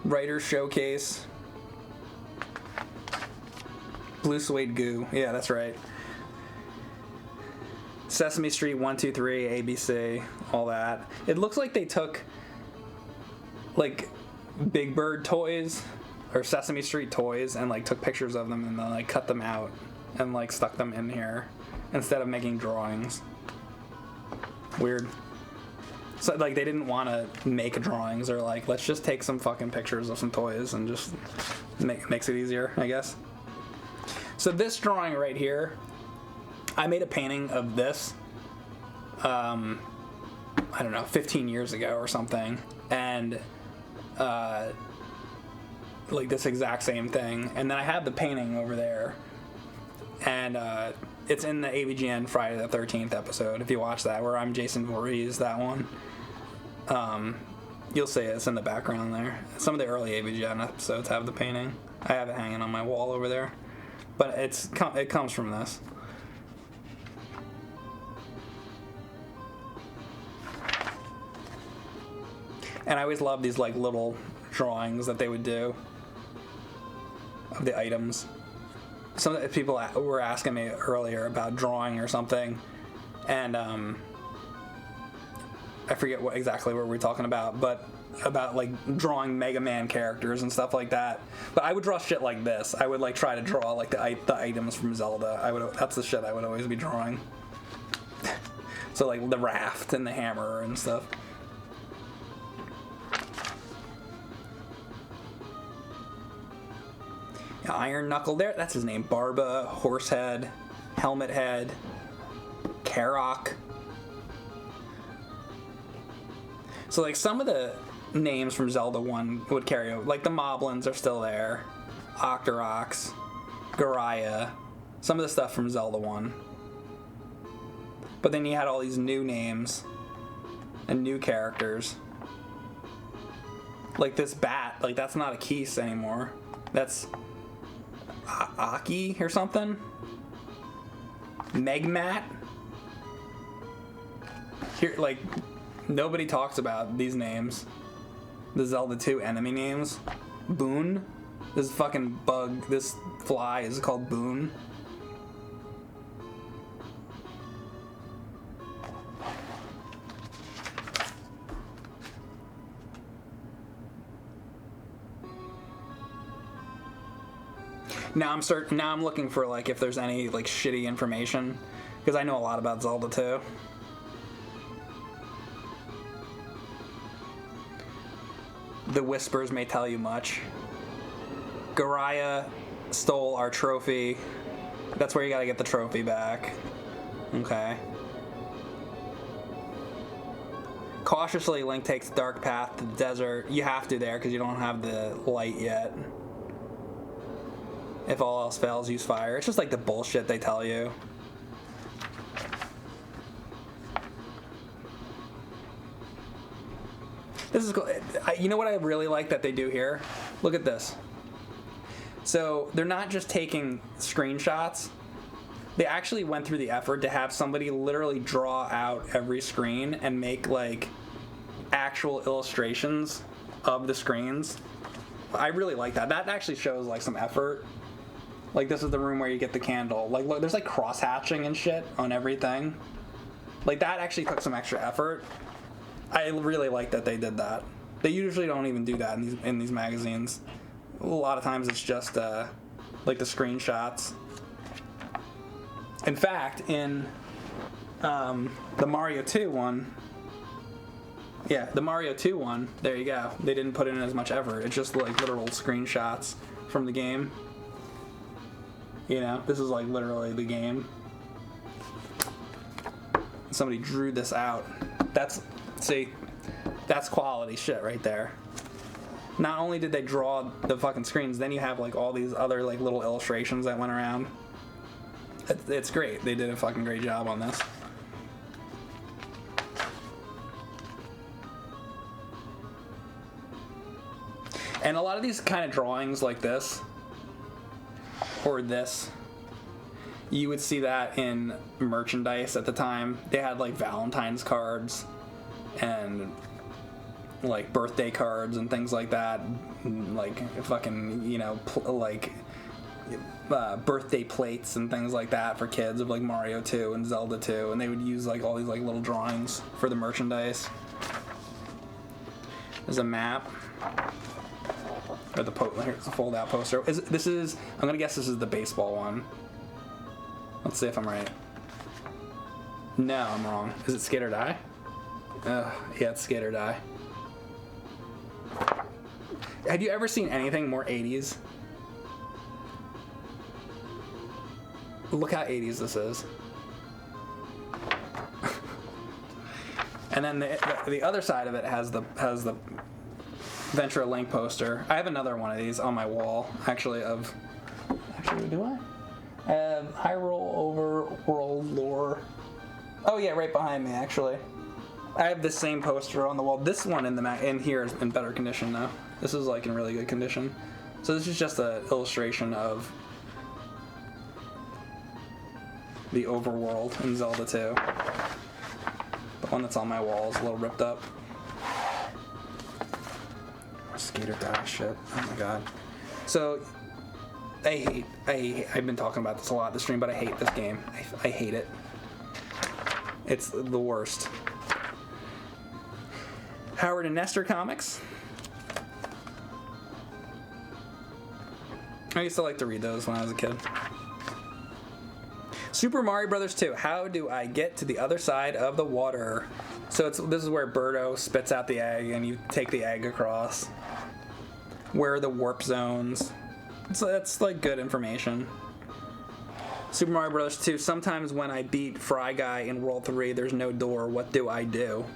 Writer's Showcase. Blue Suede Goo. Yeah, that's right. Sesame Street 1, 2, 3, ABC, all that. It looks like they took like Big Bird toys or Sesame Street toys and like took pictures of them and then like cut them out and like stuck them in here instead of making drawings. Weird. So like they didn't want to make drawings, or like let's just take some fucking pictures of some toys and just makes it easier, I guess. So this drawing right here, I made a painting of this I don't know, 15 years ago or something, and like this exact same thing, and then I have the painting over there, and it's in the AVGN Friday the 13th episode, if you watch that, where I'm Jason Voorhees, that one. You'll see it's in the background there. Some of the early AVGN episodes have the painting. I have it hanging on my wall over there, but it comes from this. And I always love these like little drawings that they would do of the items. Some of the people were asking me earlier about drawing or something, and I forget exactly what we were talking about, but about like drawing Mega Man characters and stuff like that. But I would draw shit like this. I would like try to draw like the items from Zelda. That's the shit I would always be drawing. So like the raft and the hammer and stuff. Iron Knuckle there, that's his name. Barba, Horsehead, Helmet Head, Karok. So like some of the names from Zelda 1 would carry over. Like the Moblins are still there. Octoroks, Garaya, some of the stuff from Zelda 1. But then you had all these new names and new characters. Like this bat, like that's not a Keese anymore. That's Aki or something? Megmat? Here, like, nobody talks about these names. The Zelda 2 enemy names. Boon. This fucking bug, this fly is called Boon. Now I'm looking for like if there's any like shitty information, because I know a lot about Zelda 2. The whispers may tell you much. Garaya stole our trophy. That's where you gotta get the trophy back. Okay. Cautiously, Link takes the dark path to the desert. You have to there because you don't have the light yet. If all else fails, use fire. It's just like the bullshit they tell you. This is cool. You know what I really like that they do here? Look at this. So they're not just taking screenshots. They actually went through the effort to have somebody literally draw out every screen and make like actual illustrations of the screens. I really like that. That actually shows like some effort. Like this is the room where you get the candle. Like look, there's like cross-hatching and shit on everything. Like that actually took some extra effort. I really like that they did that. They usually don't even do that in these magazines. A lot of times it's just like the screenshots. In fact, in the Mario 2 one, yeah, the Mario 2 one, there you go. They didn't put in as much effort. It's just like literal screenshots from the game. You know, this is like literally the game. Somebody drew this out. See, that's quality shit right there. Not only did they draw the fucking screens, then you have like all these other like little illustrations that went around. It's great. They did a fucking great job on this. And a lot of these kind of drawings like this, or this, you would see that in merchandise at the time. They had like Valentine's cards and like birthday cards and things like that, like fucking, you know, like birthday plates and things like that for kids of like Mario 2 and Zelda 2, and they would use like all these like little drawings for the merchandise. There's a map. Or here's a fold-out poster. I'm gonna guess this is the baseball one. Let's see if I'm right. No, I'm wrong. Is it Skate or Die? Yeah, it's Skate or Die. Have you ever seen anything more 80s? Look how 80s this is. And then the other side of it has the Ventura Link poster. I have another one of these on my wall, actually, do I? Hyrule Overworld Lore. Oh yeah, right behind me, actually. I have the same poster on the wall. This one in here is in better condition, though. This is like in really good condition. So this is just an illustration of the overworld in Zelda 2. The one that's on my wall is a little ripped up. Skate or Die shit. Oh my god. So I've been talking about this a lot this stream, but I hate this game. I hate it. It's the worst. Howard and Nestor comics. I used to like to read those when I was a kid. Super Mario Brothers 2. How do I get to the other side of the water? So this is where Birdo spits out the egg and you take the egg across. Where are the warp zones? So that's like good information. Super Mario Bros. 2. Sometimes when I beat Fry Guy in World 3, there's no door. What do I do?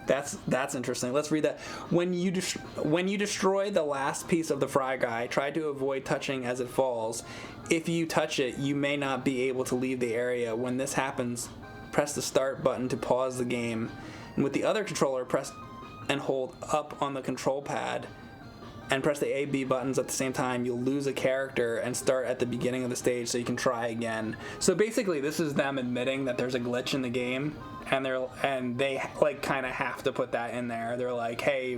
That's interesting. Let's read that. When you destroy the last piece of the Fry Guy, try to avoid touching as it falls. If you touch it, you may not be able to leave the area. When this happens, press the start button to pause the game. And with the other controller, press and hold up on the control pad and press the A, B buttons at the same time. You'll lose a character and start at the beginning of the stage so you can try again. So basically this is them admitting that there's a glitch in the game, and they like kind of have to put that in there. They're like, hey,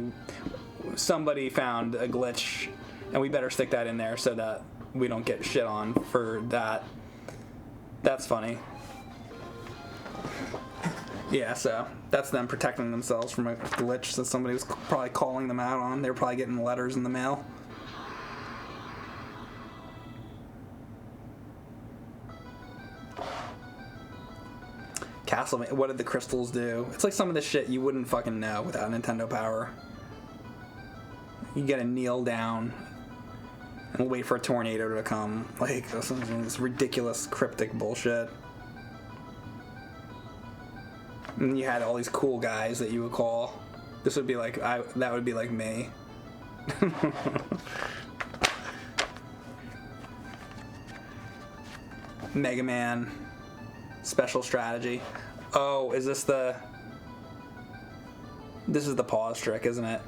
somebody found a glitch and we better stick that in there so that we don't get shit on for that. That's funny. Yeah, so that's them protecting themselves from a glitch that somebody was probably calling them out on. They were probably getting letters in the mail. Castlevania, what did the crystals do? It's like some of the shit you wouldn't fucking know without Nintendo Power. You gotta kneel down and wait for a tornado to come. Like, this ridiculous cryptic bullshit. And you had all these cool guys that you would call. This would be like, that would be like me. Mega Man. Special strategy. Oh, is this the... This is the pause trick, isn't it?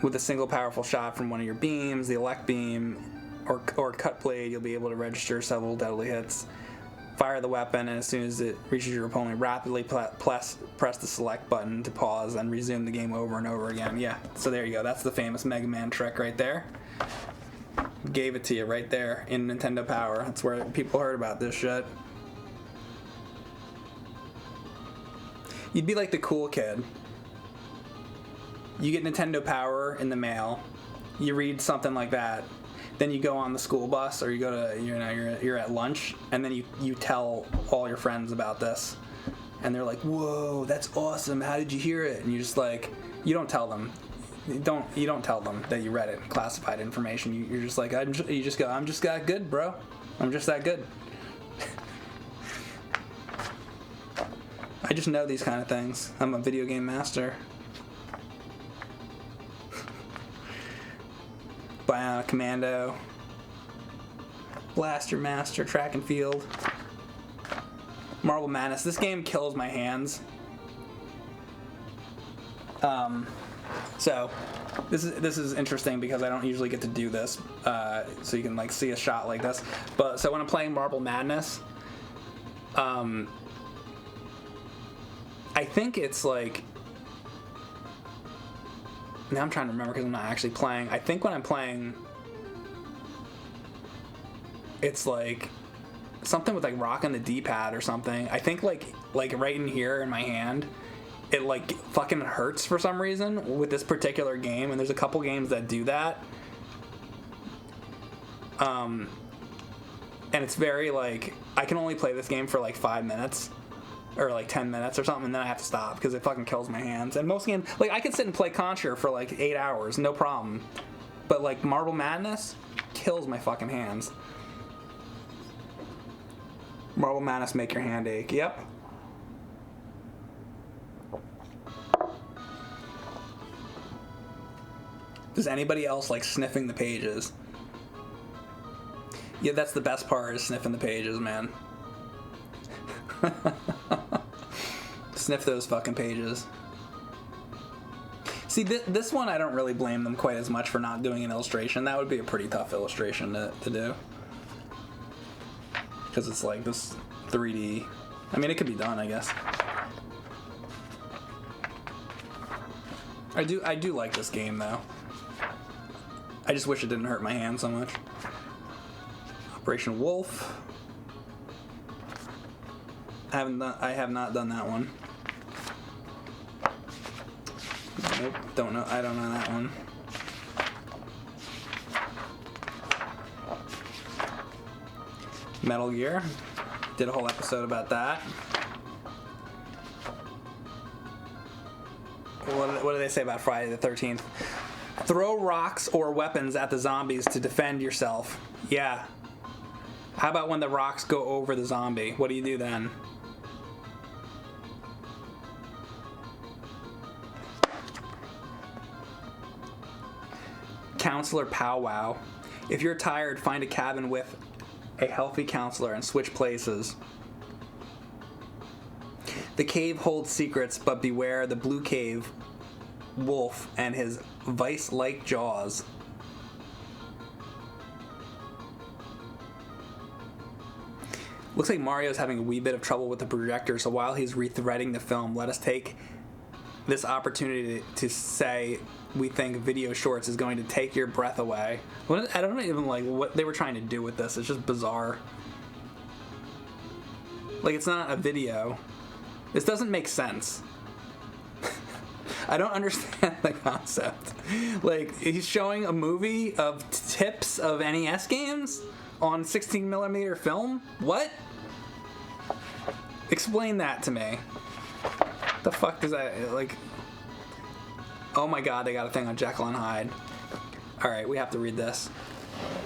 With a single powerful shot from one of your beams, the elect beam, or cut blade, you'll be able to register several deadly hits. Fire the weapon, and as soon as it reaches your opponent, rapidly press the select button to pause and resume the game over and over again. Yeah, so there you go. That's the famous Mega Man trick right there. Gave it to you right there in Nintendo Power. That's where people heard about this shit. You'd be like the cool kid. You get Nintendo Power in the mail. You read something like that. Then you go on the school bus, or you go to, you're at lunch, and then you tell all your friends about this, and they're like, "Whoa, that's awesome! How did you hear it?" And you just like, you don't tell them, you don't tell them that you read it, classified information. You're just like, you just go, "I'm just that good, bro. I'm just that good." I just know these kind of things. I'm a video game master. Bionic Commando, Blaster Master, Track and Field, Marble Madness. This game kills my hands. So this is interesting because I don't usually get to do this. So you can like see a shot like this. But so when I'm playing Marble Madness, I think it's like Now I'm trying to remember because I'm not actually playing. I think when I'm playing, it's like something with like rocking the D-pad or something. I think like right in here in my hand, it like fucking hurts for some reason with this particular game. And there's a couple games that do that. And it's very like, I can only play this game for like 5 minutes or like 10 minutes or something, and then I have to stop because it fucking kills my hands. And most games, like I could sit and play Contra for like 8 hours, no problem. But like Marble Madness kills my fucking hands. Marble Madness make your hand ache. Yep. Does anybody else like sniffing the pages? Yeah, that's the best part, is sniffing the pages, man. Sniff those fucking pages. See, this one I don't really blame them quite as much for not doing an illustration. That would be a pretty tough illustration to do. Because it's like this 3D. I mean, it could be done, I guess. I do like this game, though. I just wish it didn't hurt my hand so much. Operation Wolf. I have not done that one. Nope, don't know. I don't know that one. Metal Gear. Did a whole episode about that. What do they say about Friday the 13th? Throw rocks or weapons at the zombies to defend yourself. Yeah. How about when the rocks go over the zombie? What do you do then? Counselor powwow. If you're tired, find a cabin with a healthy counselor and switch places. The cave holds secrets, but beware the blue cave wolf and his vice-like jaws. Looks like Mario's having a wee bit of trouble with the projector, so while he's rethreading the film, let us take this opportunity to say we think video shorts is going to take your breath away. I don't even like what they were trying to do with this. It's just bizarre. Like, it's not a video. This doesn't make sense. I don't understand the concept. Like, he's showing a movie of tips of NES games on 16mm film? What? Explain that to me. The fuck does that, like... Oh my god, they got a thing on Jekyll and Hyde. Alright, we have to read this.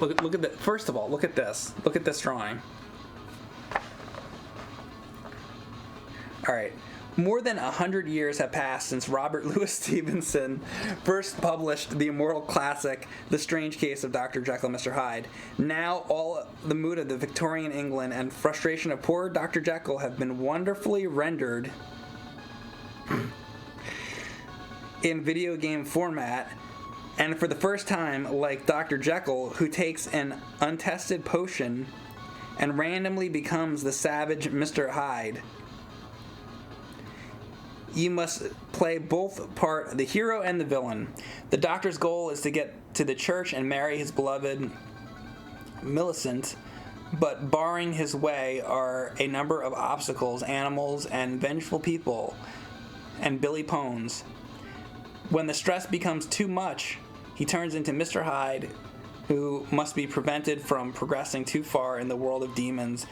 Look at that. First of all, look at this. Look at this drawing. Alright. More than 100 years have passed since Robert Louis Stevenson first published the immortal classic, The Strange Case of Dr. Jekyll and Mr. Hyde. Now all the mood of the Victorian England and frustration of poor Dr. Jekyll have been wonderfully rendered in video game format, and for the first time, like Dr. Jekyll, who takes an untested potion and randomly becomes the savage Mr. Hyde. You must play both the hero and the villain. The Doctor's goal is to get to the church and marry his beloved Millicent, but barring his way are a number of obstacles, animals, and vengeful people, and Billy Pones. When the stress becomes too much, he turns into Mr. Hyde, who must be prevented from progressing too far in the world of demons,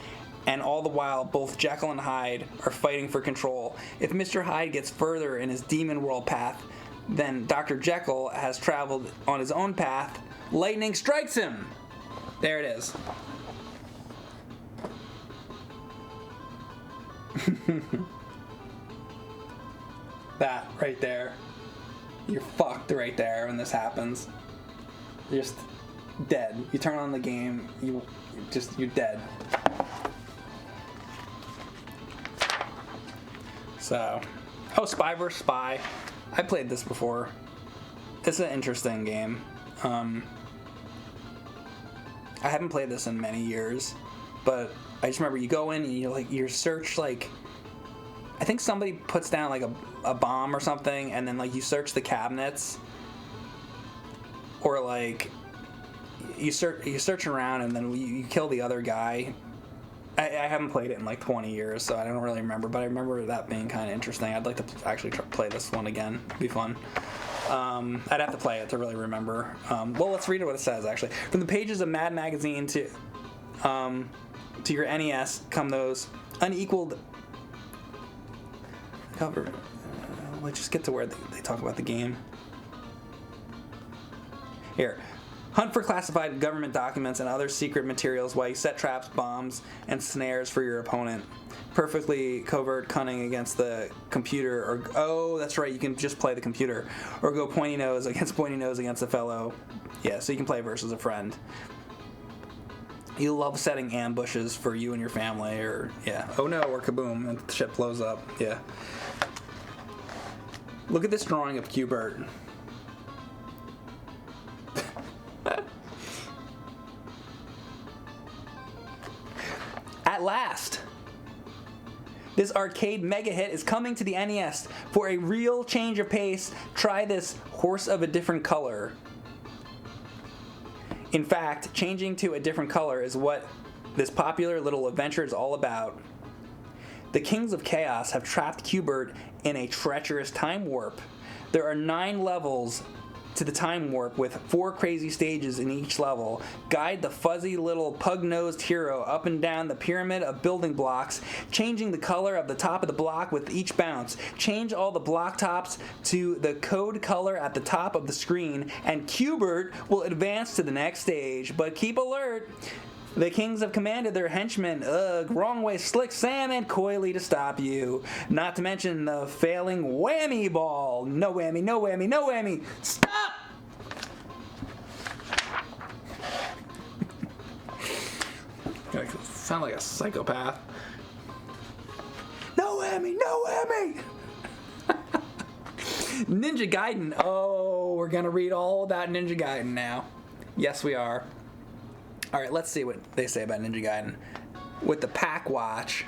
and all the while, both Jekyll and Hyde are fighting for control. If Mr. Hyde gets further in his demon world path, then Dr. Jekyll has traveled on his own path. Lightning strikes him! There it is. That right there. You're fucked right there when this happens. You're just dead. You turn on the game, you're dead. So, Spy vs. Spy. I played this before. It's an interesting game. I haven't played this in many years, but I just remember you go in and you search like, I think somebody puts down like a bomb or something, and then like you search the cabinets, or like you search around and then you kill the other guy. I haven't played it in like 20 years, so I don't really remember, but I remember that being kind of interesting. I'd like to actually play this one again. It'd be fun. I'd have to play it to really remember. Well, let's read what it says, actually. From the pages of Mad Magazine to your NES come those unequaled cover. Let's just get to where they talk about the game. Here. Hunt for classified government documents and other secret materials while you set traps, bombs, and snares for your opponent. Perfectly covert cunning against the computer, or oh, that's right, you can just play the computer, or go pointy nose against a fellow. Yeah, so you can play versus a friend. You love setting ambushes for you and your family, or yeah, oh no, or kaboom, and the shit blows up. Yeah. Look at this drawing of Q*bert. At last, this arcade mega hit is coming to the NES. For a real change of pace, try this horse of a different color. In fact, changing to a different color is what this popular little adventure is all about. The Kings of Chaos have trapped Q*bert in a treacherous time warp. There are 9 levels to the time warp with 4 crazy stages in each level. Guide the fuzzy little pug-nosed hero up and down the pyramid of building blocks, changing the color of the top of the block with each bounce. Change all the block tops to the code color at the top of the screen, and Q*bert will advance to the next stage. But keep alert! The Kings have commanded their henchmen, Wrong Way, Slick Sam, and Coily to stop you. Not to mention the failing whammy ball. No whammy, no whammy, no whammy. Stop! I sound like a psychopath. No whammy, no whammy! Ninja Gaiden. Oh, we're going to read all about Ninja Gaiden now. Yes, we are. All right, let's see what they say about Ninja Gaiden. With the Pack Watch.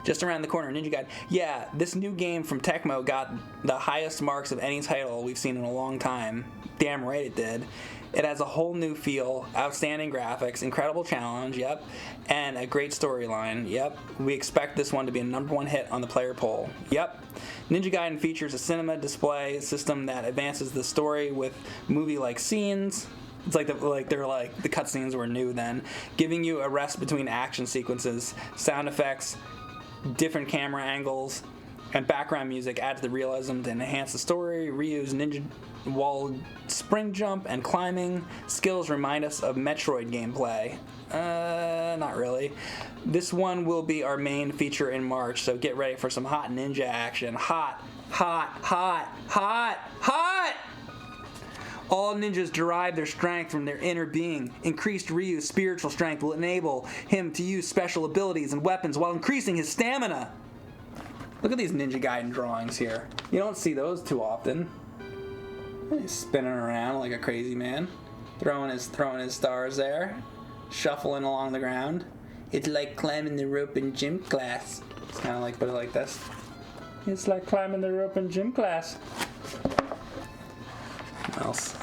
Just around the corner, Ninja Gaiden. Yeah, this new game from Tecmo got the highest marks of any title we've seen in a long time. Damn right it did. It has a whole new feel, outstanding graphics, incredible challenge, yep, and a great storyline, yep. We expect this one to be a #1 hit on the player poll, yep. Ninja Gaiden features a cinema display system that advances the story with movie-like scenes. It's like the cutscenes were new then, giving you a rest between action sequences, sound effects, different camera angles, and background music add to the realism to enhance the story. Ryu's ninja wall spring jump and climbing skills remind us of Metroid gameplay. Not really. This one will be our main feature in March, so get ready for some hot ninja action. Hot, hot, hot, hot, hot! All ninjas derive their strength from their inner being. Increased Ryu's spiritual strength will enable him to use special abilities and weapons while increasing his stamina. Look at these Ninja Gaiden drawings here. You don't see those too often. He's spinning around like a crazy man, throwing his stars there, shuffling along the ground. It's like climbing the rope in gym class. It's kind of like, put it like this. It's like climbing the rope in gym class. What else?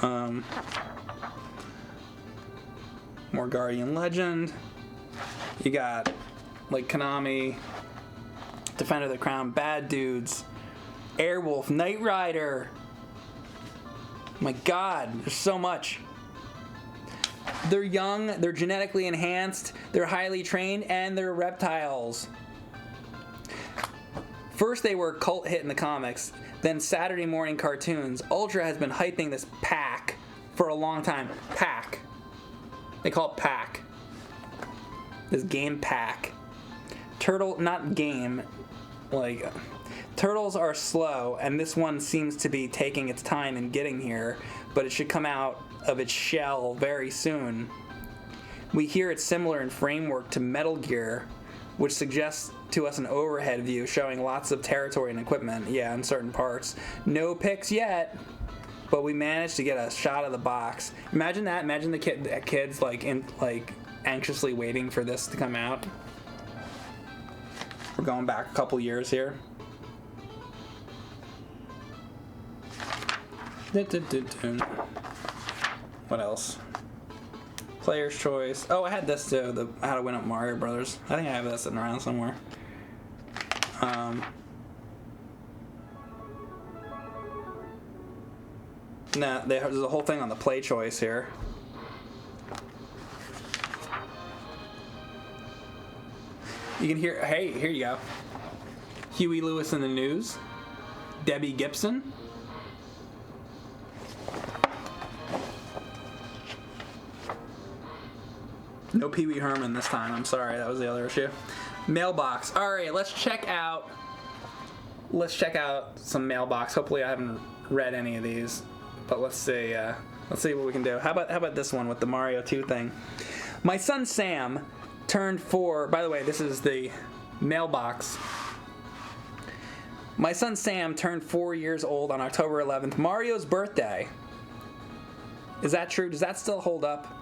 More Guardian Legend. You got like Konami, Defender of the Crown, Bad Dudes, Airwolf, Knight Rider. My God, there's so much. They're young, they're genetically enhanced, they're highly trained, and they're reptiles. First they were a cult hit in the comics, then Saturday morning cartoons. Ultra has been hyping this pack for a long time. Pack. They call it pack. This game pack. Turtle, not game, like... Turtles are slow, and this one seems to be taking its time in getting here, but it should come out of its shell very soon. We hear it's similar in framework to Metal Gear, which suggests to us an overhead view showing lots of territory and equipment, yeah, in certain parts. No pics yet, but we managed to get a shot of the box. Imagine that. Imagine the kids anxiously waiting for this to come out. We're going back a couple years here. What else? Player's choice. Oh, I had this too. The How to Win at Mario Brothers. I think I have that sitting around somewhere. Nah, there's a whole thing on the play choice here. You can hear. Hey, here you go. Huey Lewis in the News. Debbie Gibson. No Pee Wee Herman this time. I'm sorry, that was the other issue. Mailbox. All right, let's check out some mailbox. Hopefully, I haven't read any of these, but let's see. Let's see what we can do. How about this one with the Mario 2 thing? My son Sam turned 4. By the way, this is the mailbox. My son Sam turned 4 years old on October 11th, Mario's birthday. Is that true? Does that still hold up?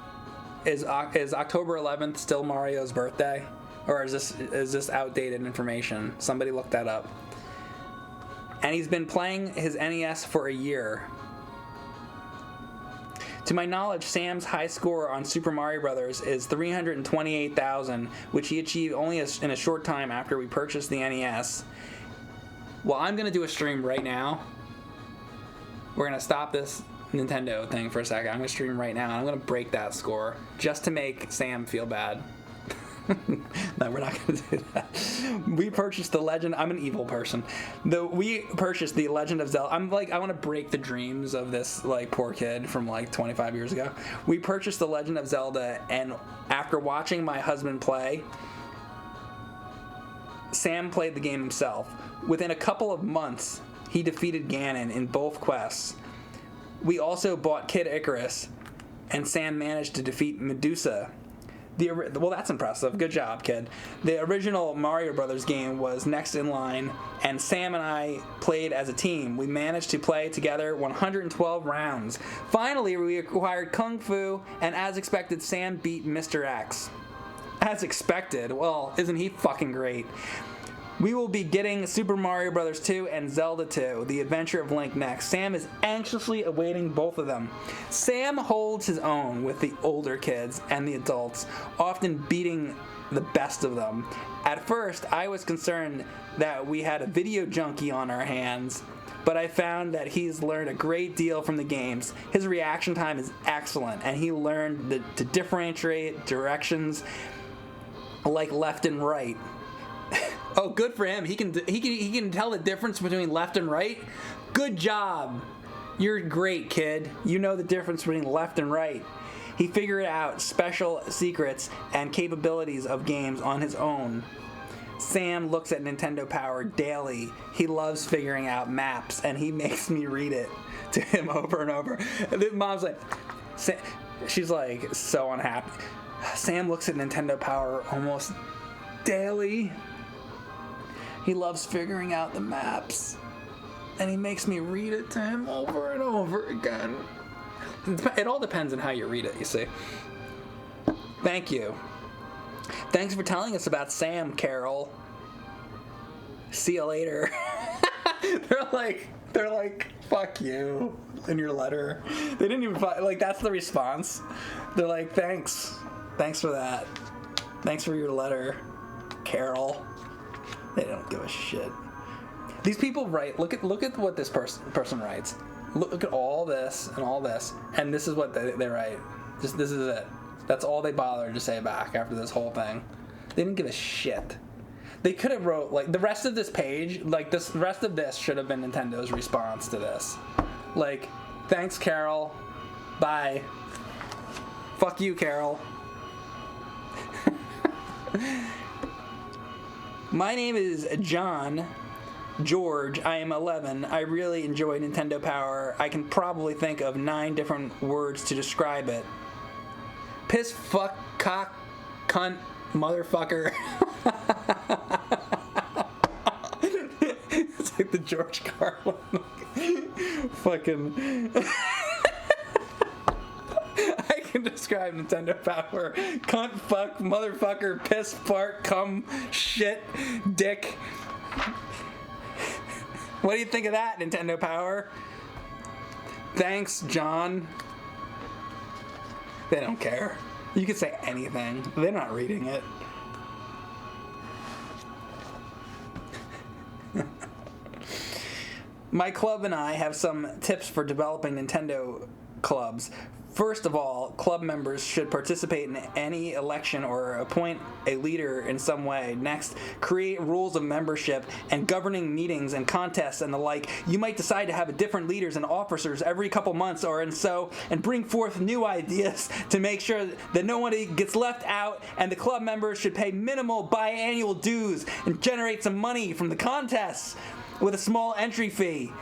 Is October 11th still Mario's birthday? Or is this outdated information? Somebody look that up. And he's been playing his NES for a year. To my knowledge, Sam's high score on Super Mario Brothers is 328,000, which he achieved only in a short time after we purchased the NES. Well, I'm going to do a stream right now. We're going to stop this Nintendo thing for a second. I'm going to stream right now, and I'm going to break that score just to make Sam feel bad. No, we're not going to do that. We purchased the Legend. I'm an evil person. We purchased the Legend of Zelda. I want to break the dreams of this poor kid from 25 years ago. We purchased the Legend of Zelda, and after watching my husband play, Sam played the game himself. Within a couple of months, he defeated Ganon in both quests. We also bought Kid Icarus, and Sam managed to defeat Medusa. Well, that's impressive. Good job, kid. The original Mario Brothers game was next in line, and Sam and I played as a team. We managed to play together 112 rounds. Finally, we acquired Kung Fu, and as expected, Sam beat Mr. X. As expected? Well, isn't he fucking great? We will be getting Super Mario Bros. 2 and Zelda 2, The Adventure of Link next. Sam is anxiously awaiting both of them. Sam holds his own with the older kids and the adults, often beating the best of them. At first, I was concerned that we had a video junkie on our hands, but I found that he's learned a great deal from the games. His reaction time is excellent, and he learned to differentiate directions like left and right. Oh, good for him. He can tell the difference between left and right. Good job. You're great, kid. You know the difference between left and right. He figured out special secrets and capabilities of games on his own. Sam looks at Nintendo Power daily. He loves figuring out maps, and he makes me read it to him over and over. And then Mom's like, she's like so unhappy. Sam looks at Nintendo Power almost daily. He loves figuring out the maps, and he makes me read it to him over and over again. It all depends on how you read it, you see. Thank you. Thanks for telling us about Sam, Carol. See you later. They're like, fuck you in your letter. They didn't even that's the response. They're like, thanks for that. Thanks for your letter, Carol. They don't give a shit. These people write. Look at what this person writes. Look at all this, and this is what they write. This is it. That's all they bothered to say back after this whole thing. They didn't give a shit. They could have wrote the rest of this page. The rest of this should have been Nintendo's response to this. Thanks, Carol. Bye. Fuck you, Carol. My name is George. I am 11. I really enjoy Nintendo Power. I can probably think of 9 different words to describe it. Piss, fuck, cock, cunt, motherfucker. It's like the George Carlin. Fucking... I can describe Nintendo Power. Cunt, fuck, motherfucker, piss, fart, cum, shit, dick. What do you think of that, Nintendo Power? Thanks, John. They don't care. You can say anything. They're not reading it. My club and I have some tips for developing Nintendo clubs. First of all, club members should participate in any election or appoint a leader in some way. Next, create rules of membership and governing meetings and contests and the like. You might decide to have different leaders and officers every couple months and bring forth new ideas to make sure that no one gets left out, and the club members should pay minimal biannual dues and generate some money from the contests with a small entry fee.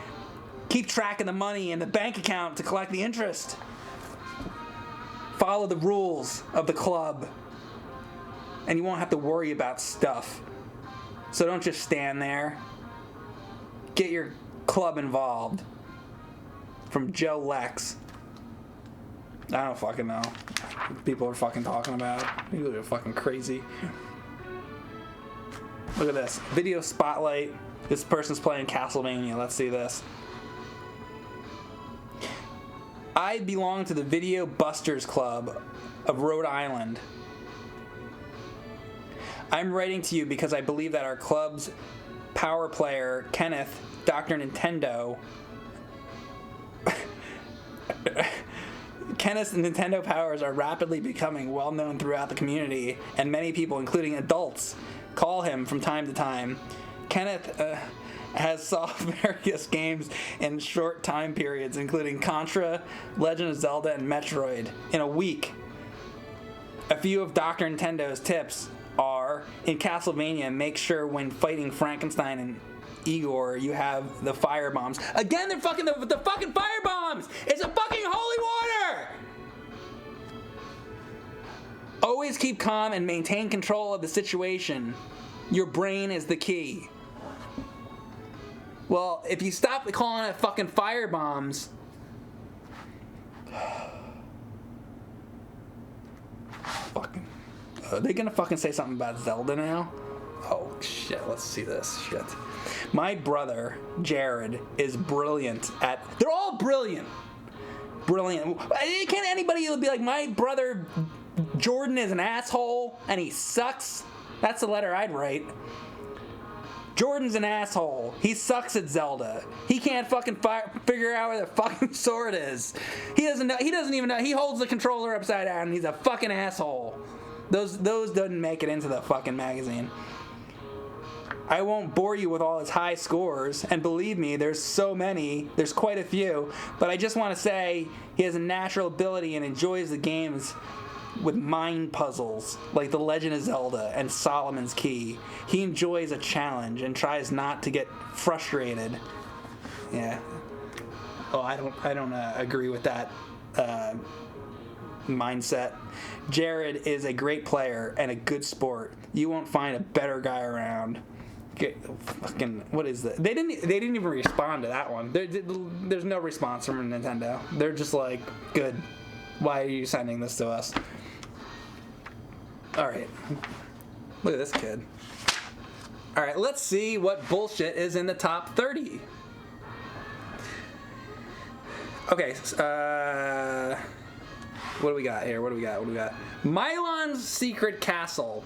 Keep track of the money in the bank account to collect the interest. Follow the rules of the club, and you won't have to worry about stuff. So don't just stand there. Get your club involved. From Joe Lex. I don't fucking know. People are fucking talking about. People are fucking crazy. Look at this. Video spotlight. This person's playing Castlevania. Let's see this. I belong to the Video Busters Club of Rhode Island. I'm writing to you because I believe that our club's power player, Kenneth, Dr. Nintendo... Kenneth's Nintendo powers are rapidly becoming well known throughout the community, and many people, including adults, call him from time to time. Kenneth has solved various games in short time periods, including Contra, Legend of Zelda, and Metroid, in a week. A few of Dr. Nintendo's tips are, in Castlevania, make sure when fighting Frankenstein and Igor, you have the fire bombs. Again, they're fucking the fucking fire bombs! It's a fucking holy water! Always keep calm and maintain control of the situation. Your brain is the key. Well, if you stop calling it fucking fire bombs... Fucking... Are they gonna fucking say something about Zelda now? Oh, shit. Let's see this shit. My brother, Jared, is brilliant at... They're all brilliant. Brilliant. Can't anybody be like, my brother Jordan is an asshole and he sucks? That's the letter I'd write. Jordan's an asshole. He sucks at Zelda. He can't fucking figure out where the fucking sword is. He doesn't know. He doesn't even know. He holds the controller upside down and he's a fucking asshole. Those doesn't make it into the fucking magazine. I won't bore you with all his high scores, and believe me, there's so many, there's quite a few, but I just want to say he has a natural ability and enjoys the games with mind puzzles, like The Legend of Zelda and Solomon's Key. He enjoys a challenge and tries not to get frustrated. Yeah. Oh, I don't agree with that mindset. Jared is a great player and a good sport. You won't find a better guy around. Fucking, what is that? They didn't even respond to that one. There's no response from Nintendo. They're just like, good. Why are you sending this to us? All right. Look at this kid. All right, let's see what bullshit is in the top 30. Okay, what do we got here? What do we got? Mylon's Secret Castle.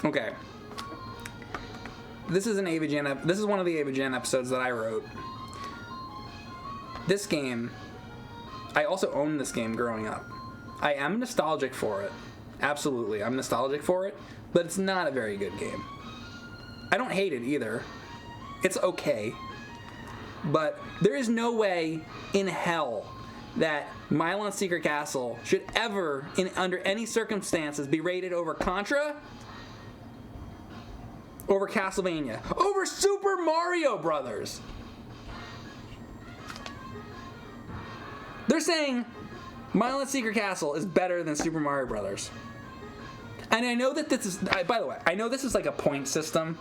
Okay. This is an AVGN. This is one of the AVGN episodes that I wrote. This game, I also owned this game growing up. I am nostalgic for it. Absolutely, I'm nostalgic for it, but it's not a very good game. I don't hate it either. It's okay. But there is no way in hell that Mylon's Secret Castle should ever, under any circumstances, be rated over Contra, over Castlevania, over Super Mario Brothers. They're saying Mylon's Secret Castle is better than Super Mario Brothers. And I know that this is, by the way, I know this is like a point system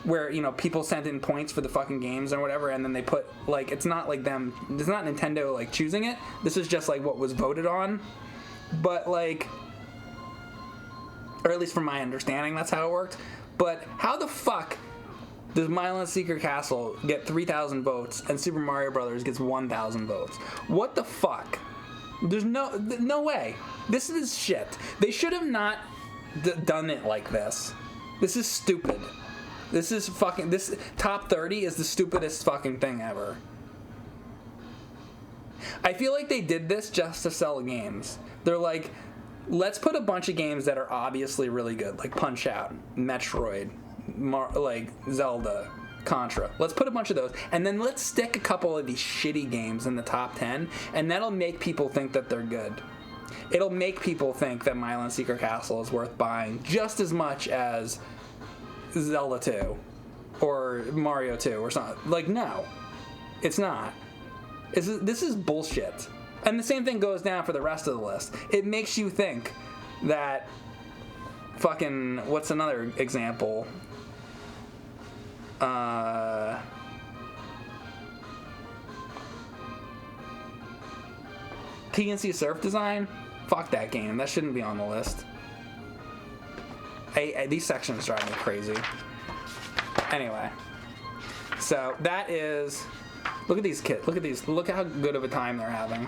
where, you know, people sent in points for the fucking games or whatever, and then they put, like, it's not like them, it's not Nintendo, like, choosing it. This is just, like, what was voted on. But, like, or at least from my understanding, that's how it worked. But how the fuck Does Myland Secret Castle get 3,000 votes and Super Mario Brothers gets 1,000 votes? What the fuck? There's no way. This is shit. They should have not done it like this. This is stupid. This is fucking... This top 30 is the stupidest fucking thing ever. I feel like they did this just to sell games. They're like, let's put a bunch of games that are obviously really good, like Punch-Out, Metroid, like Zelda, Contra. Let's put a bunch of those, and then let's stick a couple of these shitty games in the top 10, and that'll make people think that they're good. It'll make people think that Myland Secret Castle is worth buying just as much as Zelda 2 or Mario 2 or something. Like, no, it's not. This is bullshit. And the same thing goes down for the rest of the list. It makes you think that fucking... What's another example? TNC Surf Design? Fuck that game. That shouldn't be on the list. These sections drive me crazy. Anyway. So, that is... Look at these kids. Look at these. Look at how good of a time they're having.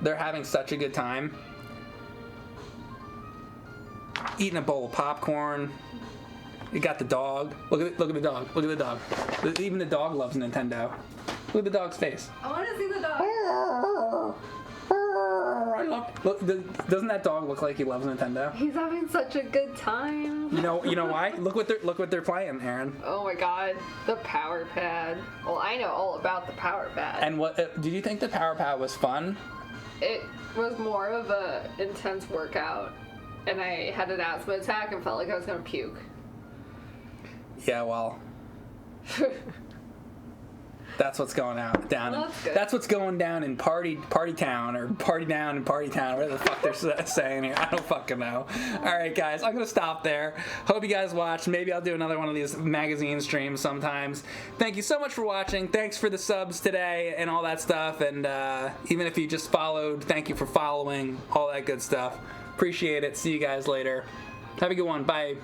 They're having such a good time. Eating a bowl of popcorn. You got the dog. Look at the dog. Look at the dog. Even the dog loves Nintendo. Look at the dog's face. I want to see the dog. Look, doesn't that dog look like he loves Nintendo? He's having such a good time. You know why? Look what they're playing, Erin. Oh my god, the Power Pad. Well, I know all about the Power Pad. And what did you think the Power Pad was fun? It was more of a intense workout, and I had an asthma attack and felt like I was gonna puke. Yeah, well. That's what's going down. Well, that's what's going down in Party Town, or Party Down in Party Town, whatever the fuck they're saying here. I don't fucking know. All right, guys, I'm gonna stop there. Hope you guys watched. Maybe I'll do another one of these magazine streams sometimes. Thank you so much for watching. Thanks for the subs today and all that stuff. And even if you just followed, thank you for following. All that good stuff. Appreciate it. See you guys later. Have a good one. Bye.